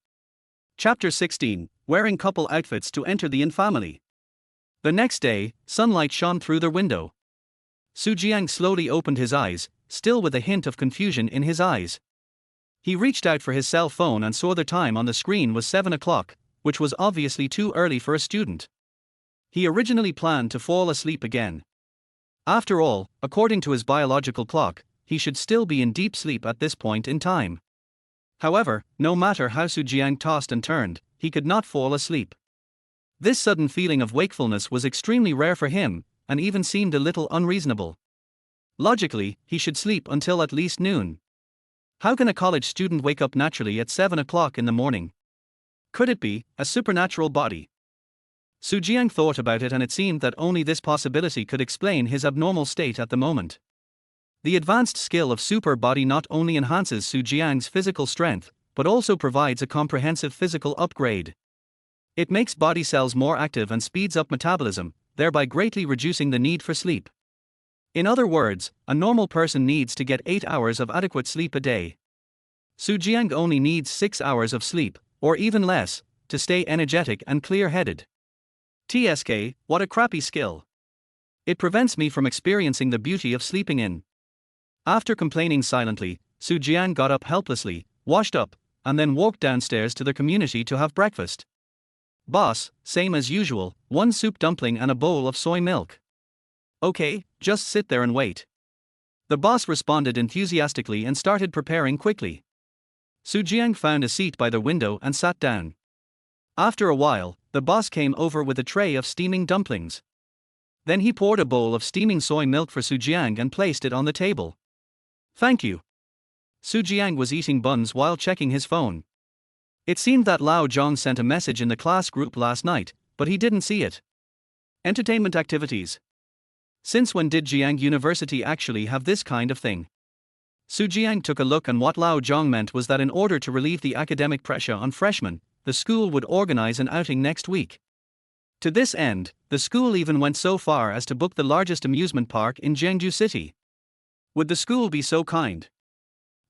Chapter 16, Wearing Couple Outfits to Enter the An family. The next day, sunlight shone through the window. Su Jiang slowly opened his eyes, still with a hint of confusion in his eyes. He reached out for his cell phone and saw the time on the screen was 7 o'clock, which was obviously too early for a student. He originally planned to fall asleep again. After all, according to his biological clock, he should still be in deep sleep at this point in time. However, no matter how Su Jiang tossed and turned, he could not fall asleep. This sudden feeling of wakefulness was extremely rare for him, and even seemed a little unreasonable. Logically, he should sleep until at least noon. How can a college student wake up naturally at 7 o'clock in the morning? Could it be a supernatural body? Jiang thought about it, and it seemed that only this possibility could explain his abnormal state at the moment. The advanced skill of super body not only enhances Jiang's physical strength, but also provides a comprehensive physical upgrade. It makes body cells more active and speeds up metabolism, thereby greatly reducing the need for sleep. In other words, a normal person needs to get 8 hours of adequate sleep a day. Jiang only needs 6 hours of sleep, or even less, to stay energetic and clear-headed. TSK, what a crappy skill. It prevents me from experiencing the beauty of sleeping in. After complaining silently, Jiang got up helplessly, washed up, and then walked downstairs to the community to have breakfast. Boss, same as usual, 1 soup dumpling and a bowl of soy milk. Okay, just sit there and wait. The boss responded enthusiastically and started preparing quickly. Jiang found a seat by the window and sat down. After a while, the boss came over with a tray of steaming dumplings. Then he poured a bowl of steaming soy milk for Jiang and placed it on the table. Thank you. Jiang was eating buns while checking his phone. It seemed that Lao Zhang sent a message in the class group last night, but he didn't see it. Entertainment activities. Since when did Jiang University actually have this kind of thing? Jiang took a look, and what Lao Zhang meant was that in order to relieve the academic pressure on freshmen, the school would organize an outing next week. To this end, the school even went so far as to book the largest amusement park in Jiangsu City. Would the school be so kind?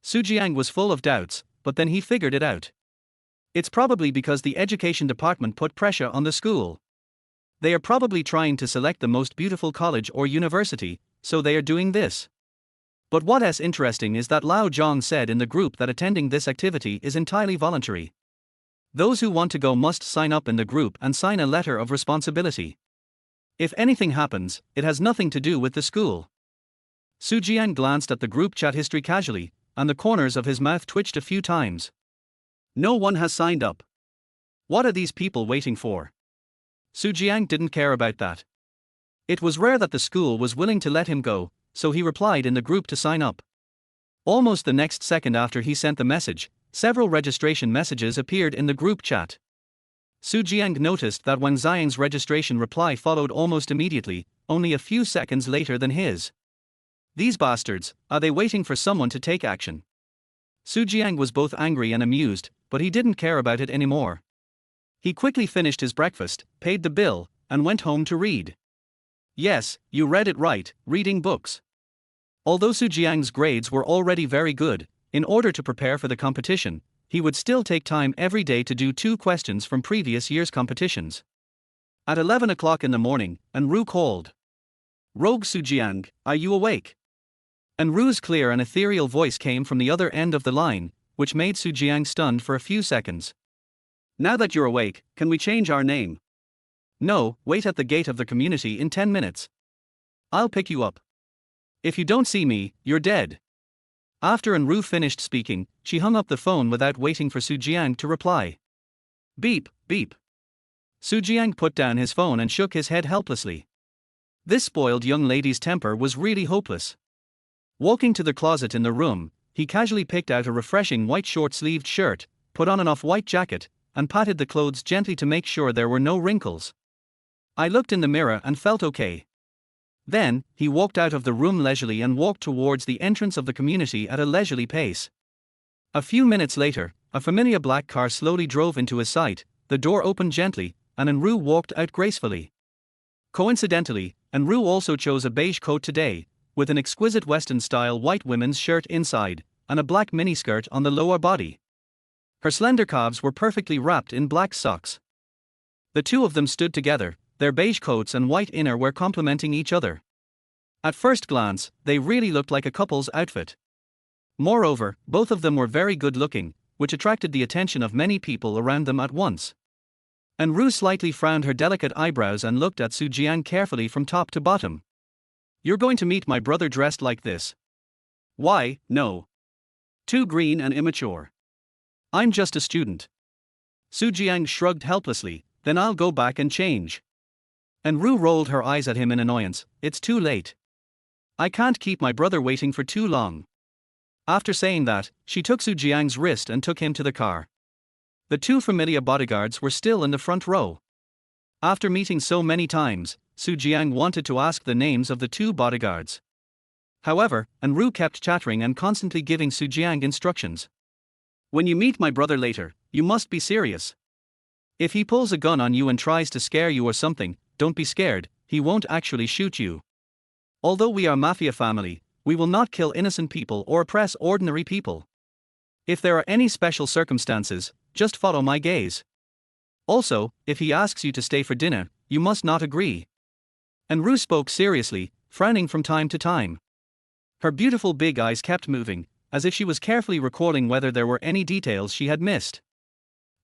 Jiang was full of doubts, but then he figured it out. It's probably because the education department put pressure on the school. They are probably trying to select the most beautiful college or university, so they are doing this. But what's interesting is that Lao Zhang said in the group that attending this activity is entirely voluntary. Those who want to go must sign up in the group and sign a letter of responsibility. If anything happens, it has nothing to do with the school. Jiang glanced at the group chat history casually, and the corners of his mouth twitched a few times. No one has signed up. What are these people waiting for? Jiang didn't care about that. It was rare that the school was willing to let him go, so he replied in the group to sign up. Almost the next second after he sent the message, several registration messages appeared in the group chat. Jiang noticed that when Xiang's registration reply followed almost immediately, only a few seconds later than his. These bastards, are they waiting for someone to take action? Jiang was both angry and amused, but he didn't care about it anymore. He quickly finished his breakfast, paid the bill, and went home to read. Yes, you read it right, reading books. Although Jiang's grades were already very good, in order to prepare for the competition, he would still take time every day to do 2 questions from previous year's competitions. At 11 o'clock in the morning, An Rou called. Rogue Jiang, are you awake? An Rou's clear and ethereal voice came from the other end of the line, which made Jiang stunned for a few seconds. Now that you're awake, can we change our name? No, wait at the gate of the community in 10 minutes. I'll pick you up. If you don't see me, you're dead. After An Rou finished speaking, she hung up the phone without waiting for Jiang to reply. Beep, beep. Jiang put down his phone and shook his head helplessly. This spoiled young lady's temper was really hopeless. Walking to the closet in the room, he casually picked out a refreshing white short-sleeved shirt, put on an off-white jacket, and patted the clothes gently to make sure there were no wrinkles. I looked in the mirror and felt okay. Then, he walked out of the room leisurely and walked towards the entrance of the community at a leisurely pace. A few minutes later, a familiar black car slowly drove into his sight, the door opened gently, and An Rou walked out gracefully. Coincidentally, An Rou also chose a beige coat today, with an exquisite Western-style white women's shirt inside, and a black miniskirt on the lower body. Her slender calves were perfectly wrapped in black socks. The two of them stood together, their beige coats and white innerwear complementing each other. At first glance, they really looked like a couple's outfit. Moreover, both of them were very good-looking, which attracted the attention of many people around them at once. An Rou slightly frowned her delicate eyebrows and looked at Jiang carefully from top to bottom. You're going to meet my brother dressed like this? Why, no. Too green and immature. I'm just a student. Jiang shrugged helplessly, Then I'll go back and change. An Rou rolled her eyes at him in annoyance. It's too late. I can't keep my brother waiting for too long. After saying that, she took Su Jiang's wrist and took him to the car. The two familiar bodyguards were still in the front row. After meeting so many times, Su Jiang wanted to ask the names of the two bodyguards. However, An Rou kept chattering and constantly giving Su Jiang instructions. When you meet my brother later, you must be serious. If he pulls a gun on you and tries to scare you or something, don't be scared, he won't actually shoot you. Although we are mafia family, we will not kill innocent people or oppress ordinary people. If there are any special circumstances, just follow my gaze. Also, if he asks you to stay for dinner, you must not agree. An Rou spoke seriously, frowning from time to time. Her beautiful big eyes kept moving, as if she was carefully recalling whether there were any details she had missed.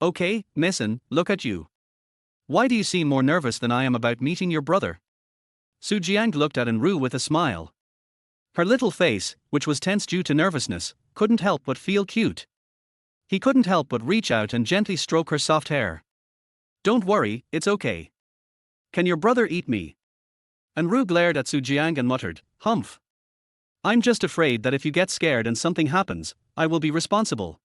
Okay, Miss An, look at you. Why do you seem more nervous than I am about meeting your brother? Su Jiang looked at An Rou with a smile. Her little face, which was tense due to nervousness, couldn't help but feel cute. He couldn't help but reach out and gently stroke her soft hair. Don't worry, it's okay. Can your brother eat me? An Rou glared at Su Jiang and muttered, Humph. I'm just afraid that if you get scared and something happens, I will be responsible.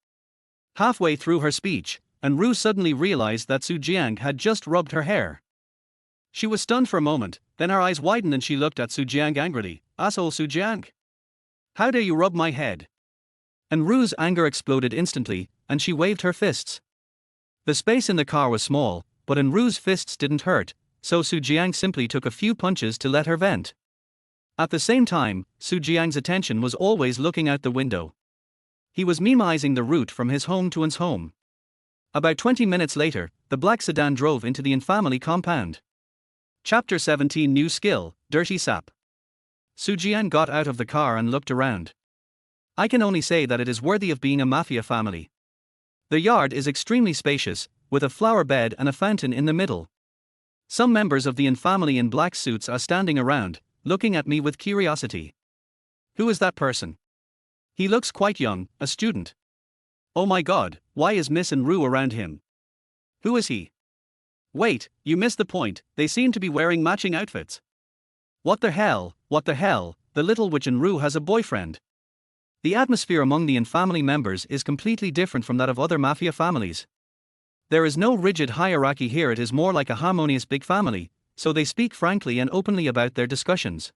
Halfway through her speech, An Rou suddenly realized that Su Jiang had just rubbed her hair. She was stunned for a moment, then her eyes widened and she looked at Su Jiang angrily. Asshole Su Jiang! How dare you rub my head? An Rou's anger exploded instantly, and she waved her fists. The space in the car was small, but An Rou's fists didn't hurt, so Su Jiang simply took a few punches to let her vent. At the same time, Su Jiang's attention was always looking out the window. He was memorizing the route from his home to An's home. About 20 minutes later, the black sedan drove into the An family compound. Chapter 17 New Skill, Dirty Sap. Su Jiang got out of the car and looked around. I can only say that it is worthy of being a mafia family. The yard is extremely spacious, with a flower bed and a fountain in the middle. Some members of the An family in black suits are standing around, looking at me with curiosity. Who is that person? He looks quite young, a student. Oh my god, why is Miss An Rou around him? Who is he? Wait, you missed the point, they seem to be wearing matching outfits. What the hell, the little witch An Rou has a boyfriend. The atmosphere among the An family members is completely different from that of other mafia families. There is no rigid hierarchy here, it is more like a harmonious big family, so they speak frankly and openly about their discussions.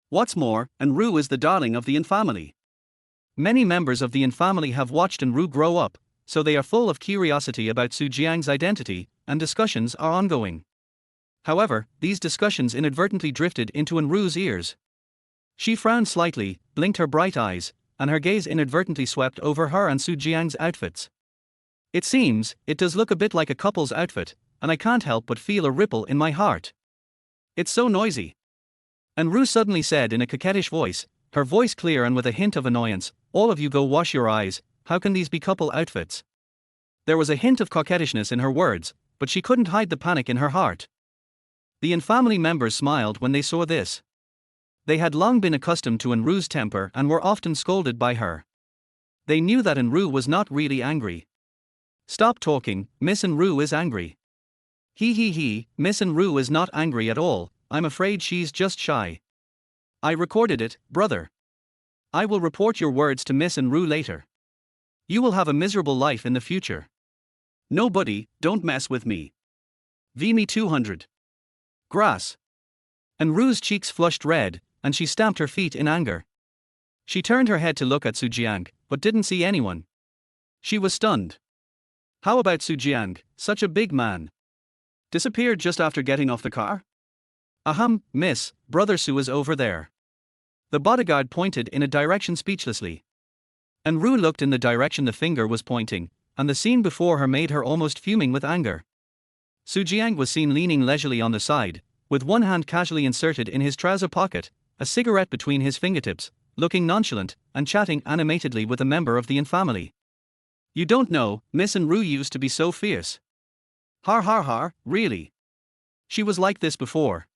What's more, An Rou is the darling of the An family. Many members of the An family have watched An Rou grow up, so they are full of curiosity about Su Jiang's identity, and discussions are ongoing. However, these discussions inadvertently drifted into An Rou's ears. She frowned slightly, blinked her bright eyes, and her gaze inadvertently swept over her and Su Jiang's outfits. It seems, it does look a bit like a couple's outfit, and I can't help but feel a ripple in my heart. It's so noisy. An Rou suddenly said in a coquettish voice, her voice clear and with a hint of annoyance, all of you go wash your eyes, how can these be couple outfits? There was a hint of coquettishness in her words, but she couldn't hide the panic in her heart. The An family members smiled when they saw this. They had long been accustomed to An Rou's temper and were often scolded by her. They knew that An Rou was not really angry. Stop talking, Miss An Rou is angry. He, Miss An Rou is not angry at all, I'm afraid she's just shy. I recorded it, brother. I will report your words to Miss An Rou later. You will have a miserable life in the future. Nobody, don't mess with me. Me 200. Grass. An Rou's cheeks flushed red, and she stamped her feet in anger. She turned her head to look at Su Jiang, but didn't see anyone. She was stunned. How about Su Jiang, such a big man? Disappeared just after getting off the car? Ahem, miss, brother Su is over there. The bodyguard pointed in a direction speechlessly. An Rou looked in the direction the finger was pointing, and the scene before her made her almost fuming with anger. Su Jiang was seen leaning leisurely on the side, with one hand casually inserted in his trouser pocket, a cigarette between his fingertips, looking nonchalant, and chatting animatedly with a member of the An family. You don't know, Miss An Rou used to be so fierce. Har, really? She was like this before.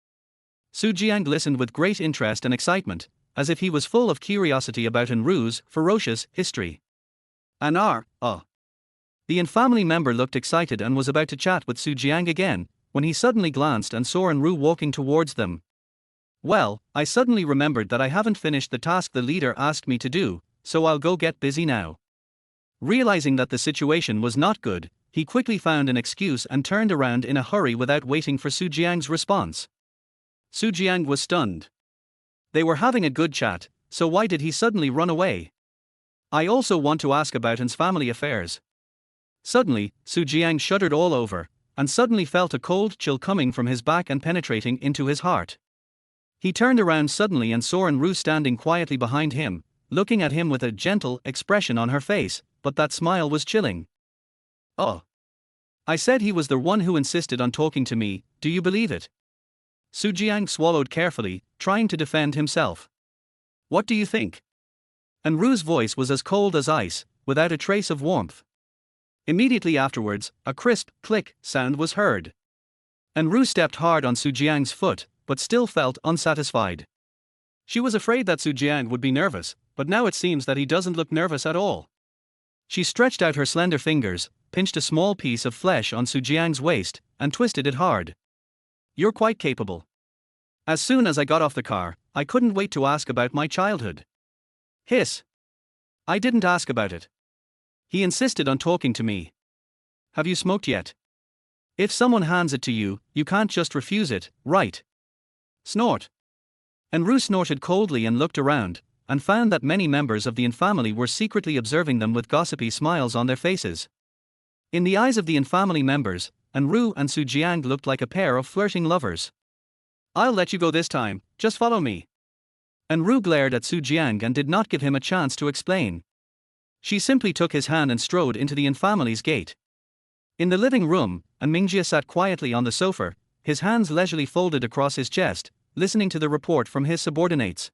Su Jiang listened with great interest and excitement, as if he was full of curiosity about An Rou's ferocious history. The in-family member looked excited and was about to chat with Su Jiang again, when he suddenly glanced and saw An Rou walking towards them. Well, I suddenly remembered that I haven't finished the task the leader asked me to do, so I'll go get busy now. Realizing that the situation was not good, he quickly found an excuse and turned around in a hurry without waiting for Su Jiang's response. Su Jiang was stunned. They were having a good chat, so why did he suddenly run away? I also want to ask about An's family affairs. Suddenly, Su Jiang shuddered all over, and suddenly felt a cold chill coming from his back and penetrating into his heart. He turned around suddenly and saw An Rou standing quietly behind him, looking at him with a gentle expression on her face, but that smile was chilling. Oh. I said he was the one who insisted on talking to me, do you believe it? Su Jiang swallowed carefully, trying to defend himself. What do you think? An Rou's voice was as cold as ice, without a trace of warmth. Immediately afterwards, a crisp click sound was heard. An Rou stepped hard on Su Jiang's foot, but still felt unsatisfied. She was afraid that Su Jiang would be nervous, but now it seems that he doesn't look nervous at all. She stretched out her slender fingers, pinched a small piece of flesh on Su Jiang's waist, and twisted it hard. You're quite capable. As soon as I got off the car, I couldn't wait to ask about my childhood. Hiss. I didn't ask about it. He insisted on talking to me. Have you smoked yet? If someone hands it to you, you can't just refuse it, right? Snort. An Rou snorted coldly and looked around, and found that many members of the in-family were secretly observing them with gossipy smiles on their faces. In the eyes of the in-family members, An Rou and Su Jiang looked like a pair of flirting lovers. I'll let you go this time, just follow me. An Rou glared at Su Jiang and did not give him a chance to explain. She simply took his hand and strode into the in-family's gate. In the living room, An Mingjie sat quietly on the sofa, his hands leisurely folded across his chest, listening to the report from his subordinates.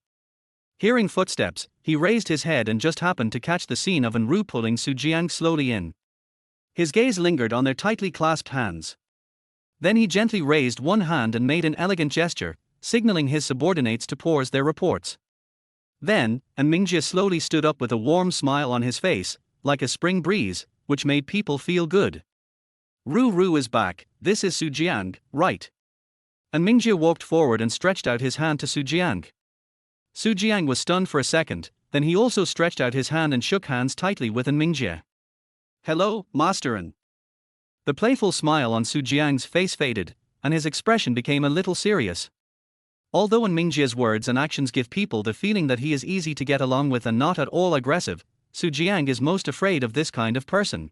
Hearing footsteps, he raised his head and just happened to catch the scene of An Rou pulling Su Jiang slowly in. His gaze lingered on their tightly clasped hands. Then he gently raised one hand and made an elegant gesture, signaling his subordinates to pause their reports. Then, An Mingjie slowly stood up with a warm smile on his face, like a spring breeze, which made people feel good. Rou is back, this is Su Jiang, right? An Mingjie walked forward and stretched out his hand to Su Jiang. Su Jiang was stunned for a second, then he also stretched out his hand and shook hands tightly with An Mingjie. Hello, Master An. The playful smile on Su Jiang's face faded, and his expression became a little serious. Although An Mingjie's words and actions give people the feeling that he is easy to get along with and not at all aggressive, Su Jiang is most afraid of this kind of person.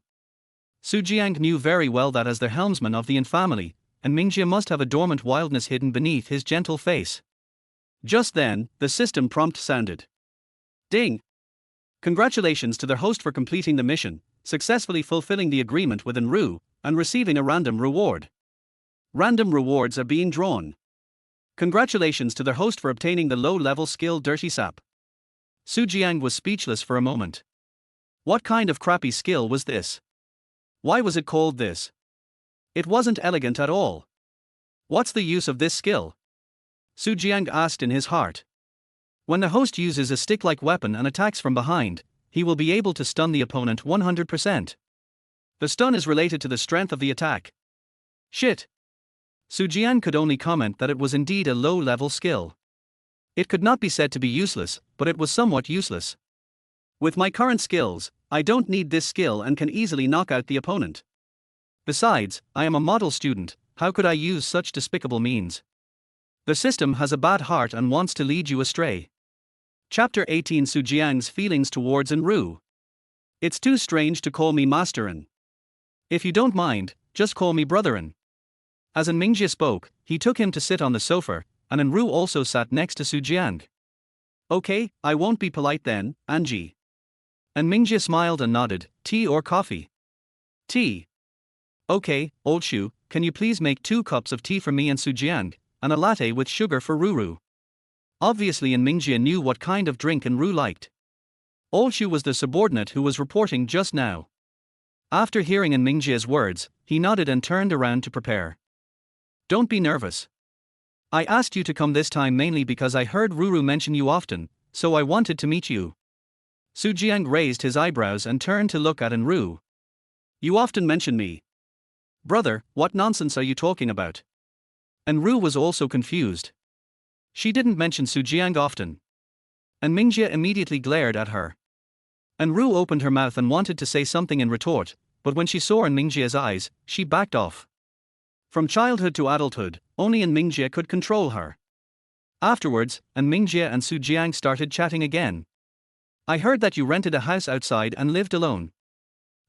Su Jiang knew very well that as the helmsman of the in-family, An Mingjie must have a dormant wildness hidden beneath his gentle face. Just then, the system prompt sounded. Ding! Congratulations to their host for completing the mission, successfully fulfilling the agreement with An Rou, and receiving a random reward. Random rewards are being drawn. Congratulations to their host for obtaining the low-level skill Dirty Sap. Su Jiang was speechless for a moment. What kind of crappy skill was this? Why was it called this? It wasn't elegant at all. What's the use of this skill? Su Jiang asked in his heart. When the host uses a stick-like weapon and attacks from behind, he will be able to stun the opponent 100%. The stun is related to the strength of the attack. Shit. Su Jiang could only comment that it was indeed a low-level skill. It could not be said to be useless, but it was somewhat useless. With my current skills, I don't need this skill and can easily knock out the opponent. Besides, I am a model student, how could I use such despicable means? The system has a bad heart and wants to lead you astray. Chapter 18 Su Jiang's feelings towards An Rou. It's too strange to call me Master An. If you don't mind, just call me Brother An. As An Mingjie spoke, he took him to sit on the sofa, and An Rou also sat next to Su Jiang. Okay, I won't be polite then, Anji. An Mingjie smiled and nodded. Tea or coffee? Tea. Okay, old Shu, can you please make 2 cups of tea for me and Su Jiang, and a latte with sugar for Ruru? Obviously An Mingjie knew what kind of drink An Rou liked. Old Shu was the subordinate who was reporting just now. After hearing An Mingjie's words, he nodded and turned around to prepare. Don't be nervous. I asked you to come this time mainly because I heard Ruru mention you often, so I wanted to meet you. Su Jiang raised his eyebrows and turned to look at An Rou. You often mention me. Brother, what nonsense are you talking about? An Rou was also confused. She didn't mention Su Jiang often. And Mingjie immediately glared at her. An Rou opened her mouth and wanted to say something in retort, but when she saw in Mingjie's eyes, she backed off. From childhood to adulthood, only An Mingjie could control her. Afterwards, An Mingjie and Su Jiang started chatting again. I heard that you rented a house outside and lived alone.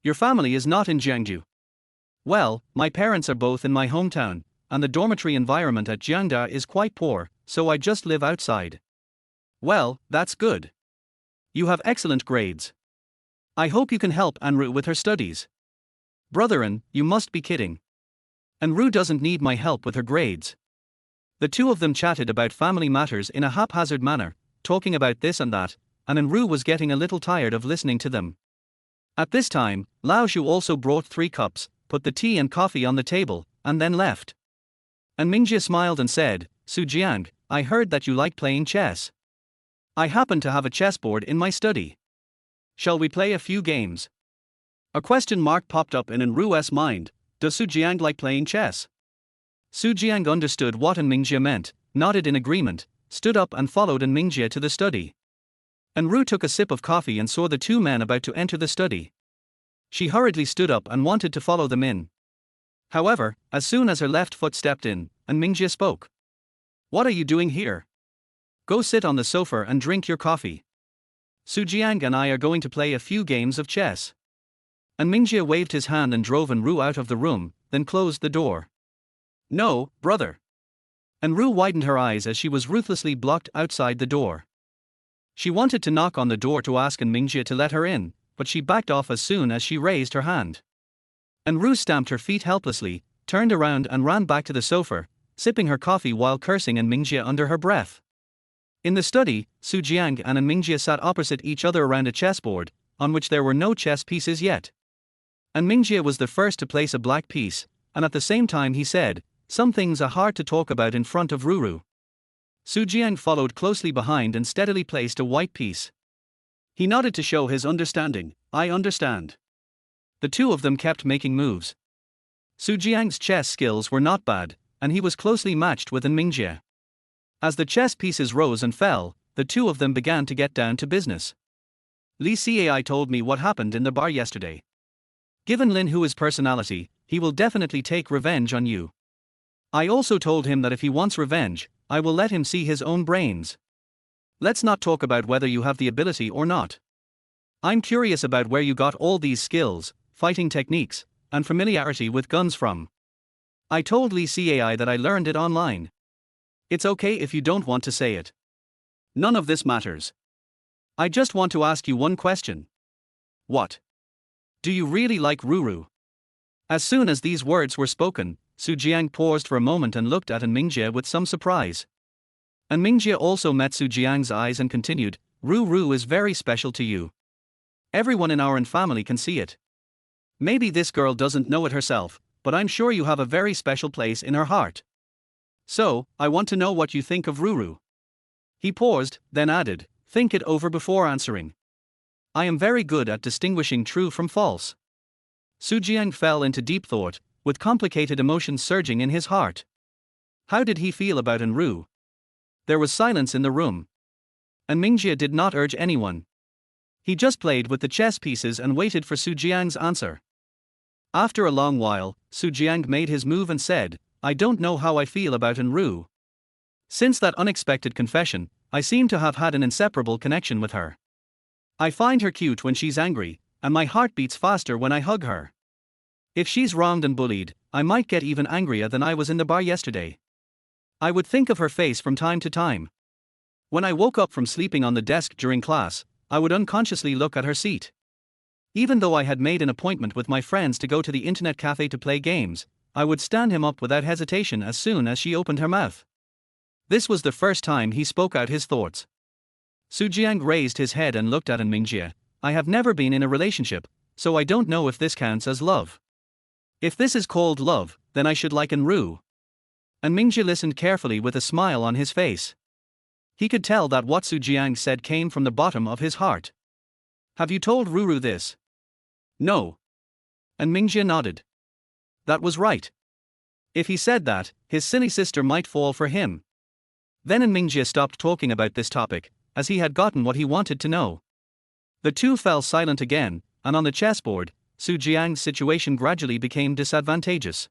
Your family is not in Jiangju. Well, my parents are both in my hometown, and the dormitory environment at Jiangda is quite poor, so I just live outside. Well, that's good. You have excellent grades. I hope you can help An Rou with her studies. Brother An, you must be kidding. An Rou doesn't need my help with her grades. The two of them chatted about family matters in a haphazard manner, talking about this and that, and An Rou was getting a little tired of listening to them. At this time, Lao Shu also brought 3 cups, put the tea and coffee on the table, and then left. And Mingjie smiled and said, Su Jiang, I heard that you like playing chess. I happen to have a chessboard in my study. Shall we play a few games? A question mark popped up in An Ru's mind. Does Su Jiang like playing chess? Su Jiang understood what An Mingjie meant, nodded in agreement, stood up and followed An Mingjie to the study. An Rou took a sip of coffee and saw the 2 men about to enter the study. She hurriedly stood up and wanted to follow them in. However, as soon as her left foot stepped in, An Mingjie spoke. What are you doing here? Go sit on the sofa and drink your coffee. Su Jiang and I are going to play a few games of chess. An Mingjie waved his hand and drove An Rou out of the room, then closed the door. No, brother. An Rou widened her eyes as she was ruthlessly blocked outside the door. She wanted to knock on the door to ask An Mingjie to let her in, but she backed off as soon as she raised her hand. An Rou stamped her feet helplessly, turned around and ran back to the sofa, sipping her coffee while cursing An Mingjie under her breath. In the study, Su Jiang and An Mingjie sat opposite each other around a chessboard, on which there were no chess pieces yet. An Mingjie was the first to place a black piece, and at the same time he said, some things are hard to talk about in front of Ruru. Su Jiang followed closely behind and steadily placed a white piece. He nodded to show his understanding. I understand. The 2 of them kept making moves. Su Jiang's chess skills were not bad, and he was closely matched with An Mingjie. As the chess pieces rose and fell, the 2 of them began to get down to business. Li Cai told me what happened in the bar yesterday. Given Lin Hua's personality, he will definitely take revenge on you. I also told him that if he wants revenge, I will let him see his own brains. Let's not talk about whether you have the ability or not. I'm curious about where you got all these skills, fighting techniques, and familiarity with guns from. I told Li Cai that I learned it online. It's okay if you don't want to say it. None of this matters. I just want to ask you one question. What? Do you really like Ruru? As soon as these words were spoken, Su Jiang paused for a moment and looked at An Mingjie with some surprise. An Mingjie also met Su Jiang's eyes and continued, Ruru is very special to you. Everyone in our family can see it. Maybe this girl doesn't know it herself, but I'm sure you have a very special place in her heart. So, I want to know what you think of Ruru. He paused, then added, think it over before answering. I am very good at distinguishing true from false. Su Jiang fell into deep thought, with complicated emotions surging in his heart. How did he feel about An Rou? There was silence in the room. An Mingjie did not urge anyone. He just played with the chess pieces and waited for Su Jiang's answer. After a long while, Su Jiang made his move and said, I don't know how I feel about An Rou. Since that unexpected confession, I seem to have had an inseparable connection with her. I find her cute when she's angry, and my heart beats faster when I hug her. If she's wronged and bullied, I might get even angrier than I was in the bar yesterday. I would think of her face from time to time. When I woke up from sleeping on the desk during class, I would unconsciously look at her seat. Even though I had made an appointment with my friends to go to the internet cafe to play games, I would stand him up without hesitation as soon as she opened her mouth. This was the first time he spoke out his thoughts. Su Jiang raised his head and looked at An Mingjie. I have never been in a relationship, so I don't know if this counts as love. If this is called love, then I should like An Rou. An Mingjie listened carefully with a smile on his face. He could tell that what Su Jiang said came from the bottom of his heart. Have you told Ruru this? No. And Mingjie nodded. That was right. If he said that, his silly sister might fall for him. Then An Mingjie stopped talking about this topic, as he had gotten what he wanted to know. The two fell silent again, and on the chessboard, Su Jiang's situation gradually became disadvantageous.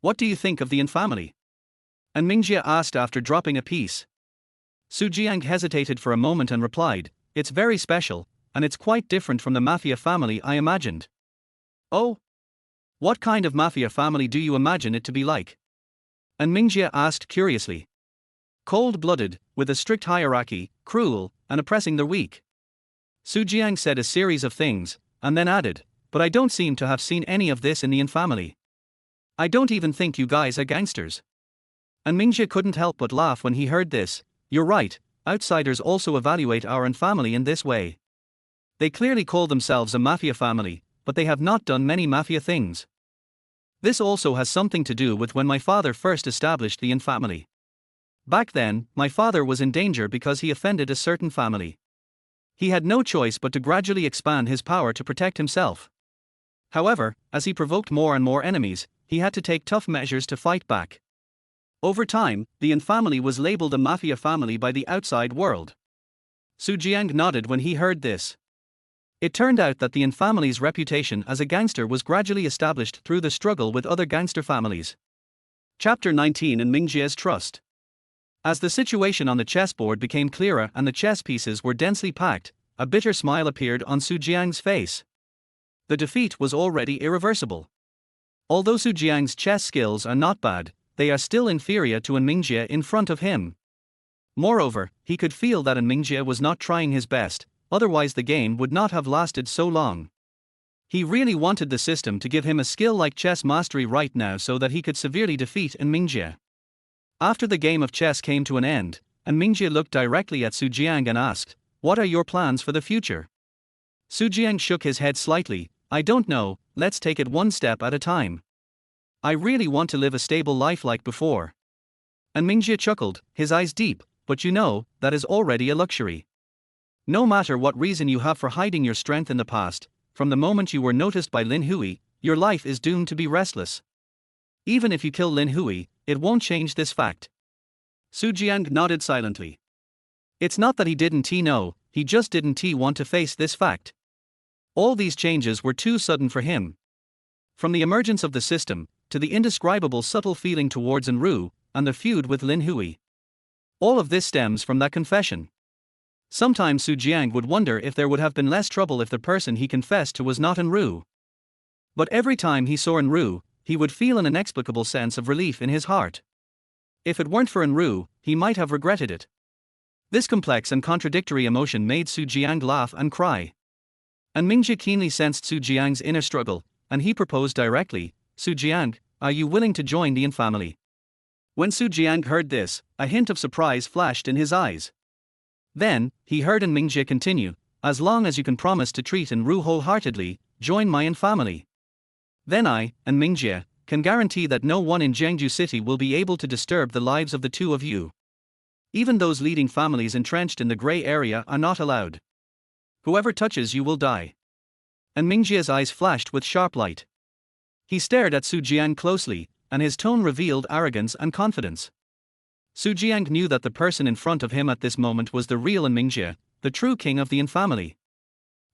What do you think of the An family? An Mingjie asked after dropping a piece. Su Jiang hesitated for a moment and replied, it's very special, and it's quite different from the mafia family I imagined. Oh? What kind of mafia family do you imagine it to be like? An Mingjie asked curiously. Cold-blooded, with a strict hierarchy, cruel, and oppressing the weak. Su Jiang said a series of things, and then added, but I don't seem to have seen any of this in the An family. I don't even think you guys are gangsters. An Mingjie couldn't help but laugh when he heard this. You're right, outsiders also evaluate our An family in this way. They clearly call themselves a mafia family, but they have not done many mafia things. This also has something to do with when my father first established the An family. Back then, my father was in danger because he offended a certain family. He had no choice but to gradually expand his power to protect himself. However, as he provoked more and more enemies, he had to take tough measures to fight back. Over time, the An family was labeled a mafia family by the outside world. Su Jiang nodded when he heard this. It turned out that the An family's reputation as a gangster was gradually established through the struggle with other gangster families. Chapter 19 An Mingjie's Trust. As the situation on the chessboard became clearer and the chess pieces were densely packed, a bitter smile appeared on Su Jiang's face. The defeat was already irreversible. Although Su Jiang's chess skills are not bad, they are still inferior to An Mingjie in front of him. Moreover, he could feel that An Mingjie was not trying his best, otherwise the game would not have lasted so long. He really wanted the system to give him a skill like chess mastery right now so that he could severely defeat An Mingjie. After the game of chess came to an end, An Mingjie looked directly at Su Jiang and asked, what are your plans for the future? Su Jiang shook his head slightly. I don't know, let's take it one step at a time. I really want to live a stable life like before. An Mingjie chuckled, his eyes deep, but you know, that is already a luxury. No matter what reason you have for hiding your strength in the past, from the moment you were noticed by Lin Hui, your life is doomed to be restless. Even if you kill Lin Hui, it won't change this fact. Su Jiang nodded silently. It's not that he didn't know, he just didn't want to face this fact. All these changes were too sudden for him. From the emergence of the system, to the indescribable subtle feeling towards An Rou, and the feud with Lin Hui. All of this stems from that confession. Sometimes Su Jiang would wonder if there would have been less trouble if the person he confessed to was not An Rou. But every time he saw An Rou, he would feel an inexplicable sense of relief in his heart. If it weren't for An Rou, he might have regretted it. This complex and contradictory emotion made Su Jiang laugh and cry. An Mingjie keenly sensed Su Jiang's inner struggle, and he proposed directly, Su Jiang, are you willing to join the An family? When Su Jiang heard this, a hint of surprise flashed in his eyes. Then, he heard An Mingjie continue, as long as you can promise to treat An Rou wholeheartedly, join my An family. Then I, An Mingjie, can guarantee that no one in Jiangju City will be able to disturb the lives of the two of you. Even those leading families entrenched in the gray area are not allowed. Whoever touches you will die. An Mingjie's eyes flashed with sharp light. He stared at Su Jiang closely, and his tone revealed arrogance and confidence. Su Jiang knew that the person in front of him at this moment was the real An Mingjie, the true king of the An family.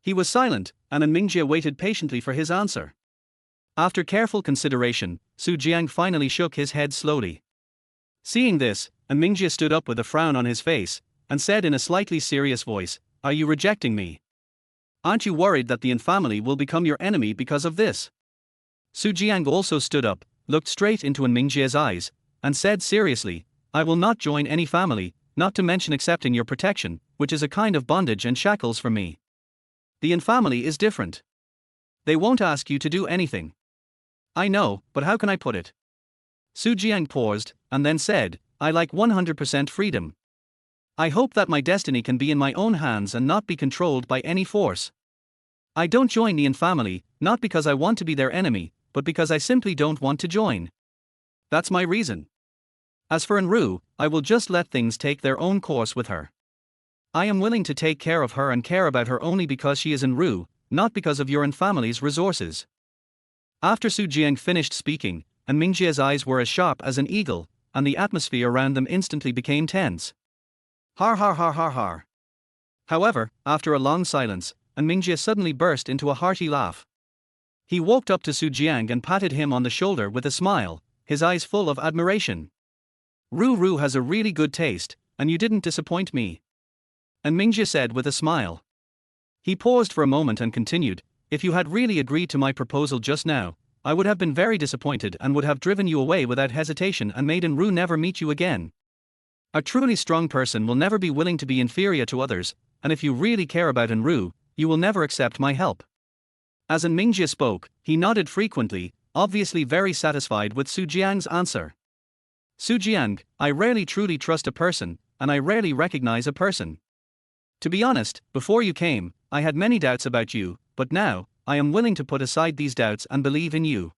He was silent, and An Mingjie waited patiently for his answer. After careful consideration, Su Jiang finally shook his head slowly. Seeing this, An Mingjie stood up with a frown on his face, and said in a slightly serious voice, are you rejecting me? Aren't you worried that the An family will become your enemy because of this? Su Jiang also stood up, looked straight into An Mingjie's eyes, and said seriously, I will not join any family, not to mention accepting your protection, which is a kind of bondage and shackles for me. The An family is different. They won't ask you to do anything. I know, but how can I put it? Su Jiang paused, and then said, I like 100% freedom. I hope that my destiny can be in my own hands and not be controlled by any force. I don't join the An family, not because I want to be their enemy, but because I simply don't want to join. That's my reason. As for An Rou, I will just let things take their own course with her. I am willing to take care of her and care about her only because she is An Rou, not because of your An family's resources. After Su Jiang finished speaking, and Mingjie's eyes were as sharp as an eagle, and the atmosphere around them instantly became tense. Har har har har har. However, after a long silence, and Mingjie suddenly burst into a hearty laugh. He walked up to Su Jiang and patted him on the shoulder with a smile, his eyes full of admiration. Rou has a really good taste, and you didn't disappoint me. And Mingjie said with a smile. He paused for a moment and continued, if you had really agreed to my proposal just now, I would have been very disappointed and would have driven you away without hesitation and made An Rou never meet you again. A truly strong person will never be willing to be inferior to others, and if you really care about An Rou, you will never accept my help. As An Mingjie spoke, he nodded frequently, obviously very satisfied with Su Jiang's answer. Su Jiang, I rarely truly trust a person, and I rarely recognize a person. To be honest, before you came, I had many doubts about you, but now, I am willing to put aside these doubts and believe in you.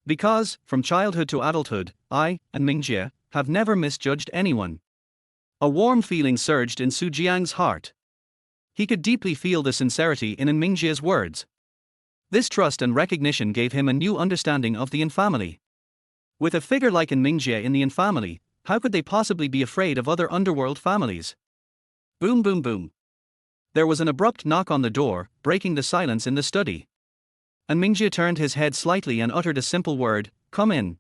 Because, from childhood to adulthood, I, An Mingjie, have never misjudged anyone. A warm feeling surged in Su Jiang's heart. He could deeply feel the sincerity in An Mingjie's words. This trust and recognition gave him a new understanding of the An family. With a figure like An Mingjie in the An family, how could they possibly be afraid of other underworld families? Boom boom boom. There was an abrupt knock on the door, breaking the silence in the study. An Mingjie turned his head slightly and uttered a simple word, come in.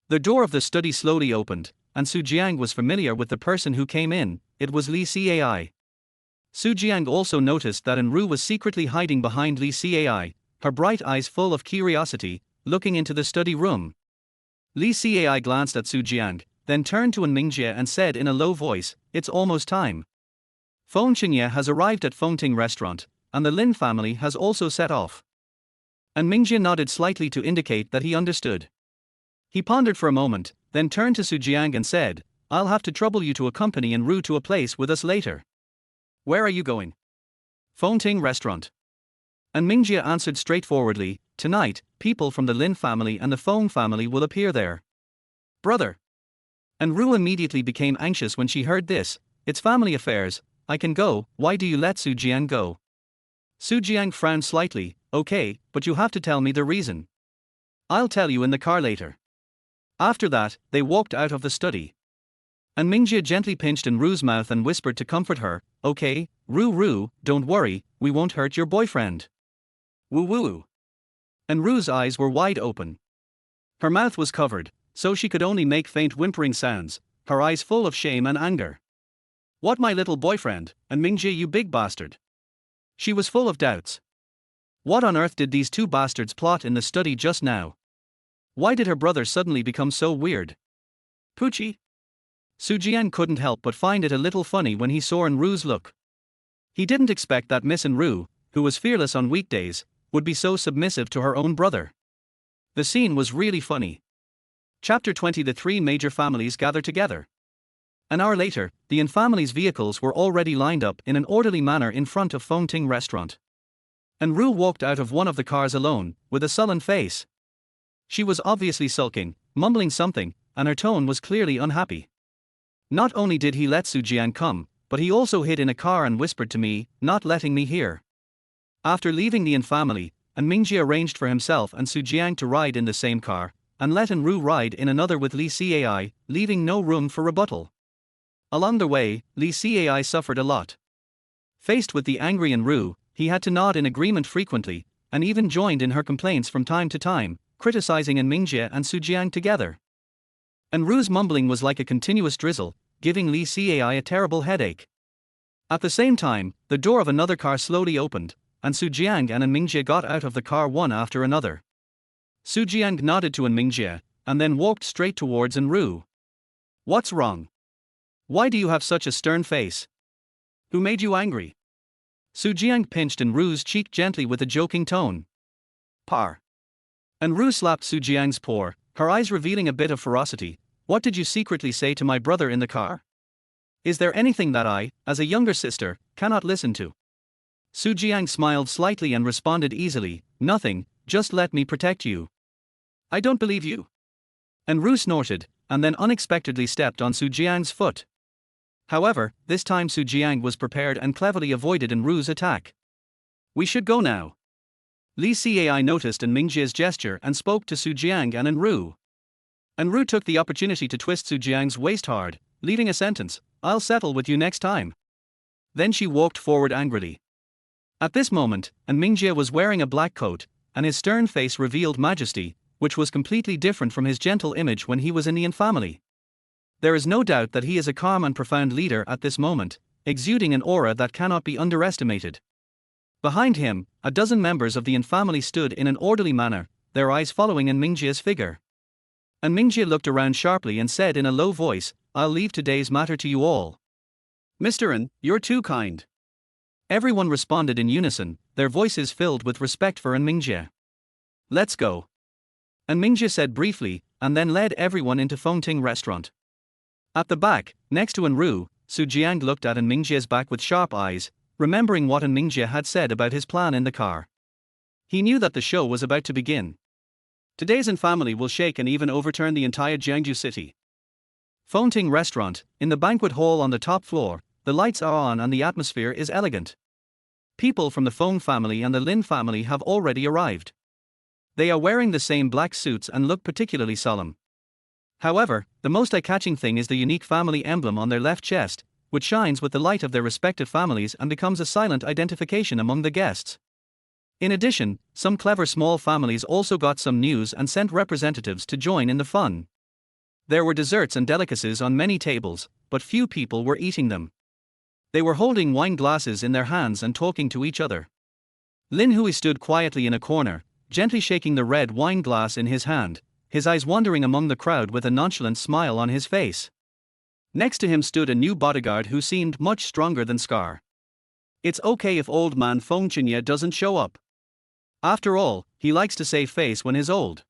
The door of the study slowly opened, and Su Jiang was familiar with the person who came in, it was Li Cai. Su Jiang also noticed that An Rou was secretly hiding behind Li Cai, her bright eyes full of curiosity, looking into the study room. Li Cai glanced at Su Jiang, then turned to An Mingjie and said in a low voice, it's almost time. Feng Qingye has arrived at Confronting restaurant, and the Lin family has also set off. An Mingjie nodded slightly to indicate that he understood. He pondered for a moment, then turned to Su Jiang and said, I'll have to trouble you to accompany An Rou to a place with us later. Where are you going? Confronting restaurant. An Mingjie answered straightforwardly, tonight, people from the Lin family and the Feng family will appear there. Brother. An Rou immediately became anxious when she heard this, it's family affairs, I can go, why do you let Su Jiang go? Su Jiang frowned slightly, okay, but you have to tell me the reason. I'll tell you in the car later. After that, they walked out of the study. An Mingjie gently pinched An Rou's mouth and whispered to comfort her, okay, Rou, don't worry, we won't hurt your boyfriend. Woo woo. An Rou's eyes were wide open. Her mouth was covered, so she could only make faint whimpering sounds, her eyes full of shame and anger. What, my little boyfriend, An Mingjie, you big bastard? She was full of doubts. What on earth did these two bastards plot in the study just now? Why did her brother suddenly become so weird? Poochie? Su Jiang couldn't help but find it a little funny when he saw An Rou's look. He didn't expect that Miss An Rou, who was fearless on weekdays, would be so submissive to her own brother. The scene was really funny. Chapter 20. The three major families gather together. An hour later, the An family's vehicles were already lined up in an orderly manner in front of Confronting restaurant. An Rou walked out of one of the cars alone, with a sullen face. She was obviously sulking, mumbling something, and her tone was clearly unhappy. Not only did he let Su Jiang come, but he also hid in a car and whispered to me, not letting me hear. After leaving the An family, An Mingjie arranged for himself and Su Jiang to ride in the same car, and let An Rou ride in another with Li Cai, leaving no room for rebuttal. Along the way, Li Cai suffered a lot. Faced with the angry An Rou, he had to nod in agreement frequently, and even joined in her complaints from time to time, criticizing An Mingjie and Su Jiang together. An Rou's mumbling was like a continuous drizzle, giving Li Cai a terrible headache. At the same time, the door of another car slowly opened, and Su Jiang and An Mingjie got out of the car one after another. Su Jiang nodded to An Mingjie, and then walked straight towards An Rou. What's wrong? Why do you have such a stern face? Who made you angry? Su Jiang pinched An Rou's cheek gently with a joking tone. Par. An Rou slapped Su Jiang's paw, her eyes revealing a bit of ferocity. What did you secretly say to my brother in the car? Is there anything that I, as a younger sister, cannot listen to? Su Jiang smiled slightly and responded easily, nothing, just let me protect you. I don't believe you. An Rou snorted, and then unexpectedly stepped on Su Jiang's foot. However, this time Su Jiang was prepared and cleverly avoided An Rou's attack. We should go now. Li Cai noticed An Mingjie's gesture and spoke to Su Jiang and An Rou. An Rou took the opportunity to twist Su Jiang's waist hard, leaving a sentence, "I'll settle with you next time." Then she walked forward angrily. At this moment, An Mingjie was wearing a black coat, and his stern face revealed majesty, which was completely different from his gentle image when he was in the An family. There is no doubt that he is a calm and profound leader at this moment, exuding an aura that cannot be underestimated. Behind him, a dozen members of the An family stood in an orderly manner, their eyes following An Mingjie's figure. An Mingjie looked around sharply and said in a low voice, "I'll leave today's matter to you all." "Mr. An, you're too kind." Everyone responded in unison, their voices filled with respect for An Mingjie. "Let's go," An Mingjie said briefly, and then led everyone into Confronting restaurant. At the back, next to An Rou, Su Jiang looked at An Mingjie's back with sharp eyes, remembering what An Mingjie had said about his plan in the car. He knew that the show was about to begin. Today's An family will shake and even overturn the entire Jiangju city. Confronting restaurant, in the banquet hall on the top floor, the lights are on and the atmosphere is elegant. People from the Feng family and the Lin family have already arrived. They are wearing the same black suits and look particularly solemn. However, the most eye-catching thing is the unique family emblem on their left chest, which shines with the light of their respective families and becomes a silent identification among the guests. In addition, some clever small families also got some news and sent representatives to join in the fun. There were desserts and delicacies on many tables, but few people were eating them. They were holding wine glasses in their hands and talking to each other. Lin Hui stood quietly in a corner, gently shaking the red wine glass in his hand, his eyes wandering among the crowd with a nonchalant smile on his face. Next to him stood a new bodyguard who seemed much stronger than Scar. "It's okay if old man Feng Qianye doesn't show up. After all, he likes to save face when he's old.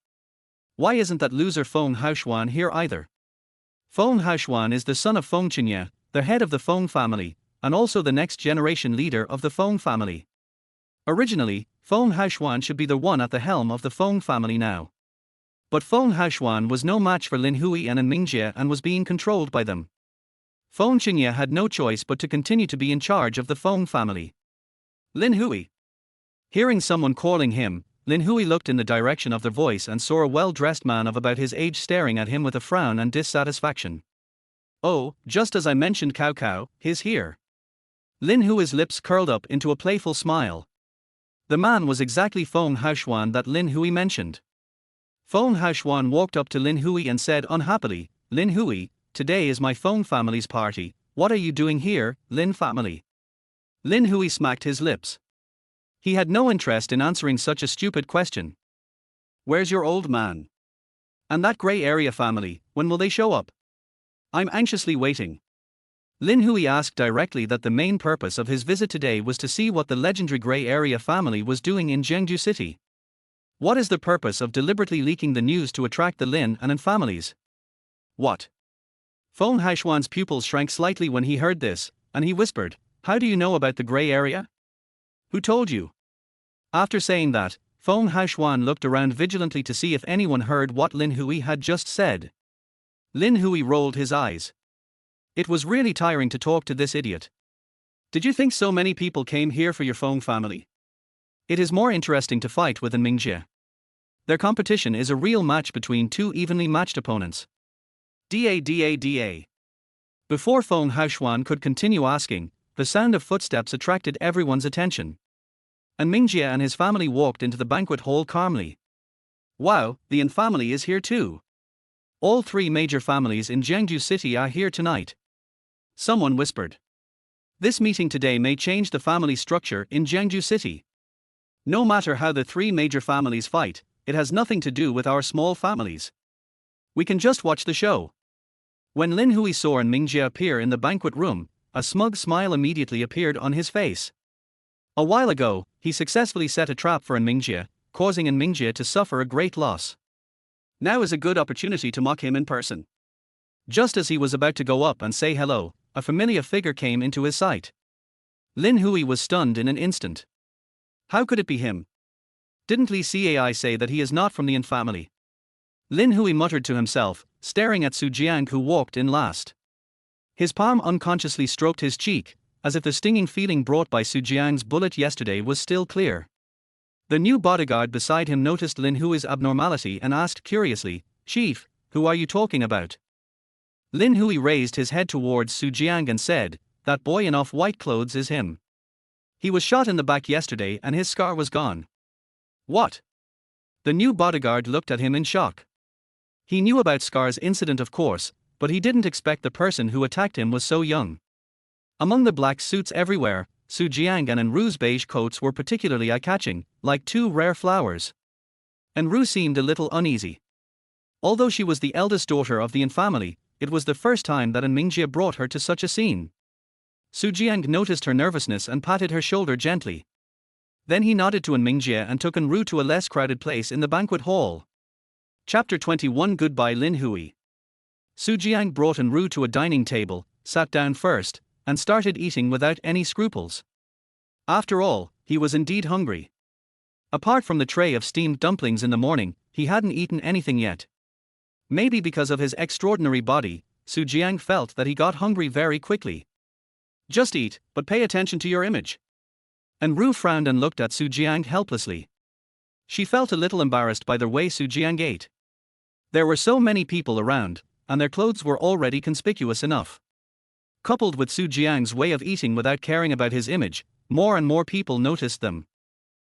Why isn't that loser Feng Haoshuan here either?" Feng Haoshuan is the son of Feng Qianye, the head of the Feng family, and also the next generation leader of the Feng family. Originally, Feng Haoshuan should be the one at the helm of the Feng family now. But Feng Haoshuan was no match for Lin Hui and An Mingjie and was being controlled by them. Feng Qianye had no choice but to continue to be in charge of the Feng family. "Lin Hui." Hearing someone calling him, Lin Hui looked in the direction of the voice and saw a well-dressed man of about his age staring at him with a frown and dissatisfaction. "Oh, just as I mentioned, Cao Cao, he's here." Lin Hui's lips curled up into a playful smile. The man was exactly Feng Haoshuan that Lin Hui mentioned. Feng Haoshuan walked up to Lin Hui and said unhappily, "Lin Hui, today is my Feng family's party, what are you doing here, Lin family?" Lin Hui smacked his lips. He had no interest in answering such a stupid question. "Where's your old man? And that grey area family, when will they show up? I'm anxiously waiting." Lin Hui asked directly that the main purpose of his visit today was to see what the legendary grey area family was doing in Jiangju city. What is the purpose of deliberately leaking the news to attract the Lin and An families? What? Feng Haoshuan's pupils shrank slightly when he heard this, and he whispered, "How do you know about the grey area? Who told you?" After saying that, Feng Haoshuan looked around vigilantly to see if anyone heard what Lin Hui had just said. Lin Hui rolled his eyes. It was really tiring to talk to this idiot. "Did you think so many people came here for your Feng family? It is more interesting to fight with An Mingjie. Their competition is a real match between two evenly matched opponents." Da. Before Feng Haoshuan could continue asking, the sound of footsteps attracted everyone's attention. An Mingjie and his family walked into the banquet hall calmly. "Wow, the An family is here too. All three major families in Jiangju city are here tonight," someone whispered. "This meeting today may change the family structure in Jiangju city. No matter how the three major families fight, it has nothing to do with our small families. We can just watch the show." When Lin Hui saw An Mingjie appear in the banquet room, a smug smile immediately appeared on his face. A while ago, he successfully set a trap for An Mingjie, causing An Mingjie to suffer a great loss. Now is a good opportunity to mock him in person. Just as he was about to go up and say hello, a familiar figure came into his sight. Lin Hui was stunned in an instant. How could it be him? Didn't Li Cai say that he is not from the An family? Lin Hui muttered to himself, staring at Su Jiang who walked in last. His palm unconsciously stroked his cheek, as if the stinging feeling brought by Su Jiang's bullet yesterday was still clear. The new bodyguard beside him noticed Lin Hui's abnormality and asked curiously, "Chief, who are you talking about?" Lin Hui raised his head towards Su Jiang and said, "That boy in off-white clothes is him. He was shot in the back yesterday and his scar was gone." "What?" The new bodyguard looked at him in shock. He knew about Scar's incident, of course, but he didn't expect the person who attacked him was so young. Among the black suits everywhere, Su Jiang and An Rou's beige coats were particularly eye-catching, like two rare flowers. An Rou seemed a little uneasy. Although she was the eldest daughter of the An family, it was the first time that An Mingjie brought her to such a scene. Su Jiang noticed her nervousness and patted her shoulder gently. Then he nodded to An Mingjie and took An Rou to a less crowded place in the banquet hall. Chapter 21 Goodbye Lin Hui. Su Jiang brought An Rou to a dining table, sat down first, and started eating without any scruples. After all, he was indeed hungry. Apart from the tray of steamed dumplings in the morning, he hadn't eaten anything yet. Maybe because of his extraordinary body, Su Jiang felt that he got hungry very quickly. "Just eat, but pay attention to your image." An Rou frowned and looked at Su Jiang helplessly. She felt a little embarrassed by the way Su Jiang ate. There were so many people around, and their clothes were already conspicuous enough. Coupled with Su Jiang's way of eating without caring about his image, more and more people noticed them.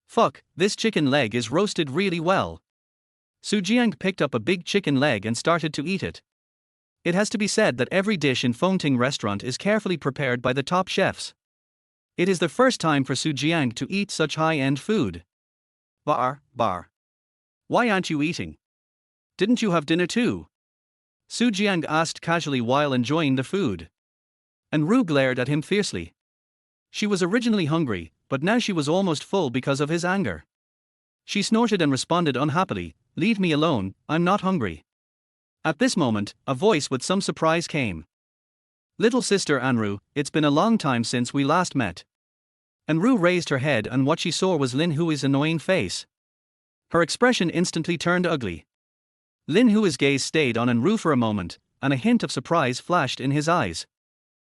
"Fuck, this chicken leg is roasted really well." Su Jiang picked up a big chicken leg and started to eat it. It has to be said that every dish in Confronting restaurant is carefully prepared by the top chefs. It is the first time for Su Jiang to eat such high-end food. Bar. "Why aren't you eating? Didn't you have dinner too?" Su Jiang asked casually while enjoying the food. An Rou glared at him fiercely. She was originally hungry, but now she was almost full because of his anger. She snorted and responded unhappily, "Leave me alone, I'm not hungry." At this moment, a voice with some surprise came. "Little sister An Rou, it's been a long time since we last met." An Rou raised her head and what she saw was Lin Hui's annoying face. Her expression instantly turned ugly. Lin Hui's gaze stayed on An Rou for a moment, and a hint of surprise flashed in his eyes.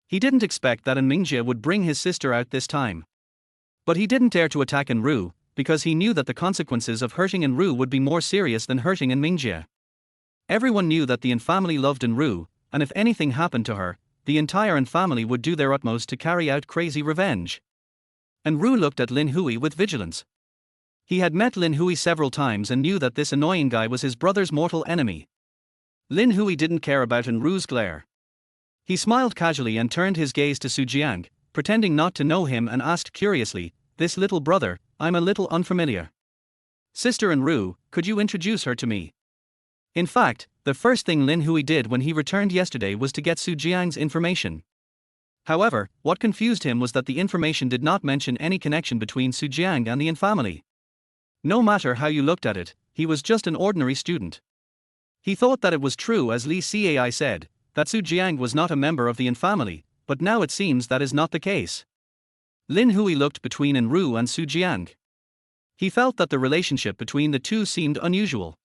He didn't expect that An Mingjie would bring his sister out this time. But he didn't dare to attack An Rou, because he knew that the consequences of hurting An Rou would be more serious than hurting An Mingjie. Everyone knew that the An family loved An Rou, and if anything happened to her, the entire An family would do their utmost to carry out crazy revenge. An Rou looked at Lin Hui with vigilance. He had met Lin Hui several times and knew that this annoying guy was his brother's mortal enemy. Lin Hui didn't care about An Rou's glare. He smiled casually and turned his gaze to Su Jiang, pretending not to know him, and asked curiously, "This little brother, I'm a little unfamiliar. Sister An Rou, could you introduce her to me?" In fact, the first thing Lin Hui did when he returned yesterday was to get Su Jiang's information. However, what confused him was that the information did not mention any connection between Su Jiang and the An family. No matter how you looked at it, he was just an ordinary student. He thought that it was true, as Li Cai said, that Su Jiang was not a member of the An family, but now it seems that is not the case. Lin Hui looked between An Rou and Su Jiang. He felt that the relationship between the two seemed unusual.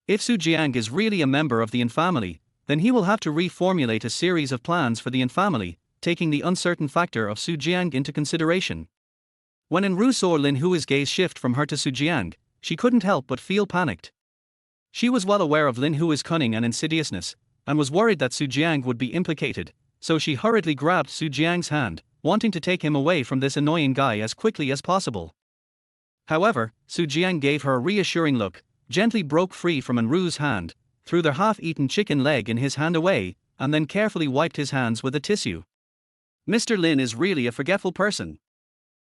If Su Jiang is really a member of the An family, then he will have to reformulate a series of plans for the An family, taking the uncertain factor of Su Jiang into consideration. When An Rou saw Lin Hui's gaze shift from her to Su Jiang, she couldn't help but feel panicked. She was well aware of Lin Hui's cunning and insidiousness, and was worried that Su Jiang would be implicated, so she hurriedly grabbed Su Jiang's hand, wanting to take him away from this annoying guy as quickly as possible. However, Su Jiang gave her a reassuring look, gently broke free from An Rou's hand, threw their half-eaten chicken leg in his hand away, and then carefully wiped his hands with a tissue. "Mr. Lin is really a forgetful person,"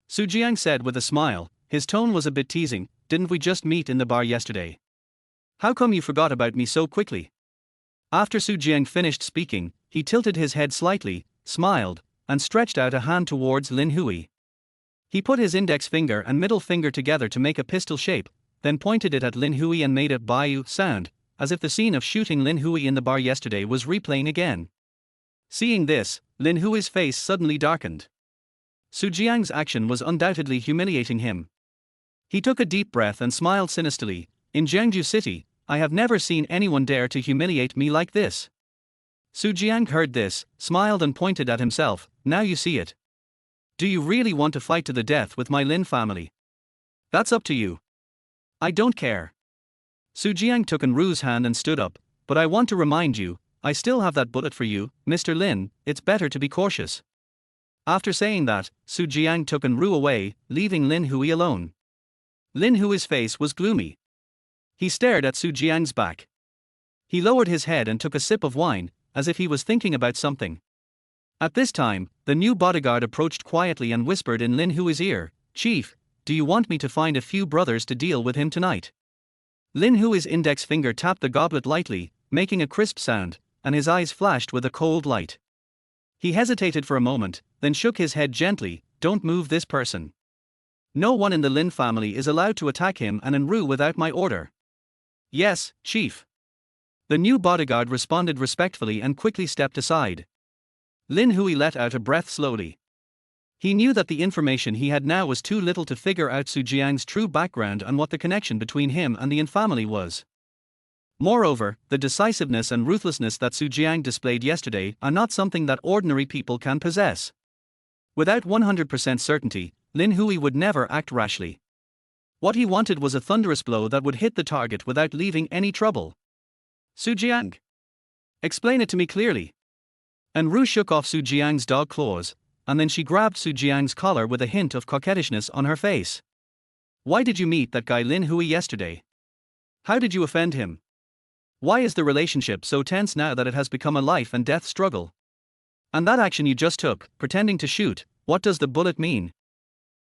Su Jiang said with a smile. His tone was a bit teasing. "Didn't we just meet in the bar yesterday? How come you forgot about me so quickly?" After Su Jiang finished speaking, he tilted his head slightly, smiled, and stretched out a hand towards Lin Hui. He put his index finger and middle finger together to make a pistol shape, then pointed it at Lin Hui and made a "Baiu" sound, as if the scene of shooting Lin Hui in the bar yesterday was replaying again. Seeing this, Lin Hui's face suddenly darkened. Su Jiang's action was undoubtedly humiliating him. He took a deep breath and smiled sinisterly. "In Jiangju City, I have never seen anyone dare to humiliate me like this." Su Jiang heard this, smiled and pointed at himself. "Now you see it. Do you really want to fight to the death with my Lin family?" That's up to you. I don't care. Su Jiang took An Ru's hand and stood up, but I want to remind you, I still have that bullet for you, Mr. Lin, it's better to be cautious. After saying that, Su Jiang took An Rou away, leaving Lin Hui alone. Lin Hui's face was gloomy. He stared at Su Jiang's back. He lowered his head and took a sip of wine, as if he was thinking about something. At this time, the new bodyguard approached quietly and whispered in Lin Hui's ear, "Chief, do you want me to find a few brothers to deal with him tonight?" Lin Hui's index finger tapped the goblet lightly, making a crisp sound, and his eyes flashed with a cold light. He hesitated for a moment, then shook his head gently, "Don't move this person. No one in the Lin family is allowed to attack him and An Rou without my order." "Yes, Chief." The new bodyguard responded respectfully and quickly stepped aside. Lin Hui let out a breath slowly. He knew that the information he had now was too little to figure out Su Jiang's true background and what the connection between him and the An family was. Moreover, the decisiveness and ruthlessness that Su Jiang displayed yesterday are not something that ordinary people can possess. Without 100% certainty, Lin Hui would never act rashly. What he wanted was a thunderous blow that would hit the target without leaving any trouble. "Su Jiang, explain it to me clearly." An Rou shook off Su Jiang's dog claws, and then she grabbed Su Jiang's collar with a hint of coquettishness on her face. "Why did you meet that guy Lin Hui yesterday? How did you offend him? Why is the relationship so tense now that it has become a life and death struggle? And that action you just took, pretending to shoot, what does the bullet mean?"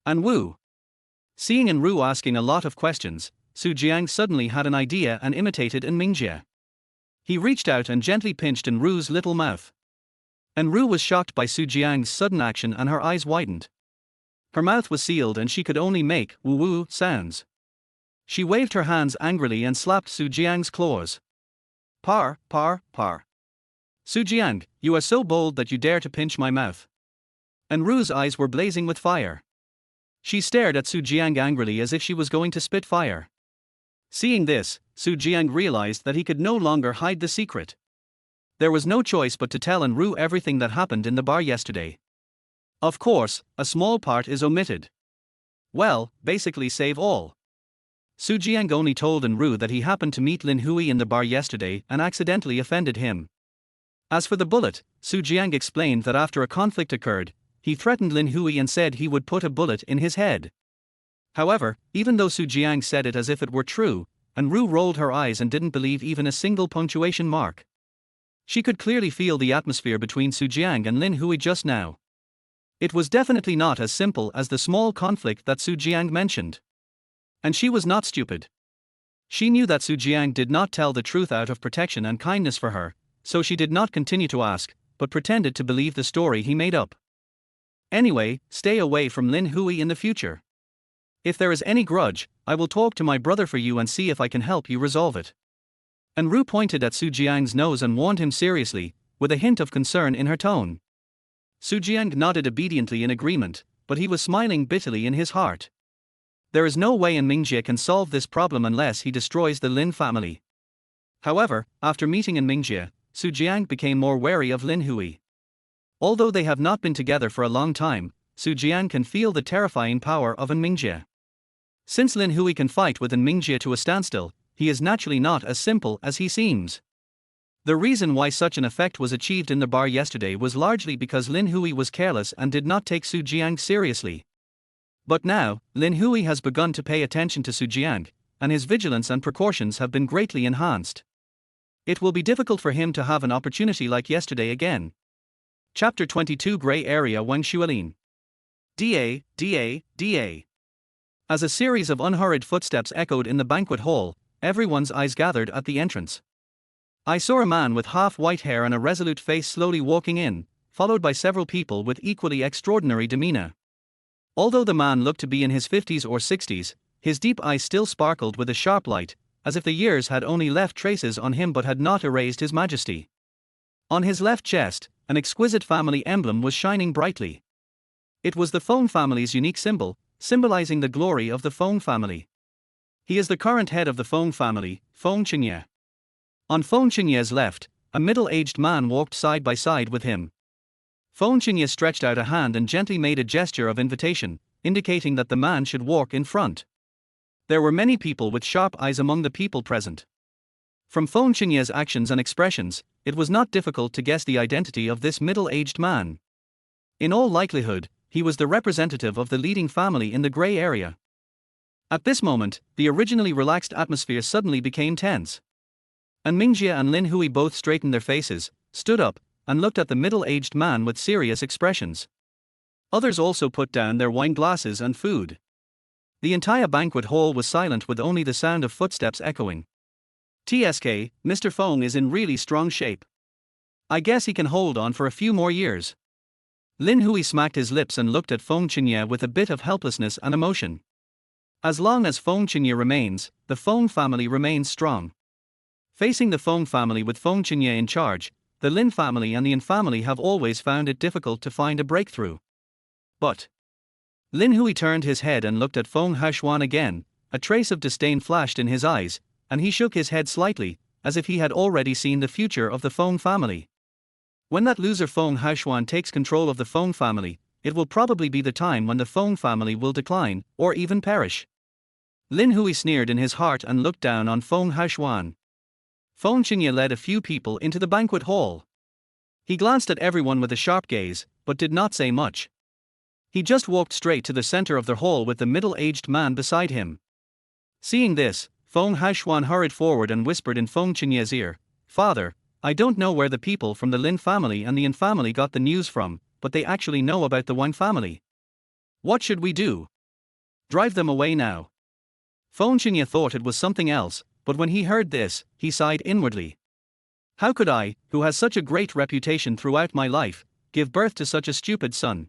An Rou. Seeing An Rou asking a lot of questions, Su Jiang suddenly had an idea and imitated An Mingjie. He reached out and gently pinched An Ru's little mouth. An Rou was shocked by Su Jiang's sudden action and her eyes widened. Her mouth was sealed and she could only make woo-woo sounds. She waved her hands angrily and slapped Su Jiang's claws. Par. "Su Jiang, you are so bold that you dare to pinch my mouth." An Ru's eyes were blazing with fire. She stared at Su Jiang angrily as if she was going to spit fire. Seeing this, Su Jiang realized that he could no longer hide the secret. There was no choice but to tell An Rou everything that happened in the bar yesterday. Of course, a small part is omitted. Well, basically save all. Su Jiang only told An Rou that he happened to meet Lin Hui in the bar yesterday and accidentally offended him. As for the bullet, Su Jiang explained that after a conflict occurred, he threatened Lin Hui and said he would put a bullet in his head. However, even though Su Jiang said it as if it were true, An Rou rolled her eyes and didn't believe even a single punctuation mark. She could clearly feel the atmosphere between Su Jiang and Lin Hui just now. It was definitely not as simple as the small conflict that Su Jiang mentioned. And she was not stupid. She knew that Su Jiang did not tell the truth out of protection and kindness for her, so she did not continue to ask, but pretended to believe the story he made up. "Anyway, stay away from Lin Hui in the future. If there is any grudge, I will talk to my brother for you and see if I can help you resolve it." An Rou pointed at Su Jiang's nose and warned him seriously, with a hint of concern in her tone. Su Jiang nodded obediently in agreement, but he was smiling bitterly in his heart. There is no way An Mingjie can solve this problem unless he destroys the Lin family. However, after meeting An Mingjie, Su Jiang became more wary of Lin Hui. Although they have not been together for a long time, Su Jiang can feel the terrifying power of An Mingjie. Since Lin Hui can fight with An Mingjie to a standstill, he is naturally not as simple as he seems. The reason why such an effect was achieved in the bar yesterday was largely because Lin Hui was careless and did not take Su Jiang seriously. But now, Lin Hui has begun to pay attention to Su Jiang, and his vigilance and precautions have been greatly enhanced. It will be difficult for him to have an opportunity like yesterday again. Chapter 22 Gray Area Wang Xuelin. Da. As a series of unhurried footsteps echoed in the banquet hall, everyone's eyes gathered at the entrance. I saw a man with half-white hair and a resolute face slowly walking in, followed by several people with equally extraordinary demeanor. Although the man looked to be in his 50s or 60s, his deep eyes still sparkled with a sharp light, as if the years had only left traces on him but had not erased his majesty. On his left chest, an exquisite family emblem was shining brightly. It was the Feng family's unique symbol, symbolizing the glory of the Feng family. He is the current head of the Feng family, Feng Qingye. On Feng Qingye's left, a middle-aged man walked side by side with him. Feng Qingye stretched out a hand and gently made a gesture of invitation, indicating that the man should walk in front. There were many people with sharp eyes among the people present. From Feng Qingye's actions and expressions, it was not difficult to guess the identity of this middle-aged man. In all likelihood, he was the representative of the leading family in the gray area. At this moment, the originally relaxed atmosphere suddenly became tense. And Mingjie and Lin Hui both straightened their faces, stood up, and looked at the middle-aged man with serious expressions. Others also put down their wine glasses and food. The entire banquet hall was silent with only the sound of footsteps echoing. TSK, Mr. Feng is in really strong shape. I guess he can hold on for a few more years. Lin Hui smacked his lips and looked at Feng Qingye with a bit of helplessness and emotion. As long as Feng Qingye remains, the Feng family remains strong. Facing the Feng family with Feng Qingye in charge, the Lin family and the An family have always found it difficult to find a breakthrough. But Lin Hui turned his head and looked at Feng Haishuan again. A trace of disdain flashed in his eyes, and he shook his head slightly, as if he had already seen the future of the Feng family. When that loser Feng Haishuan takes control of the Feng family, it will probably be the time when the Feng family will decline, or even perish. Lin Hui sneered in his heart and looked down on Feng Haishuan. Feng Qingye led a few people into the banquet hall. He glanced at everyone with a sharp gaze, but did not say much. He just walked straight to the center of the hall with the middle-aged man beside him. Seeing this, Feng Haishuan hurried forward and whispered in Feng Qingye's ear, "Father, I don't know where the people from the Lin family and the An family got the news from, but they actually know about the Wang family. What should we do? Drive them away now." Feng Qingye thought it was something else, but when he heard this, he sighed inwardly. How could I, who has such a great reputation throughout my life, give birth to such a stupid son?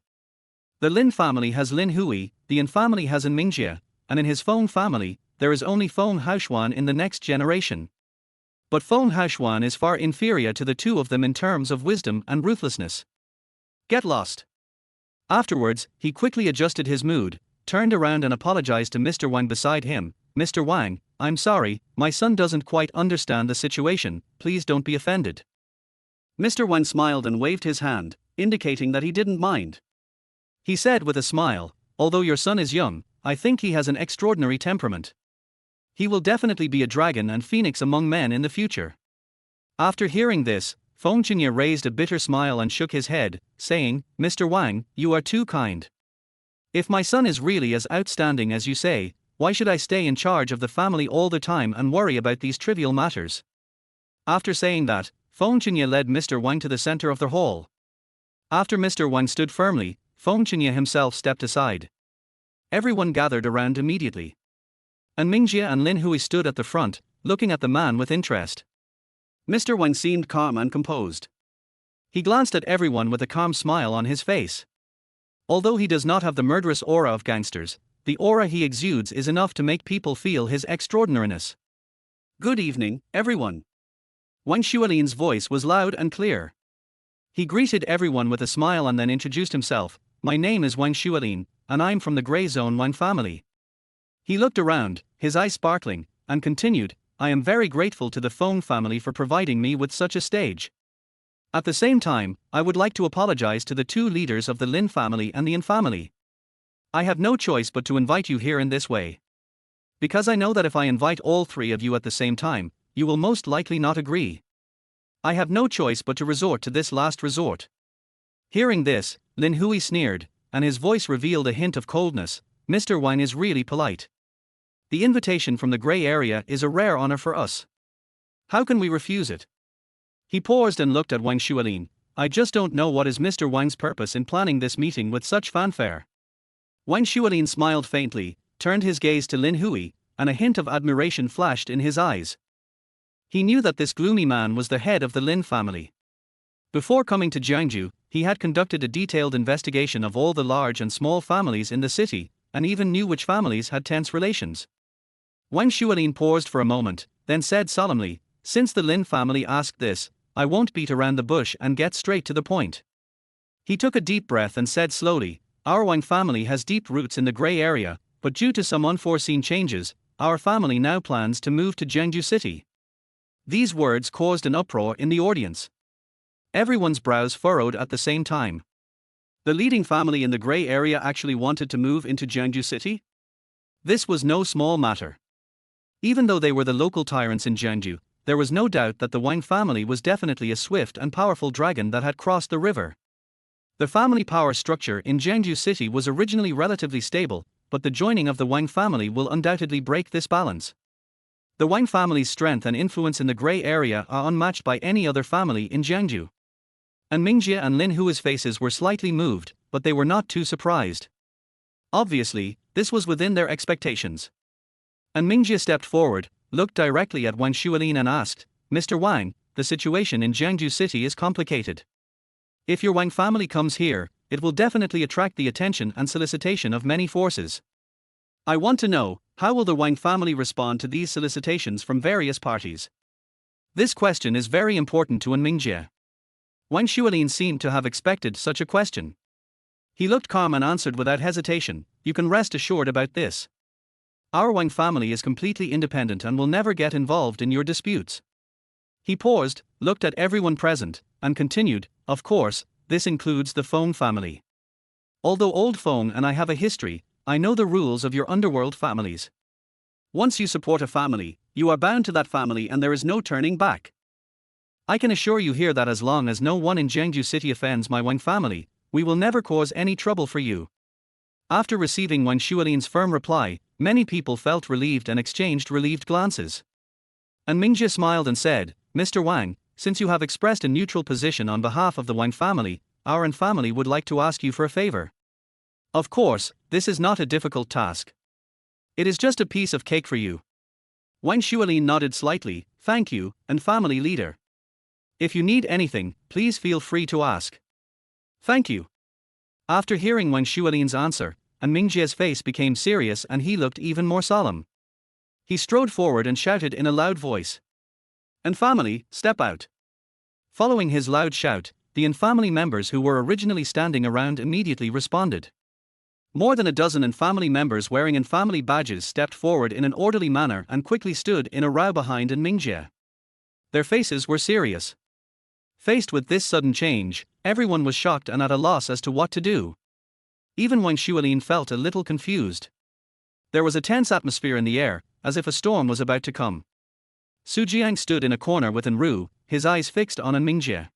The Lin family has Lin Hui, the An family has An Mingjie, and in his Feng family, there is only Feng Haishuan in the next generation. But Feng Haishuan is far inferior to the two of them in terms of wisdom and ruthlessness. Get lost. Afterwards, he quickly adjusted his mood, turned around and apologized to Mr. Wang beside him. "Mr. Wang, I'm sorry, my son doesn't quite understand the situation, please don't be offended." Mr. Wang smiled and waved his hand, indicating that he didn't mind. He said with a smile, "Although your son is young, I think he has an extraordinary temperament. He will definitely be a dragon and phoenix among men in the future." After hearing this, Feng Qingye raised a bitter smile and shook his head, saying, "Mr. Wang, you are too kind. If my son is really as outstanding as you say, why should I stay in charge of the family all the time and worry about these trivial matters?" After saying that, Feng Qingye led Mr. Wang to the center of the hall. After Mr. Wang stood firmly, Feng Qingye himself stepped aside. Everyone gathered around immediately. And Mingjie and Lin Hui stood at the front, looking at the man with interest. Mr. Wang seemed calm and composed. He glanced at everyone with a calm smile on his face. Although he does not have the murderous aura of gangsters, the aura he exudes is enough to make people feel his extraordinariness. "Good evening, everyone." Wang Shualin's voice was loud and clear. He greeted everyone with a smile and then introduced himself. "My name is Wang Shualin, and I'm from the Grey Zone Wang family." He looked around, his eyes sparkling, and continued, "I am very grateful to the Feng family for providing me with such a stage. At the same time, I would like to apologize to the two leaders of the Lin family and the An family. I have no choice but to invite you here in this way. Because I know that if I invite all three of you at the same time, you will most likely not agree. I have no choice but to resort to this last resort." Hearing this, Lin Hui sneered, and his voice revealed a hint of coldness. "Mr. Wang is really polite. The invitation from the gray area is a rare honor for us. How can we refuse it?" He paused and looked at Wang Shualin. "I just don't know what is Mr. Wang's purpose in planning this meeting with such fanfare." Wang Shualin smiled faintly, turned his gaze to Lin Hui, and a hint of admiration flashed in his eyes. He knew that this gloomy man was the head of the Lin family. Before coming to Jiangju, he had conducted a detailed investigation of all the large and small families in the city, and even knew which families had tense relations. Wang Shualin paused for a moment, then said solemnly, "Since the Lin family asked this, I won't beat around the bush and get straight to the point." He took a deep breath and said slowly, "Our Wang family has deep roots in the gray area, but due to some unforeseen changes, our family now plans to move to Jiangju City." These words caused an uproar in the audience. Everyone's brows furrowed at the same time. The leading family in the gray area actually wanted to move into Jiangju City? This was no small matter. Even though they were the local tyrants in Jiangju, there was no doubt that the Wang family was definitely a swift and powerful dragon that had crossed the river. The family power structure in Jiangju city was originally relatively stable, but the joining of the Wang family will undoubtedly break this balance. The Wang family's strength and influence in the gray area are unmatched by any other family in Jiangju. And Mingjie and Lin Hui's faces were slightly moved, but they were not too surprised. Obviously, this was within their expectations. And Mingjie stepped forward, looked directly at Wang Shuilin and asked, "Mr. Wang, the situation in Jiangju city is complicated. If your Wang family comes here, it will definitely attract the attention and solicitation of many forces. I want to know, how will the Wang family respond to these solicitations from various parties?" This question is very important to An Mingjie. Wang Shuilin seemed to have expected such a question. He looked calm and answered without hesitation, "You can rest assured about this. Our Wang family is completely independent and will never get involved in your disputes." He paused, looked at everyone present, and continued, "Of course, this includes the Feng family. Although old Feng and I have a history, I know the rules of your underworld families. Once you support a family, you are bound to that family and there is no turning back. I can assure you here that as long as no one in Jiangju city offends my Wang family, we will never cause any trouble for you." After receiving Wang Shuilin's firm reply, many people felt relieved and exchanged relieved glances. And Mingjie smiled and said, "Mr. Wang, since you have expressed a neutral position on behalf of the Wang family, our An family would like to ask you for a favor. Of course, this is not a difficult task. It is just a piece of cake for you." Wang Shuilin nodded slightly, "Thank you, and family leader. If you need anything, please feel free to ask." "Thank you." After hearing Wang Shuilin's answer, An Mingjie's face became serious and he looked even more solemn. He strode forward and shouted in a loud voice, "An family, step out." Following his loud shout, the An family members who were originally standing around immediately responded. More than a dozen An family members wearing An family badges stepped forward in an orderly manner and quickly stood in a row behind An Mingjie. Their faces were serious. Faced with this sudden change, everyone was shocked and at a loss as to what to do. Even Wang Shuilin felt a little confused. There was a tense atmosphere in the air, as if a storm was about to come. Jiang stood in a corner with An Rou, his eyes fixed on An Mingjie.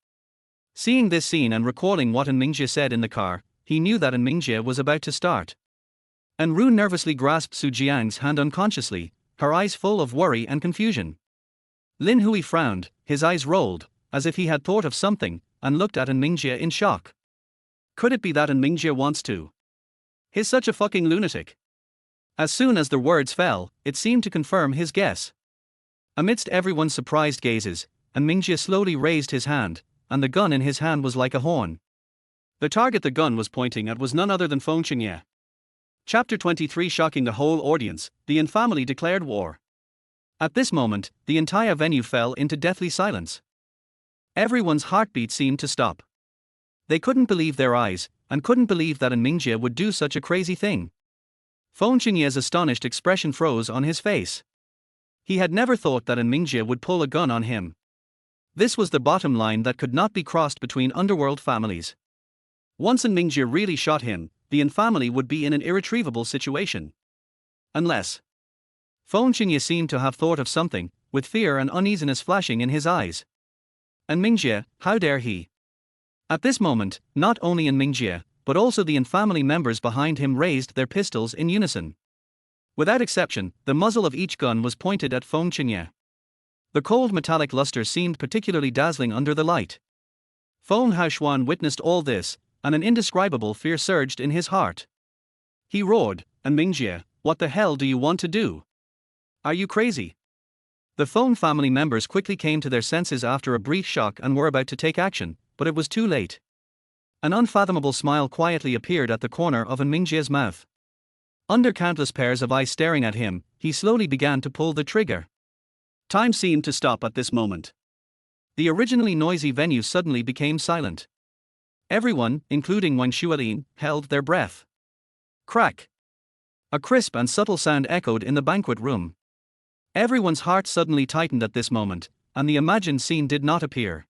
Seeing this scene and recalling what An Mingjie said in the car, he knew that An Mingjie was about to start. An Rou nervously grasped Jiang's hand unconsciously, her eyes full of worry and confusion. Lin Hui frowned, his eyes rolled, as if he had thought of something, and looked at An Mingjie in shock. Could it be that An Mingjie wants to? He's such a fucking lunatic. As soon as the words fell, it seemed to confirm his guess. Amidst everyone's surprised gazes, An Mingjie slowly raised his hand, and the gun in his hand was like a horn. The target the gun was pointing at was none other than Feng Qingye. Chapter 23. Shocking the whole audience, the An family declared war. At this moment, the entire venue fell into deathly silence. Everyone's heartbeat seemed to stop. They couldn't believe their eyes, and couldn't believe that An Mingjie would do such a crazy thing. Feng Qingye's astonished expression froze on his face. He had never thought that An Mingjie would pull a gun on him. This was the bottom line that could not be crossed between underworld families. Once An Mingjie really shot him, the An family would be in an irretrievable situation. Unless. Feng Qingye seemed to have thought of something, with fear and uneasiness flashing in his eyes. An Mingjie, how dare he? At this moment, not only An Mingjie, but also the An family members behind him raised their pistols in unison. Without exception, the muzzle of each gun was pointed at Feng Qingye. The cold metallic luster seemed particularly dazzling under the light. Feng Haoshuan witnessed all this, and an indescribable fear surged in his heart. He roared, "An Mingjie, what the hell do you want to do? Are you crazy?" The Feng family members quickly came to their senses after a brief shock and were about to take action, but it was too late. An unfathomable smile quietly appeared at the corner of An Mingjie's mouth. Under countless pairs of eyes staring at him, he slowly began to pull the trigger. Time seemed to stop at this moment. The originally noisy venue suddenly became silent. Everyone, including Wang Shuilin, held their breath. Crack! A crisp and subtle sound echoed in the banquet room. Everyone's heart suddenly tightened at this moment, and the imagined scene did not appear.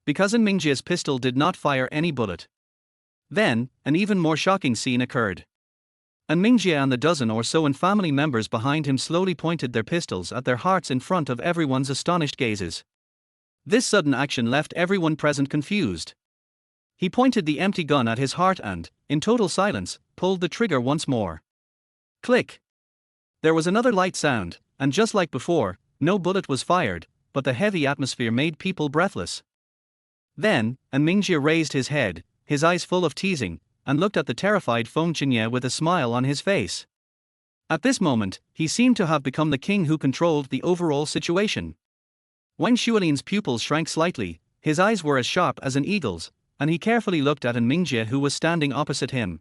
Because An Mingjie's pistol did not fire any bullet. Then, an even more shocking scene occurred. And Mingjie and the dozen or so family members behind him slowly pointed their pistols at their hearts in front of everyone's astonished gazes. This sudden action left everyone present confused. He pointed the empty gun at his heart and, in total silence, pulled the trigger once more. Click! There was another light sound, and just like before, no bullet was fired, but the heavy atmosphere made people breathless. Then, An Mingjie raised his head, his eyes full of teasing, and looked at the terrified Feng Qinye with a smile on his face. At this moment, he seemed to have become the king who controlled the overall situation. Wang Shuolin's pupils shrank slightly, his eyes were as sharp as an eagle's, and he carefully looked at An Mingjie who was standing opposite him.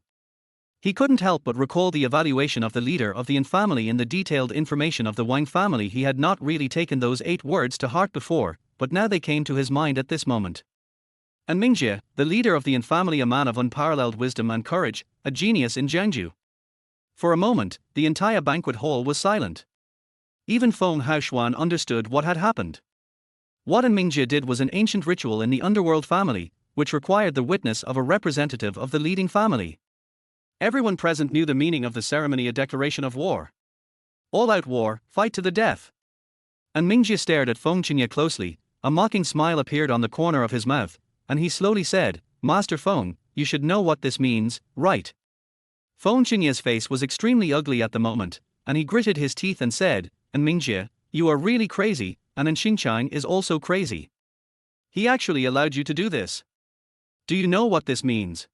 He couldn't help but recall the evaluation of the leader of the An family in the detailed information of the Wang family. He had not really taken those 8 words to heart before, but now they came to his mind at this moment. An Mingjie, the leader of the An family, a man of unparalleled wisdom and courage, a genius in Jiangju. For a moment, the entire banquet hall was silent. Even Feng Haoshuan understood what had happened. What An Mingjie did was an ancient ritual in the Underworld family, which required the witness of a representative of the leading family. Everyone present knew the meaning of the ceremony, a declaration of war. All-out war, fight to the death. An Mingjie stared at Feng Qinye closely, a mocking smile appeared on the corner of his mouth, and he slowly said, "Master Feng, you should know what this means, right?" Feng Qinye's face was extremely ugly at the moment, and he gritted his teeth and said, "An Mingjie, you are really crazy, and An Xingqiang is also crazy. He actually allowed you to do this. Do you know what this means?"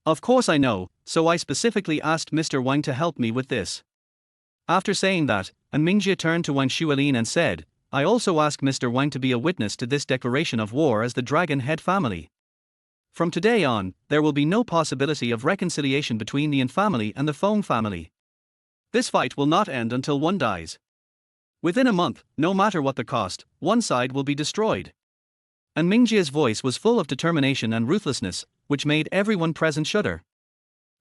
"Of course I know, so I specifically asked Mr. Wang to help me with this." After saying that, An Mingjie turned to Wang Shuolin and said, "I also ask Mr. Wang to be a witness to this declaration of war as the Dragon Head family. From today on, there will be no possibility of reconciliation between the An family and the Feng family. This fight will not end until one dies. Within a month, no matter what the cost, one side will be destroyed." An Mingjie's voice was full of determination and ruthlessness, which made everyone present shudder.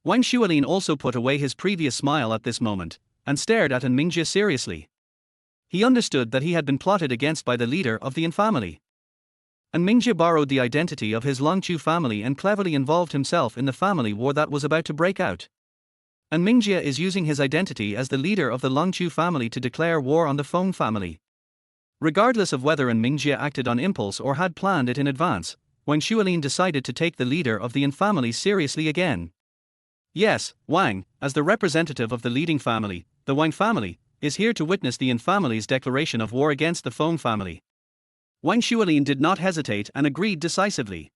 Wang Shuolin also put away his previous smile at this moment, and stared at An Mingjie seriously. He understood that he had been plotted against by the leader of the An family. An Mingjie borrowed the identity of his Longchu family and cleverly involved himself in the family war that was about to break out. An Mingjie is using his identity as the leader of the Longchu family to declare war on the Feng family. Regardless of whether An Mingjie acted on impulse or had planned it in advance, Wang Shuolin decided to take the leader of the An family seriously again. "Yes, Wang, as the representative of the leading family, the Wang family, is here to witness the An family's declaration of war against the Feng family." Wang Shuolin did not hesitate and agreed decisively.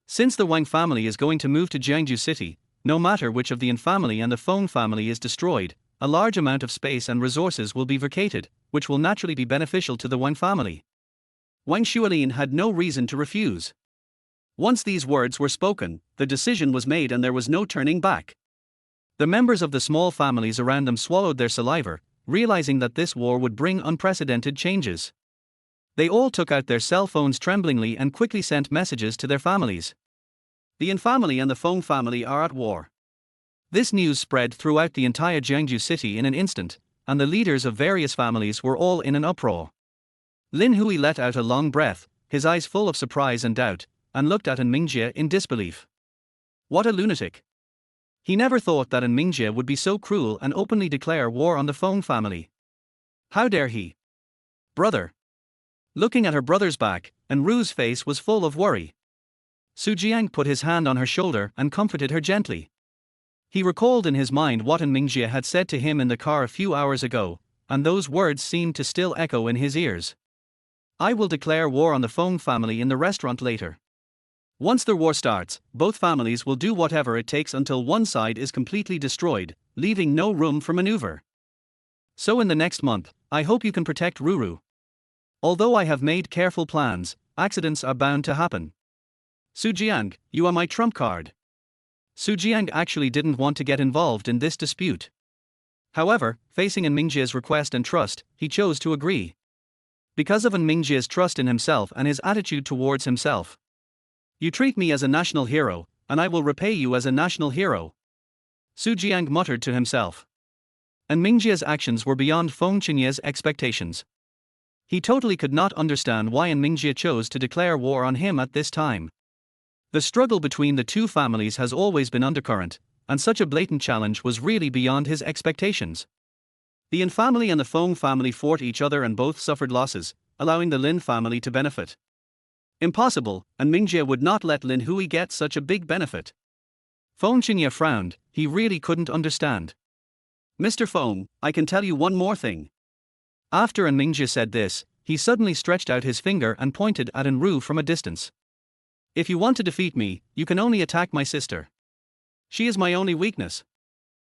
Since the Wang family is going to move to Jiangju City, no matter which of the An family and the Feng family is destroyed, a large amount of space and resources will be vacated, which will naturally be beneficial to the Wang family. Wang Shuolin had no reason to refuse. Once these words were spoken, the decision was made and there was no turning back. The members of the small families around them swallowed their saliva, realizing that this war would bring unprecedented changes. They all took out their cell phones tremblingly and quickly sent messages to their families. The An family and the Feng family are at war. This news spread throughout the entire Jiangju city in an instant, and the leaders of various families were all in an uproar. Lin Hui let out a long breath, his eyes full of surprise and doubt, and looked at An Mingjie in disbelief. What a lunatic! He never thought that An Mingjie would be so cruel and openly declare war on the Feng family. How dare he? Brother! Looking at her brother's back, An Rou's face was full of worry. Jiang put his hand on her shoulder and comforted her gently. He recalled in his mind what An Mingjie had said to him in the car a few hours ago, and those words seemed to still echo in his ears. "I will declare war on the Feng family in the restaurant later. Once the war starts, both families will do whatever it takes until one side is completely destroyed, leaving no room for maneuver. So in the next month, I hope you can protect Ruru. Although I have made careful plans, accidents are bound to happen. Jiang, you are my trump card." Jiang actually didn't want to get involved in this dispute. However, facing An Mingjie's request and trust, he chose to agree. Because of An Mingjie's trust in himself and his attitude towards himself. "You treat me as a national hero, and I will repay you as a national hero," Jiang muttered to himself. An Mingjie's actions were beyond Feng Qinye's expectations. He totally could not understand why An Mingjie chose to declare war on him at this time. The struggle between the two families has always been undercurrent, and such a blatant challenge was really beyond his expectations. The An family and the Fong family fought each other and both suffered losses, allowing the Lin family to benefit. Impossible, and Mingjie would not let Lin Hui get such a big benefit. Feng Qianye frowned, he really couldn't understand. Mr. Feng, I can tell you one more thing. After An Mingjie said this, he suddenly stretched out his finger and pointed at An Rou from a distance. If you want to defeat me, you can only attack my sister. She is my only weakness.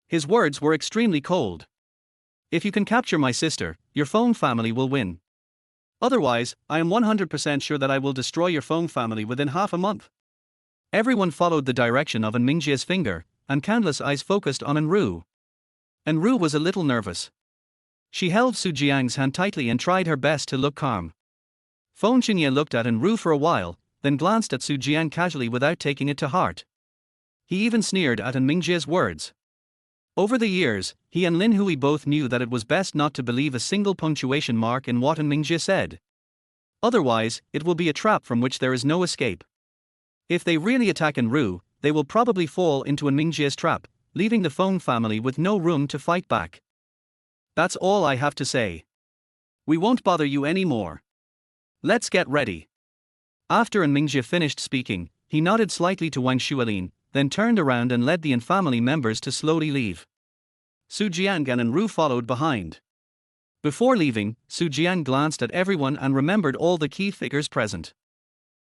His words were extremely cold. If you can capture my sister, your Feng family will win. Otherwise, I am 100% sure that I will destroy your Feng family within half a month. Everyone followed the direction of An Mingjie's finger, and countless eyes focused on An Rou. An Rou was a little nervous. She held Su Jiang's hand tightly and tried her best to look calm. Feng Qianye looked at An Rou for a while, then glanced at Su Jiang casually without taking it to heart. He even sneered at An Mingjie's words. Over the years, he and Lin Hui both knew that it was best not to believe a single punctuation mark in what An Mingjie said. Otherwise, it will be a trap from which there is no escape. If they really attack An Rou, they will probably fall into An Mingjie's trap, leaving the Feng family with no room to fight back. That's all I have to say. We won't bother you anymore. Let's get ready. After An Mingjie finished speaking, he nodded slightly to Wang Xuelin, then turned around and led the An family members to slowly leave. Su Jiang and An Rou followed behind. Before leaving, Su Jiang glanced at everyone and remembered all the key figures present.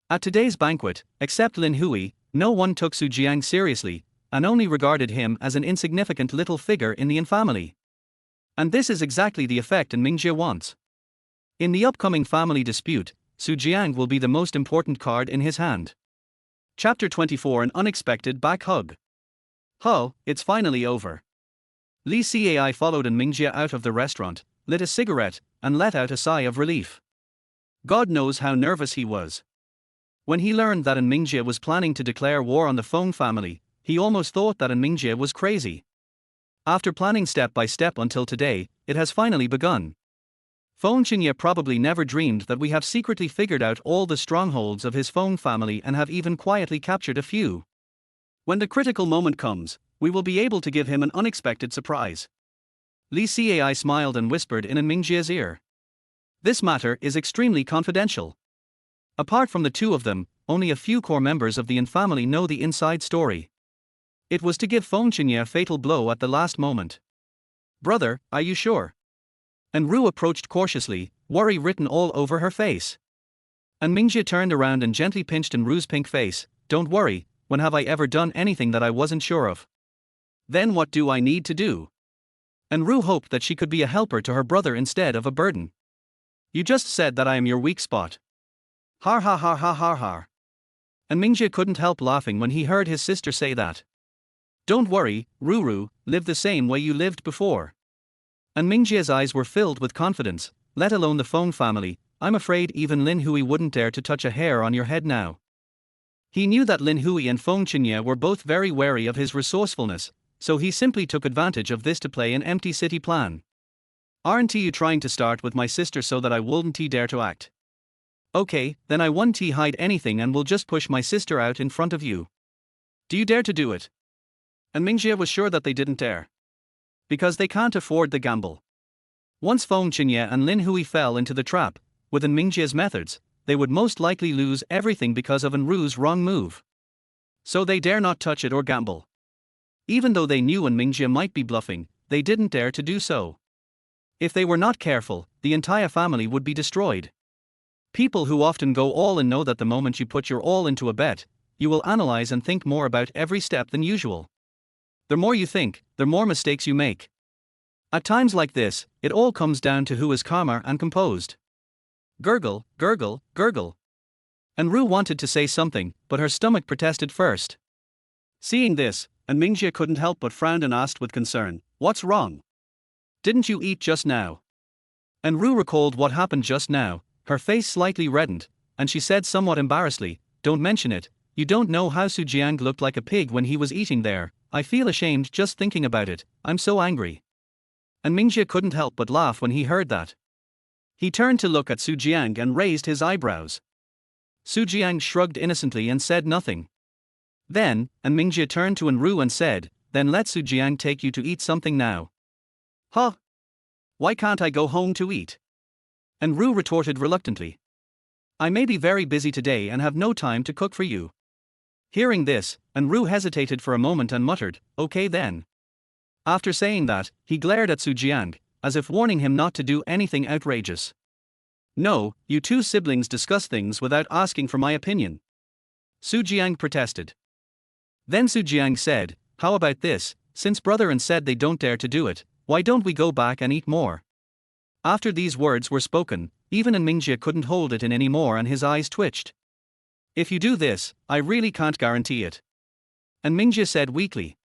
At today's banquet, except Lin Hui, no one took Su Jiang seriously, and only regarded him as an insignificant little figure in the An family. And this is exactly the effect An Mingjie wants. In the upcoming family dispute, Su Jiang will be the most important card in his hand. Chapter 24: An Unexpected Back Hug. Ho, it's finally over. Li Cai followed An Mingjie out of the restaurant, lit a cigarette, and let out a sigh of relief. God knows how nervous he was. When he learned that An Mingjie was planning to declare war on the Feng family, he almost thought that An Mingjie was crazy. After planning step by step until today, it has finally begun. Feng Qianye probably never dreamed that we have secretly figured out all the strongholds of his Feng family and have even quietly captured a few. When the critical moment comes, we will be able to give him an unexpected surprise. Li Cai smiled and whispered in An Mingjie's ear. This matter is extremely confidential. Apart from the two of them, only a few core members of the An family know the inside story. It was to give Feng Qianye a fatal blow at the last moment. Brother, are you sure? An Rou approached cautiously, worry written all over her face. An Mingjie turned around and gently pinched An Rou's pink face. Don't worry, when have I ever done anything that I wasn't sure of? Then what do I need to do? An Rou hoped that she could be a helper to her brother instead of a burden. You just said that I am your weak spot. Har ha ha ha ha ha. An Mingjie couldn't help laughing when he heard his sister say that. Don't worry, Ruru, live the same way you lived before. An Mingjie's eyes were filled with confidence, let alone the Feng family. I'm afraid even Lin Hui wouldn't dare to touch a hair on your head now. He knew that Lin Hui and Feng Qianye were both very wary of his resourcefulness, so he simply took advantage of this to play an empty city plan. Aren't you trying to start with my sister so that I wouldn't dare to act? Okay, then I won't hide anything and will just push my sister out in front of you. Do you dare to do it? And Mingjie was sure that they didn't dare. Because they can't afford the gamble. Once Feng Qianye and Lin Hui fell into the trap, with An Mingjie's methods, they would most likely lose everything because of An Rou's wrong move. So they dare not touch it or gamble. Even though they knew An Mingjie might be bluffing, they didn't dare to do so. If they were not careful, the entire family would be destroyed. People who often go all in know that the moment you put your all into a bet, you will analyze and think more about every step than usual. The more you think, the more mistakes you make. At times like this, it all comes down to who is calmer and composed. Gurgle, gurgle, gurgle. An Rou wanted to say something, but her stomach protested first. Seeing this, An Mingjie couldn't help but frown and asked with concern, "What's wrong? Didn't you eat just now?" An Rou recalled what happened just now, her face slightly reddened, and she said somewhat embarrassedly, "Don't mention it, you don't know how Su Jiang looked like a pig when he was eating there. I feel ashamed just thinking about it, I'm so angry." An Mingjie couldn't help but laugh when he heard that. He turned to look at Su Jiang and raised his eyebrows. Su Jiang shrugged innocently and said nothing. Then, An Mingjie turned to An Rou and said, then let Su Jiang take you to eat something now. Huh? Why can't I go home to eat? An Rou retorted reluctantly. I may be very busy today and have no time to cook for you. Hearing this, An Rou hesitated for a moment and muttered, okay then. After saying that, he glared at Su Jiang, as if warning him not to do anything outrageous. No, you two siblings discuss things without asking for my opinion. Su Jiang protested. Then Su Jiang said, how about this, since brother and said they don't dare to do it, why don't we go back and eat more? After these words were spoken, even An Mingjie couldn't hold it in anymore and his eyes twitched. If you do this, I really can't guarantee it. An Mingjie said weakly.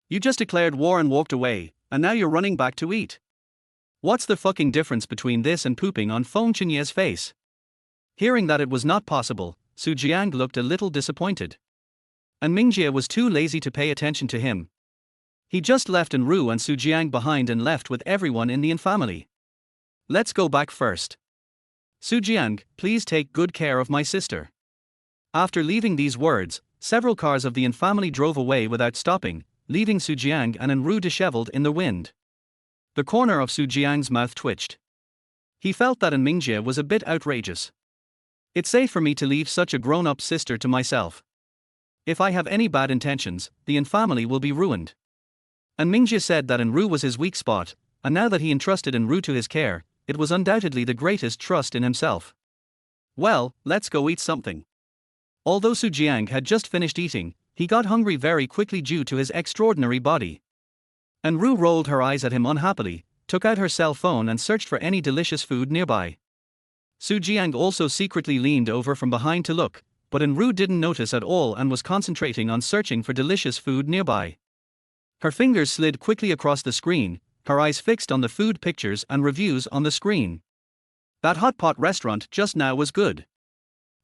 You just declared war and walked away, and now you're running back to eat. What's the fucking difference between this and pooping on Feng Chenye's face? Hearing that it was not possible, Su Jiang looked a little disappointed. An Mingjie was too lazy to pay attention to him. He just left An Rou and Su Jiang behind and left with everyone in the family. Let's go back first. Su Jiang, please take good care of my sister. After leaving these words, several cars of the family drove away without stopping, leaving Su Jiang and An Rou disheveled in the wind. The corner of Su Jiang's mouth twitched. He felt that An Mingjie was a bit outrageous. It's safe for me to leave such a grown-up sister to myself. If I have any bad intentions, the family will be ruined. An Mingjie said that An Rou was his weak spot, and now that he entrusted An Rou to his care, it was undoubtedly the greatest trust in himself. Well, let's go eat something. Although Su Jiang had just finished eating, he got hungry very quickly due to his extraordinary body. An Rou rolled her eyes at him unhappily, took out her cell phone and searched for any delicious food nearby. Su Jiang also secretly leaned over from behind to look, but An Rou didn't notice at all and was concentrating on searching for delicious food nearby. Her fingers slid quickly across the screen, her eyes fixed on the food pictures and reviews on the screen. That hot pot restaurant just now was good.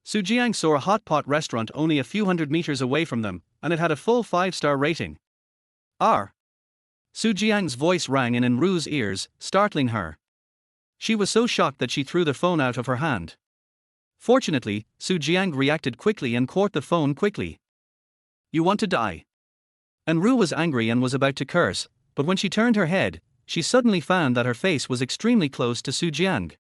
Su Jiang saw a hot pot restaurant only a few hundred meters away from them, and it had a full 5-star rating. Su Jiang's voice rang in An Rou's ears, startling her. She was so shocked that she threw the phone out of her hand. Fortunately, Su Jiang reacted quickly and caught the phone quickly. You want to die? An Rou was angry and was about to curse, but when she turned her head, she suddenly found that her face was extremely close to Su Jiang.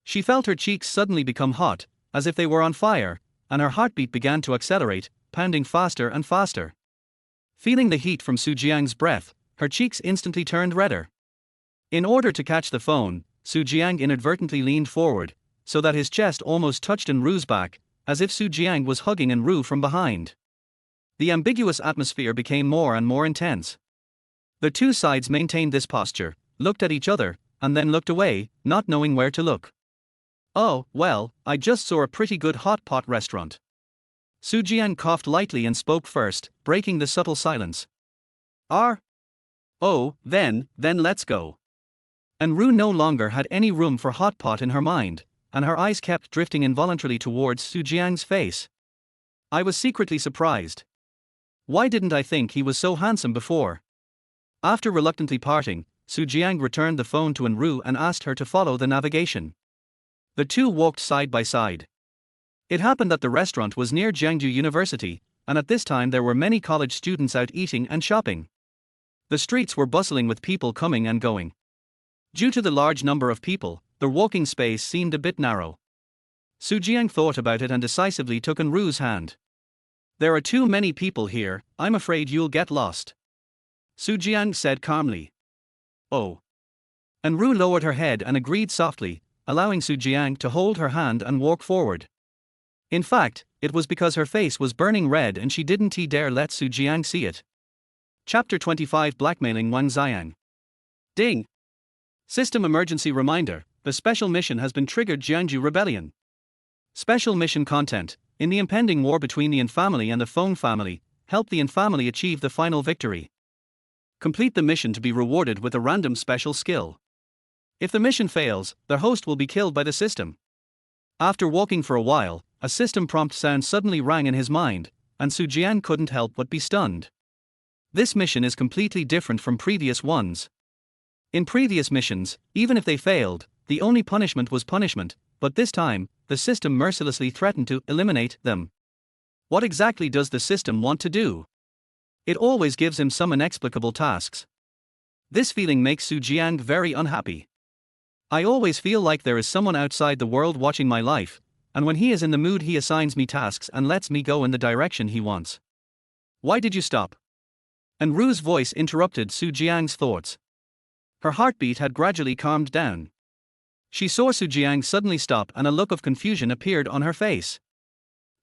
She felt her cheeks suddenly become hot, as if they were on fire, and her heartbeat began to accelerate, pounding faster and faster. Feeling the heat from Su Jiang's breath, her cheeks instantly turned redder. In order to catch the phone, Su Jiang inadvertently leaned forward, so that his chest almost touched An Rou's back, as if Su Jiang was hugging An Rou from behind. The ambiguous atmosphere became more and more intense. The two sides maintained this posture, looked at each other, and then looked away, not knowing where to look. Oh, well, I just saw a pretty good hot pot restaurant. Su Jiang coughed lightly and spoke first, breaking the subtle silence. Oh, then let's go. An Rou no longer had any room for hot pot in her mind, and her eyes kept drifting involuntarily towards Su Jiang's face. I was secretly surprised. Why didn't I think he was so handsome before? After reluctantly parting, Su Jiang returned the phone to An Rou and asked her to follow the navigation. The two walked side by side. It happened that the restaurant was near Jiangju University, and at this time there were many college students out eating and shopping. The streets were bustling with people coming and going. Due to the large number of people, the walking space seemed a bit narrow. Su Jiang thought about it and decisively took An Rou's hand. There are too many people here, I'm afraid you'll get lost. Su Jiang said calmly. Oh. An Rou lowered her head and agreed softly, allowing Su Jiang to hold her hand and walk forward. In fact, it was because her face was burning red and she didn't dare let Su Jiang see it. Chapter 25 Blackmailing Wang Xiang. Ding! System emergency reminder, the special mission has been triggered. Jiangju Rebellion. Special mission content. In the impending war between the An family and the Feng family, help the An family achieve the final victory. Complete the mission to be rewarded with a random special skill. If the mission fails, the host will be killed by the system. After walking for a while, a system prompt sound suddenly rang in his mind, and Su Jiang couldn't help but be stunned. This mission is completely different from previous ones. In previous missions, even if they failed, the only punishment was punishment, but this time, the system mercilessly threatened to eliminate them. What exactly does the system want to do? It always gives him some inexplicable tasks. This feeling makes Su Jiang very unhappy. I always feel like there is someone outside the world watching my life, and when he is in the mood he assigns me tasks and lets me go in the direction he wants. Why did you stop? An Rou's voice interrupted Su Jiang's thoughts. Her heartbeat had gradually calmed down. She saw Su Jiang suddenly stop and a look of confusion appeared on her face.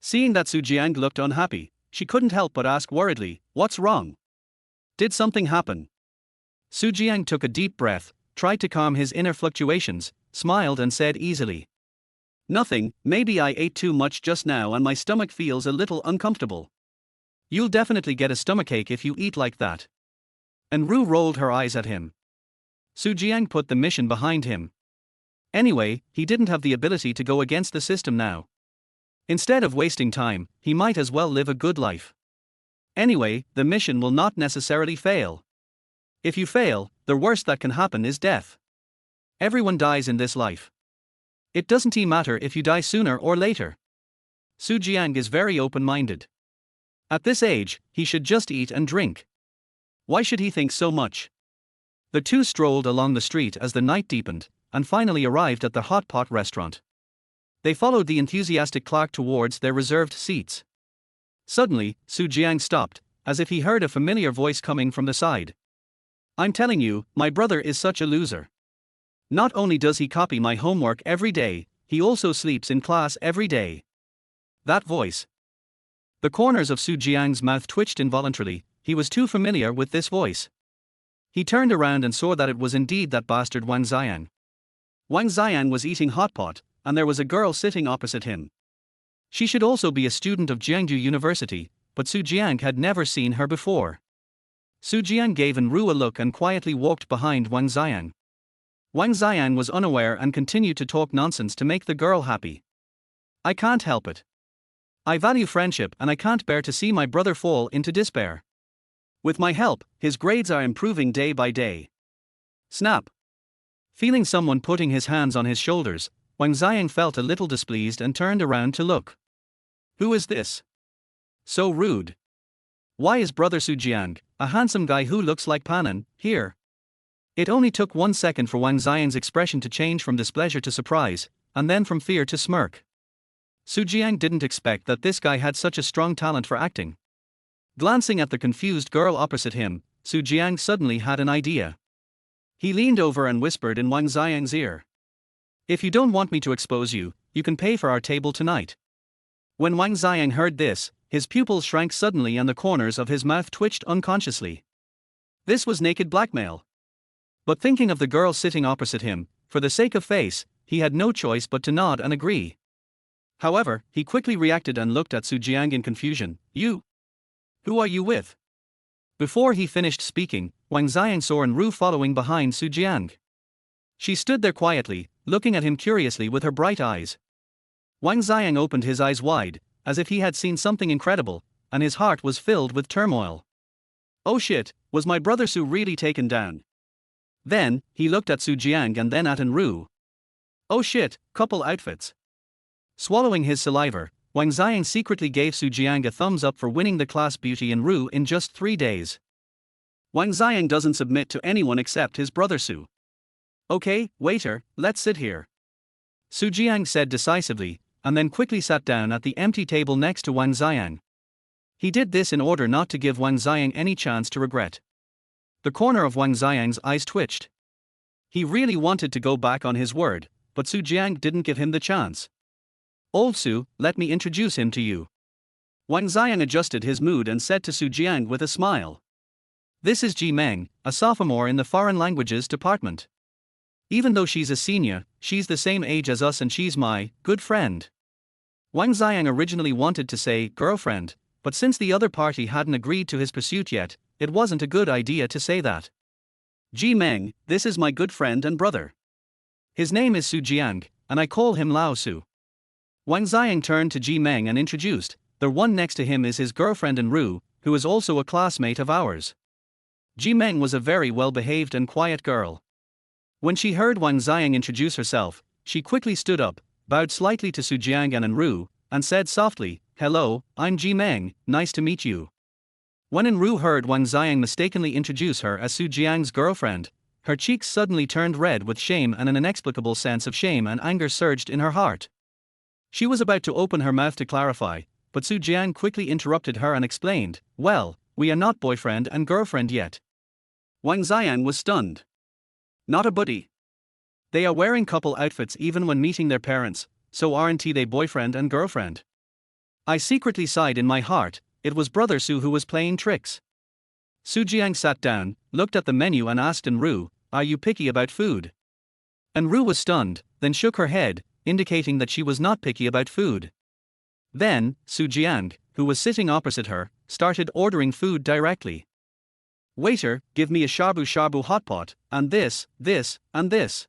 Seeing that Su Jiang looked unhappy, she couldn't help but ask worriedly, "What's wrong? Did something happen?" Su Jiang took a deep breath, tried to calm his inner fluctuations, smiled and said easily, "Nothing, maybe I ate too much just now and my stomach feels a little uncomfortable." "You'll definitely get a stomachache if you eat like that." An Rou rolled her eyes at him. Su Jiang put the mission behind him. Anyway, he didn't have the ability to go against the system now. Instead of wasting time, he might as well live a good life. Anyway, the mission will not necessarily fail. If you fail, the worst that can happen is death. Everyone dies in this life. It doesn't matter if you die sooner or later. Su Jiang is very open-minded. At this age, he should just eat and drink. Why should he think so much? The two strolled along the street as the night deepened, and finally arrived at the hot pot restaurant. They followed the enthusiastic clerk towards their reserved seats. Suddenly, Su Jiang stopped, as if he heard a familiar voice coming from the side. "I'm telling you, my brother is such a loser. Not only does he copy my homework every day, he also sleeps in class every day." That voice. The corners of Su Jiang's mouth twitched involuntarily, he was too familiar with this voice. He turned around and saw that it was indeed that bastard Wang Xiang. Wang Xiang was eating hot pot, and there was a girl sitting opposite him. She should also be a student of Jiangju University, but Su Jiang had never seen her before. Su Jiang gave An Rou a look and quietly walked behind Wang Xiang. Wang Xiang was unaware and continued to talk nonsense to make the girl happy. "I can't help it. I value friendship and I can't bear to see my brother fall into despair. With my help, his grades are improving day by day." Snap! Feeling someone putting his hands on his shoulders, Wang Xiang felt a little displeased and turned around to look. Who is this? So rude. Why is brother Su Jiang, a handsome guy who looks like Panan, here? It only took 1 second for Wang Xiang's expression to change from displeasure to surprise, and then from fear to smirk. Su Jiang didn't expect that this guy had such a strong talent for acting. Glancing at the confused girl opposite him, Su Jiang suddenly had an idea. He leaned over and whispered in Wang Xiang's ear. "If you don't want me to expose you, you can pay for our table tonight." When Wang Xiang heard this, his pupils shrank suddenly and the corners of his mouth twitched unconsciously. This was naked blackmail. But thinking of the girl sitting opposite him, for the sake of face, he had no choice but to nod and agree. However, he quickly reacted and looked at Su Jiang in confusion. "You? Who are you with?" Before he finished speaking, Wang Xiang saw An Rou following behind Su Jiang. She stood there quietly, looking at him curiously with her bright eyes. Wang Xiang opened his eyes wide, as if he had seen something incredible, and his heart was filled with turmoil. "Oh shit, was my brother Su really taken down?" Then, he looked at Su Jiang and then at An Rou. "Oh shit, couple outfits." Swallowing his saliva, Wang Xiang secretly gave Su Jiang a thumbs up for winning the class beauty An Rou in just 3 days. Wang Xiang doesn't submit to anyone except his brother Su. "Okay, waiter, let's sit here," Su Jiang said decisively, and then quickly sat down at the empty table next to Wang Xiang. He did this in order not to give Wang Xiang any chance to regret. The corner of Wang Xiang's eyes twitched. He really wanted to go back on his word, but Su Jiang didn't give him the chance. "Old Su, let me introduce him to you." Wang Xiang adjusted his mood and said to Su Jiang with a smile. "This is Jiang, a sophomore in the foreign languages department. Even though she's a senior, she's the same age as us and she's my good friend." Wang Xiang originally wanted to say girlfriend, but since the other party hadn't agreed to his pursuit yet, it wasn't a good idea to say that. "Jiang, this is my good friend and brother. His name is Su Jiang, and I call him Lao Su." Wang Xiang turned to Jiang and introduced, "The one next to him is his girlfriend An Rou, who is also a classmate of ours." Jiang was a very well-behaved and quiet girl. When she heard Wang Xiang introduce herself, she quickly stood up, bowed slightly to Su Jiang and An Rou, and said softly, "Hello, I'm Jiang, nice to meet you." When An Rou heard Wang Xiang mistakenly introduce her as Su Jiang's girlfriend, her cheeks suddenly turned red with shame, and an inexplicable sense of shame and anger surged in her heart. She was about to open her mouth to clarify, but Su Jiang quickly interrupted her and explained, "Well, we are not boyfriend and girlfriend yet." Wang Xiang was stunned. Not a buddy. They are wearing couple outfits even when meeting their parents, so aren't they boyfriend and girlfriend? I secretly sighed in my heart. It was Brother Su who was playing tricks. Su Jiang sat down, looked at the menu and asked An Rou, "Are you picky about food?" An Rou was stunned, then shook her head, indicating that she was not picky about food. Then, Su Jiang, who was sitting opposite her, started ordering food directly. "Waiter, give me a shabu shabu hot pot, and this, and this."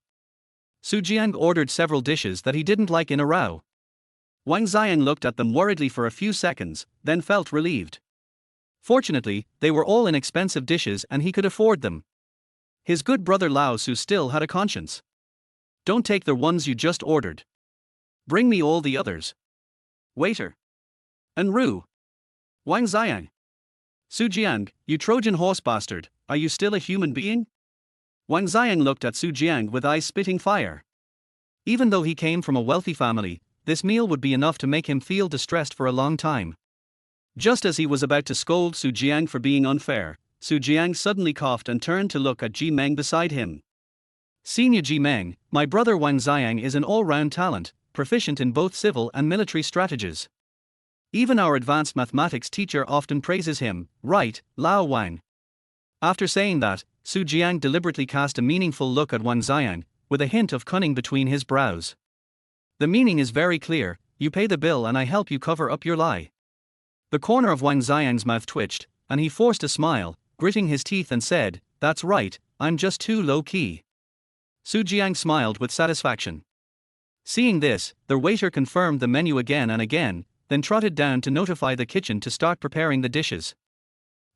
Su Jiang ordered several dishes that he didn't like in a row. Wang Xiang looked at them worriedly for a few seconds, then felt relieved. Fortunately, they were all inexpensive dishes and he could afford them. His good brother Lao Su still had a conscience. "Don't take the ones you just ordered. Bring me all the others." Waiter. An Rou. Wang Xiang. Su Jiang, you Trojan horse bastard, are you still a human being? Wang Xiang looked at Su Jiang with eyes spitting fire. Even though he came from a wealthy family, this meal would be enough to make him feel distressed for a long time. Just as he was about to scold Su Jiang for being unfair, Su Jiang suddenly coughed and turned to look at Jiang beside him. "Senior Jiang, my brother Wang Xiang is an all-round talent, proficient in both civil and military strategies. Even our advanced mathematics teacher often praises him, right, Lao Wang?" After saying that, Su Jiang deliberately cast a meaningful look at Wang Xiang, with a hint of cunning between his brows. The meaning is very clear: you pay the bill and I help you cover up your lie. The corner of Wang Xiang's mouth twitched, and he forced a smile, gritting his teeth and said, "That's right, I'm just too low-key." Su Jiang smiled with satisfaction. Seeing this, the waiter confirmed the menu again and again, then trotted down to notify the kitchen to start preparing the dishes.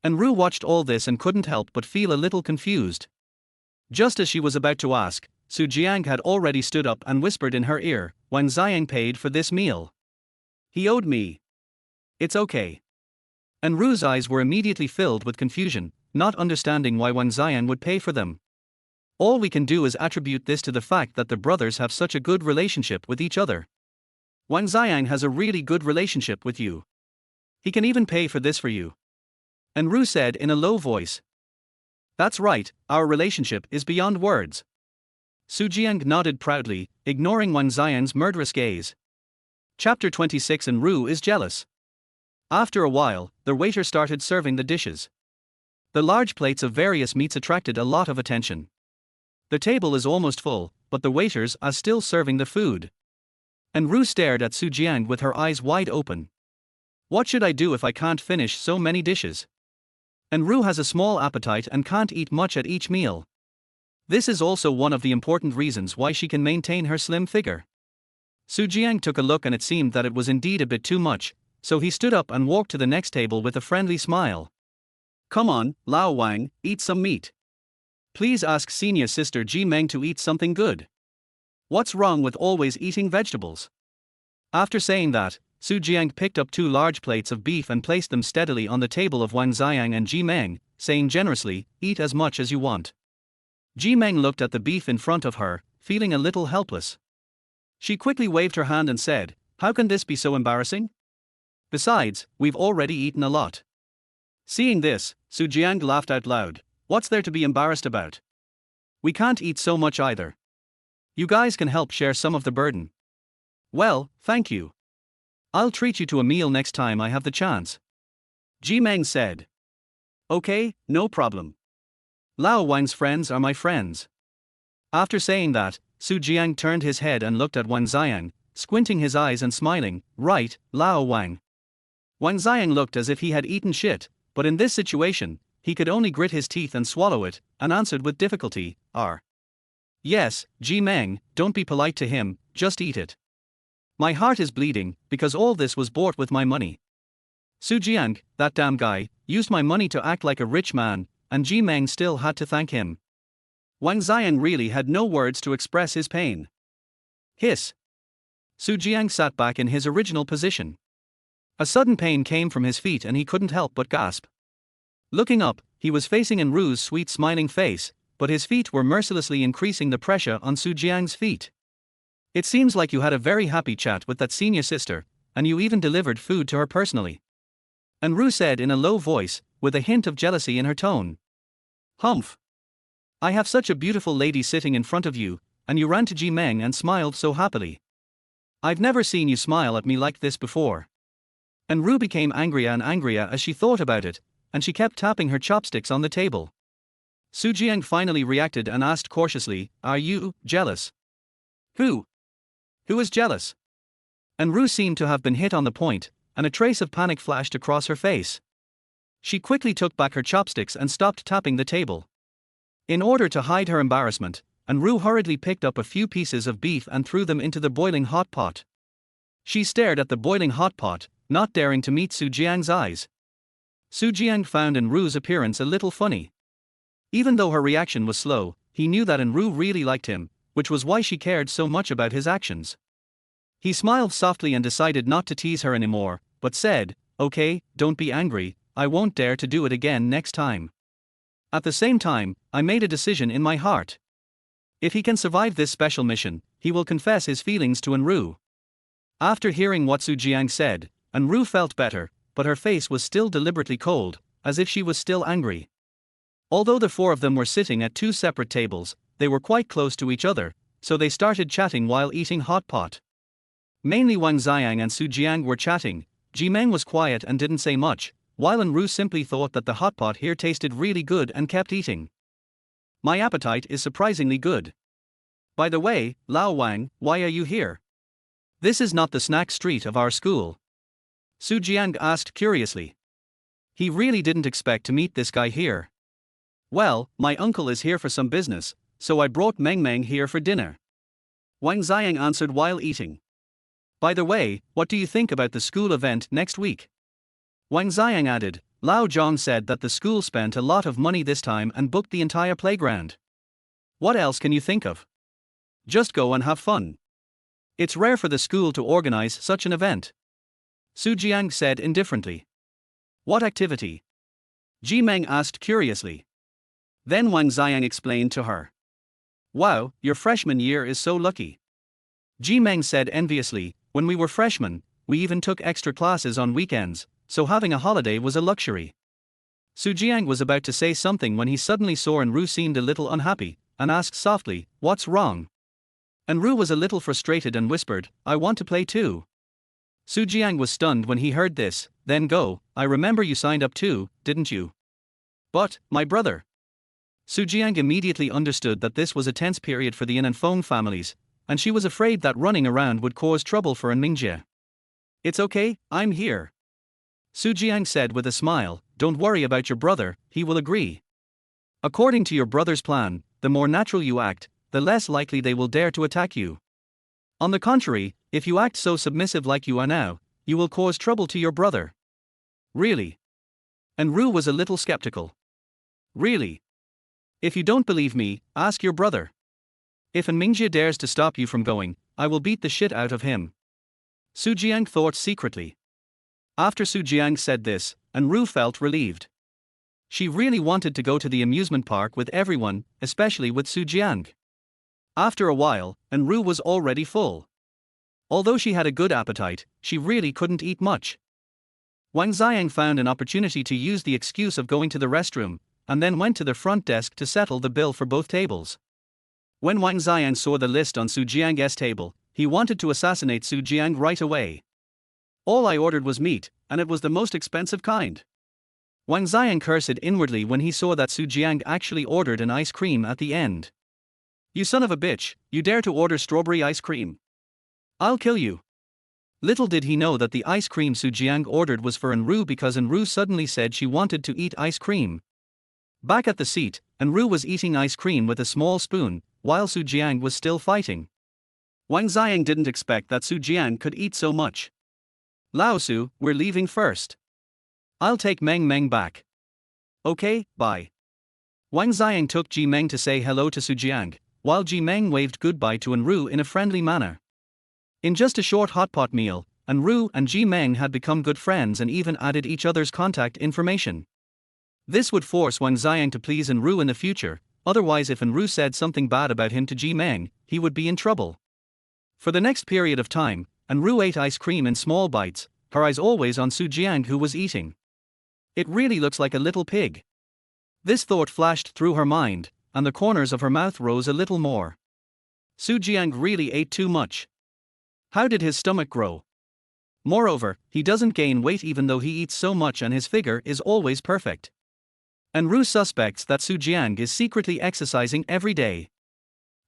An Rou watched all this and couldn't help but feel a little confused. Just as she was about to ask, Su Jiang had already stood up and whispered in her ear, "Wang Xiang paid for this meal. He owed me. It's okay." An Ru's eyes were immediately filled with confusion, not understanding why Wang Xiang would pay for them. "All we can do is attribute this to the fact that the brothers have such a good relationship with each other. Wang Xiang has a really good relationship with you. He can even pay for this for you." An Rou said in a low voice. "That's right, our relationship is beyond words." Su Jiang nodded proudly, ignoring Wang Xiang's murderous gaze. Chapter 26. An Rou is jealous. After a while, the waiter started serving the dishes. The large plates of various meats attracted a lot of attention. The table is almost full, but the waiters are still serving the food. An Rou stared at Su Jiang with her eyes wide open. "What should I do if I can't finish so many dishes?" An Rou has a small appetite and can't eat much at each meal. This is also one of the important reasons why she can maintain her slim figure. Su Jiang took a look and it seemed that it was indeed a bit too much, so he stood up and walked to the next table with a friendly smile. "Come on, Lao Wang, eat some meat. Please ask senior sister Jiang to eat something good. What's wrong with always eating vegetables?" After saying that, Su Jiang picked up 2 large plates of beef and placed them steadily on the table of Wang Xiang and Jiang, saying generously, "Eat as much as you want." Jiang looked at the beef in front of her, feeling a little helpless. She quickly waved her hand and said, "How can this be so embarrassing? Besides, we've already eaten a lot." Seeing this, Su Jiang laughed out loud. "What's there to be embarrassed about? We can't eat so much either. You guys can help share some of the burden." "Well, thank you. I'll treat you to a meal next time I have the chance," Jiang said. "Okay, no problem. Lao Wang's friends are my friends." After saying that, Su Jiang turned his head and looked at Wang Xiang, squinting his eyes and smiling, "Right, Lao Wang." Wang Xiang looked as if he had eaten shit, but in this situation, he could only grit his teeth and swallow it, and answered with difficulty, "Yes, Jiang, don't be polite to him, just eat it. My heart is bleeding, because all this was bought with my money. Su Jiang, that damn guy, used my money to act like a rich man, and Jiang still had to thank him." Wang Xiang really had no words to express his pain. Hiss. Su Jiang sat back in his original position. A sudden pain came from his feet and he couldn't help but gasp. Looking up, he was facing An Rou's sweet smiling face, but his feet were mercilessly increasing the pressure on Jiang's feet. It seems like you had a very happy chat with that senior sister, and you even delivered food to her personally. An Rou said in a low voice, with a hint of jealousy in her tone. Humph. I have such a beautiful lady sitting in front of you, and you ran to Jiang and smiled so happily. I've never seen you smile at me like this before. An Rou became angrier and angrier as she thought about it, and she kept tapping her chopsticks on the table. Jiang finally reacted and asked cautiously, Are you jealous? Who? Who is jealous? An Rou seemed to have been hit on the point, and a trace of panic flashed across her face. She quickly took back her chopsticks and stopped tapping the table. In order to hide her embarrassment, An Rou hurriedly picked up a few pieces of beef and threw them into the boiling hot pot. She stared at the boiling hot pot, not daring to meet Jiang's eyes. Jiang found An Rou's appearance a little funny. Even though her reaction was slow, he knew that An Rou really liked him, which was why she cared so much about his actions. He smiled softly and decided not to tease her anymore, but said, Okay, don't be angry, I won't dare to do it again next time. At the same time, I made a decision in my heart. If he can survive this special mission, he will confess his feelings to An Rou. After hearing what Jiang said, An Rou felt better, but her face was still deliberately cold, as if she was still angry. Although the four of them were sitting at two separate tables, they were quite close to each other, so they started chatting while eating hot pot. Mainly Wang Xiang and Jiang were chatting. Jiang was quiet and didn't say much, while An Rou simply thought that the hot pot here tasted really good and kept eating. My appetite is surprisingly good. By the way, Lao Wang, why are you here? This is not the snack street of our school. Jiang asked curiously. He really didn't expect to meet this guy here. Well, my uncle is here for some business, so I brought Meng here for dinner. Wang Xiang answered while eating. By the way, what do you think about the school event next week? Wang Xiang added. Lao Zhang said that the school spent a lot of money this time and booked the entire playground. What else can you think of? Just go and have fun. It's rare for the school to organize such an event. Jiang said indifferently. What activity? Jiang asked curiously. Then Wang Xiang explained to her. Wow, your freshman year is so lucky. Jiang said enviously, when we were freshmen, we even took extra classes on weekends, so having a holiday was a luxury. Jiang was about to say something when he suddenly saw An Rou seemed a little unhappy, and asked softly, What's wrong? An Rou was a little frustrated and whispered, I want to play too. Jiang was stunned when he heard this. Then go, I remember you signed up too, didn't you? But, my brother. Jiang immediately understood that this was a tense period for the An and Feng families, and she was afraid that running around would cause trouble for An Mingjie. It's okay, I'm here. Jiang said with a smile, Don't worry about your brother, he will agree. According to your brother's plan, the more natural you act, the less likely they will dare to attack you. On the contrary, if you act so submissive like you are now, you will cause trouble to your brother. Really? An Rou was a little skeptical. Really? If you don't believe me, ask your brother. If An Mingjie dares to stop you from going, I will beat the shit out of him. Jiang thought secretly. After Jiang said this, An Rou felt relieved. She really wanted to go to the amusement park with everyone, especially with Jiang. After a while, An Rou was already full. Although she had a good appetite, she really couldn't eat much. Wang Xiang found an opportunity to use the excuse of going to the restroom, and then went to the front desk to settle the bill for both tables. When Wang Xiang saw the list on Jiang's table, he wanted to assassinate Jiang right away. All I ordered was meat, and it was the most expensive kind. Wang Xiang cursed inwardly when he saw that Jiang actually ordered an ice cream at the end. You son of a bitch, you dare to order strawberry ice cream? I'll kill you. Little did he know that the ice cream Jiang ordered was for An Rou because An Rou suddenly said she wanted to eat ice cream. Back at the seat, An Rou was eating ice cream with a small spoon, while Jiang was still fighting. Wang Xiang didn't expect that Jiang could eat so much. Lao Su, we're leaving first. I'll take Meng back. Okay, bye. Wang Xiang took Jiang to say hello to Jiang, while Jiang waved goodbye to An Rou in a friendly manner. In just a short hot pot meal, An Rou and Jiang had become good friends and even added each other's contact information. This would force Wang Xiang to please An Rou in the future, otherwise if An Rou said something bad about him to Jiang, he would be in trouble. For the next period of time, An Rou ate ice cream in small bites, her eyes always on Jiang who was eating. It really looks like a little pig. This thought flashed through her mind, and the corners of her mouth rose a little more. Jiang really ate too much. How did his stomach grow? Moreover, he doesn't gain weight even though he eats so much and his figure is always perfect. An Rou suspects that Jiang is secretly exercising every day.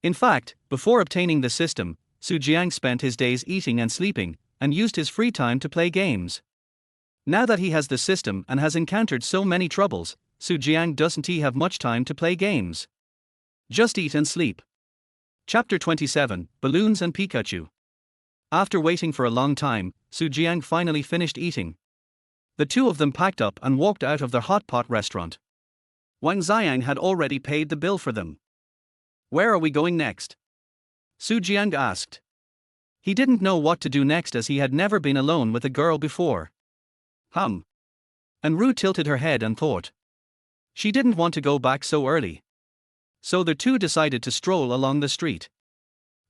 In fact, before obtaining the system, Jiang spent his days eating and sleeping, and used his free time to play games. Now that he has the system and has encountered so many troubles, Jiang doesn't he have much time to play games. Just eat and sleep. Chapter 27, Balloons and Pikachu. After waiting for a long time, Jiang finally finished eating. The two of them packed up and walked out of their hot pot restaurant. Wang Xiang had already paid the bill for them. Where are we going next? Jiang asked. He didn't know what to do next as he had never been alone with a girl before. An Rou tilted her head and thought. She didn't want to go back so early. So the two decided to stroll along the street.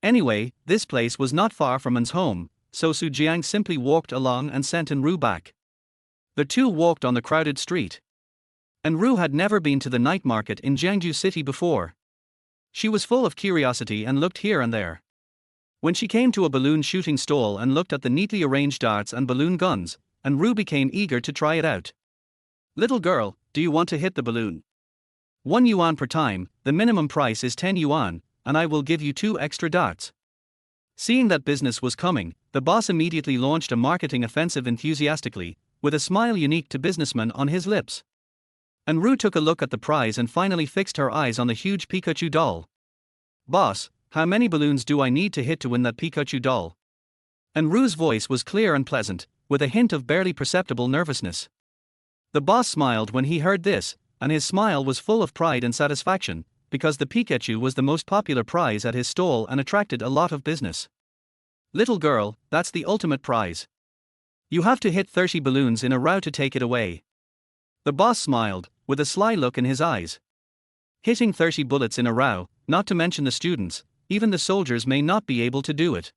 Anyway, this place was not far from An's home, so Jiang simply walked along and sent An Rou back. The two walked on the crowded street. An Rou had never been to the night market in Jiangju City before. She was full of curiosity and looked here and there. When she came to a balloon shooting stall and looked at the neatly arranged darts and balloon guns, An Rou became eager to try it out. Little girl, do you want to hit the balloon? 1 yuan per time, the minimum price is 10 yuan, and I will give you 2 extra darts. Seeing that business was coming, the boss immediately launched a marketing offensive enthusiastically, with a smile unique to businessmen on his lips. An Rou took a look at the prize and finally fixed her eyes on the huge Pikachu doll. Boss, how many balloons do I need to hit to win that Pikachu doll? An Rou's voice was clear and pleasant, with a hint of barely perceptible nervousness. The boss smiled when he heard this, and his smile was full of pride and satisfaction, because the Pikachu was the most popular prize at his stall and attracted a lot of business. Little girl, that's the ultimate prize. You have to hit 30 balloons in a row to take it away. The boss smiled, with a sly look in his eyes. Hitting 30 bullets in a row, not to mention the students, even the soldiers may not be able to do it.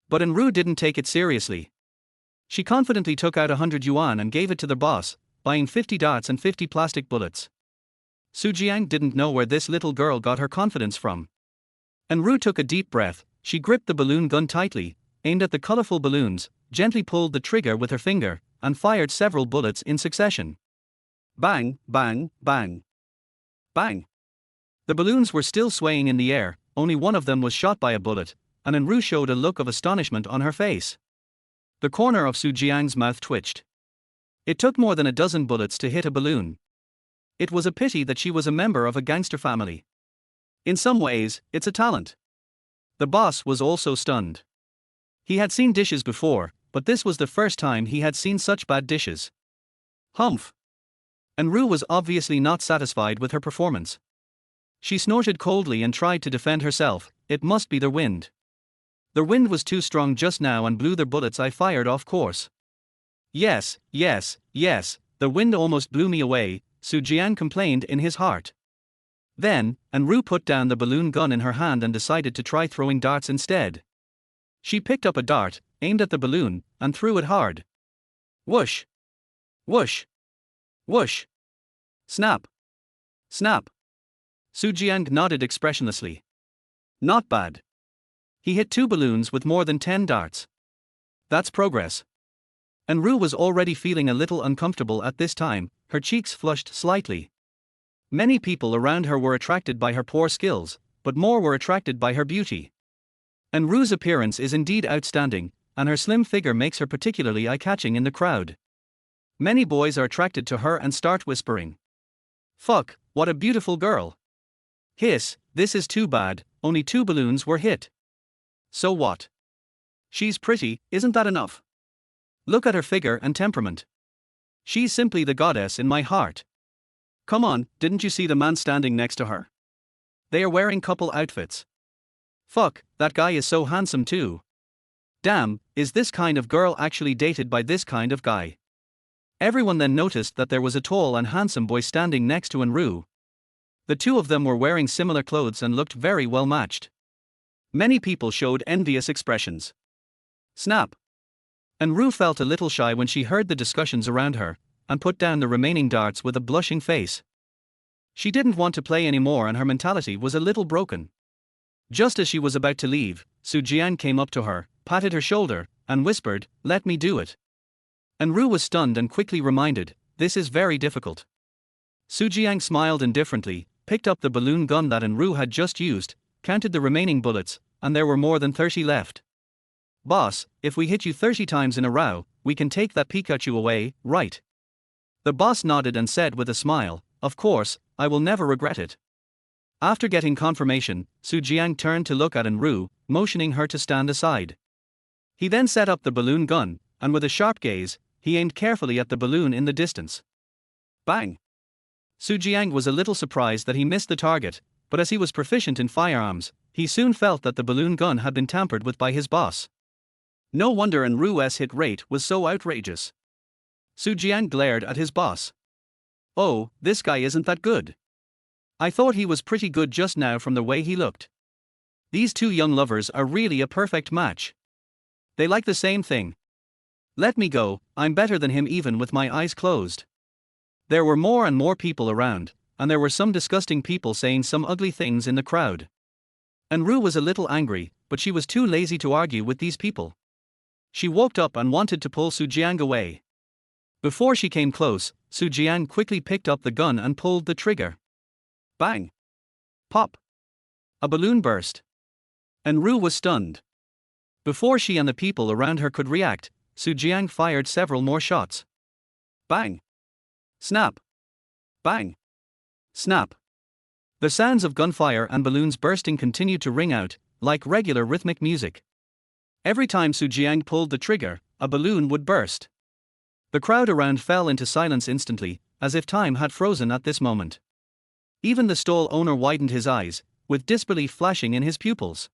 But An Rou didn't take it seriously. She confidently took out 100 yuan and gave it to the boss, buying 50 darts and 50 plastic bullets. Jiang didn't know where this little girl got her confidence from. An Rou took a deep breath, she gripped the balloon gun tightly, aimed at the colorful balloons, gently pulled the trigger with her finger, and fired several bullets in succession. Bang, bang, bang. Bang. The balloons were still swaying in the air, only one of them was shot by a bullet, and An Rou showed a look of astonishment on her face. The corner of Jiang's mouth twitched. It took more than a dozen bullets to hit a balloon. It was a pity that she was a member of a gangster family. In some ways, it's a talent. The boss was also stunned. He had seen dishes before, but this was the first time he had seen such bad dishes. Humph. An Rou was obviously not satisfied with her performance. She snorted coldly and tried to defend herself. It must be the wind. The wind was too strong just now and blew the bullets I fired off course. Yes, the wind almost blew me away, Jiang complained in his heart. Then, An Rou put down the balloon gun in her hand and decided to try throwing darts instead. She picked up a dart, aimed at the balloon, and threw it hard. Whoosh! Whoosh! Whoosh! Snap! Snap! Jiang nodded expressionlessly. Not bad. He hit 2 balloons with more than 10 darts. That's progress. An Rou was already feeling a little uncomfortable at this time, her cheeks flushed slightly. Many people around her were attracted by her poor skills, but more were attracted by her beauty. An Rou's appearance is indeed outstanding, and her slim figure makes her particularly eye-catching in the crowd. Many boys are attracted to her and start whispering. Fuck, what a beautiful girl. Hiss, this is too bad, only 2 balloons were hit. So what? She's pretty, isn't that enough? Look at her figure and temperament. She's simply the goddess in my heart. Come on, didn't you see the man standing next to her? They are wearing couple outfits. Fuck, that guy is so handsome too. Damn, is this kind of girl actually dated by this kind of guy? Everyone then noticed that there was a tall and handsome boy standing next to An Rou. The two of them were wearing similar clothes and looked very well matched. Many people showed envious expressions. Snap! An Rou felt a little shy when she heard the discussions around her, and put down the remaining darts with a blushing face. She didn't want to play anymore and her mentality was a little broken. Just as she was about to leave, Jiang came up to her, patted her shoulder, and whispered, "Let me do it." An Rou was stunned and quickly reminded, "This is very difficult." Jiang smiled indifferently, picked up the balloon gun that An Rou had just used, counted the remaining bullets, and there were more than 30 left. "Boss, if we hit you 30 times in a row, we can take that Pikachu away, right?" The boss nodded and said with a smile, "Of course, I will never regret it." After getting confirmation, Jiang turned to look at An Rou, motioning her to stand aside. He then set up the balloon gun, and with a sharp gaze, he aimed carefully at the balloon in the distance. Bang! Jiang was a little surprised that he missed the target, but as he was proficient in firearms, he soon felt that the balloon gun had been tampered with by his boss. No wonder An Rou's hit rate was so outrageous. Jiang glared at his boss. "Oh, this guy isn't that good. I thought he was pretty good just now from the way he looked. These two young lovers are really a perfect match. They like the same thing. Let me go, I'm better than him even with my eyes closed." There were more and more people around, and there were some disgusting people saying some ugly things in the crowd. An Rou was a little angry, but she was too lazy to argue with these people. She walked up and wanted to pull Jiang away. Before she came close, Jiang quickly picked up the gun and pulled the trigger. Bang! Pop! A balloon burst. An Rou was stunned. Before she and the people around her could react, Jiang fired several more shots. Bang! Snap! Bang! Snap! The sounds of gunfire and balloons bursting continued to ring out, like regular rhythmic music. Every time Jiang pulled the trigger, a balloon would burst. The crowd around fell into silence instantly, as if time had frozen at this moment. Even the stall owner widened his eyes, with disbelief flashing in his pupils.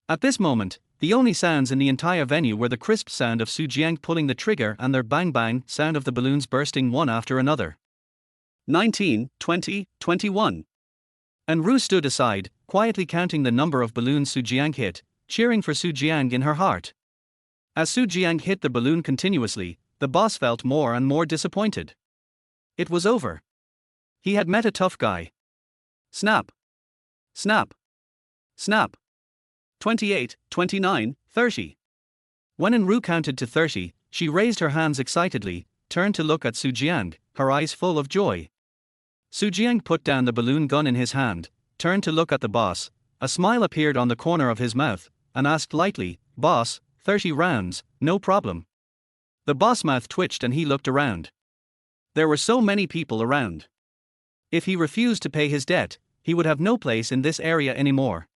At this moment, the only sounds in the entire venue were the crisp sound of Jiang pulling the trigger and their bang-bang sound of the balloons bursting one after another. 19, 20, 21. An Rou stood aside, quietly counting the number of balloons Jiang hit, cheering for Jiang in her heart. As Jiang hit the balloon continuously, the boss felt more and more disappointed. It was over. He had met a tough guy. Snap! Snap! Snap! 28, 29, 30. When An Rou counted to 30, she raised her hands excitedly, turned to look at Jiang, her eyes full of joy. Jiang put down the balloon gun in his hand, turned to look at the boss, a smile appeared on the corner of his mouth, and asked lightly, "Boss, 30 rounds, no problem." The boss' mouth twitched and he looked around. There were so many people around. If he refused to pay his debt, he would have no place in this area anymore.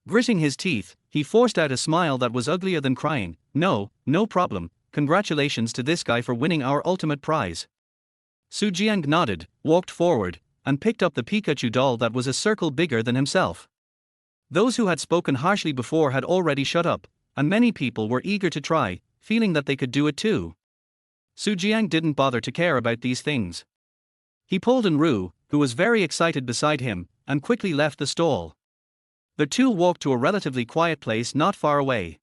Gritting his teeth, he forced out a smile that was uglier than crying. No problem, congratulations to this guy for winning our ultimate prize." Jiang nodded, walked forward, and picked up the Pikachu doll that was a circle bigger than himself. Those who had spoken harshly before had already shut up, and many people were eager to try, feeling that they could do it too. Jiang didn't bother to care about these things. He pulled An Rou, who was very excited, beside him, and quickly left the stall. The two walked to a relatively quiet place not far away.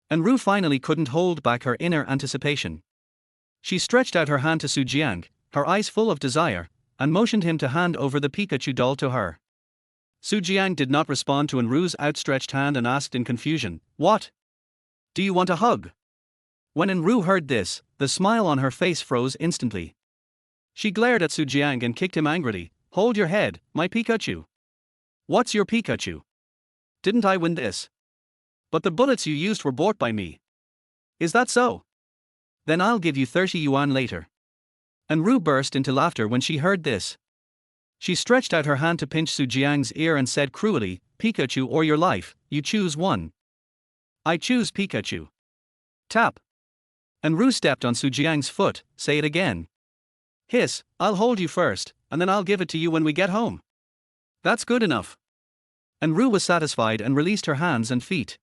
An Rou finally couldn't hold back her inner anticipation. She stretched out her hand to Jiang, her eyes full of desire, and motioned him to hand over the Pikachu doll to her. Jiang did not respond to An Rou's outstretched hand and asked in confusion, "What? Do you want a hug?" When An Rou heard this, the smile on her face froze instantly. She glared at Jiang and kicked him angrily. "Hold your head, my Pikachu. What's your Pikachu? Didn't I win this? But the bullets you used were bought by me. Is that so? Then I'll give you 30 yuan later." An Rou burst into laughter when she heard this. She stretched out her hand to pinch Jiang's ear and said cruelly, "Pikachu or your life, you choose one." "I choose Pikachu." Tap. An Rou stepped on Jiang's foot. "Say it again." "Hiss, I'll hold you first, and then I'll give it to you when we get home." "That's good enough." An Rou was satisfied and released her hands and feet.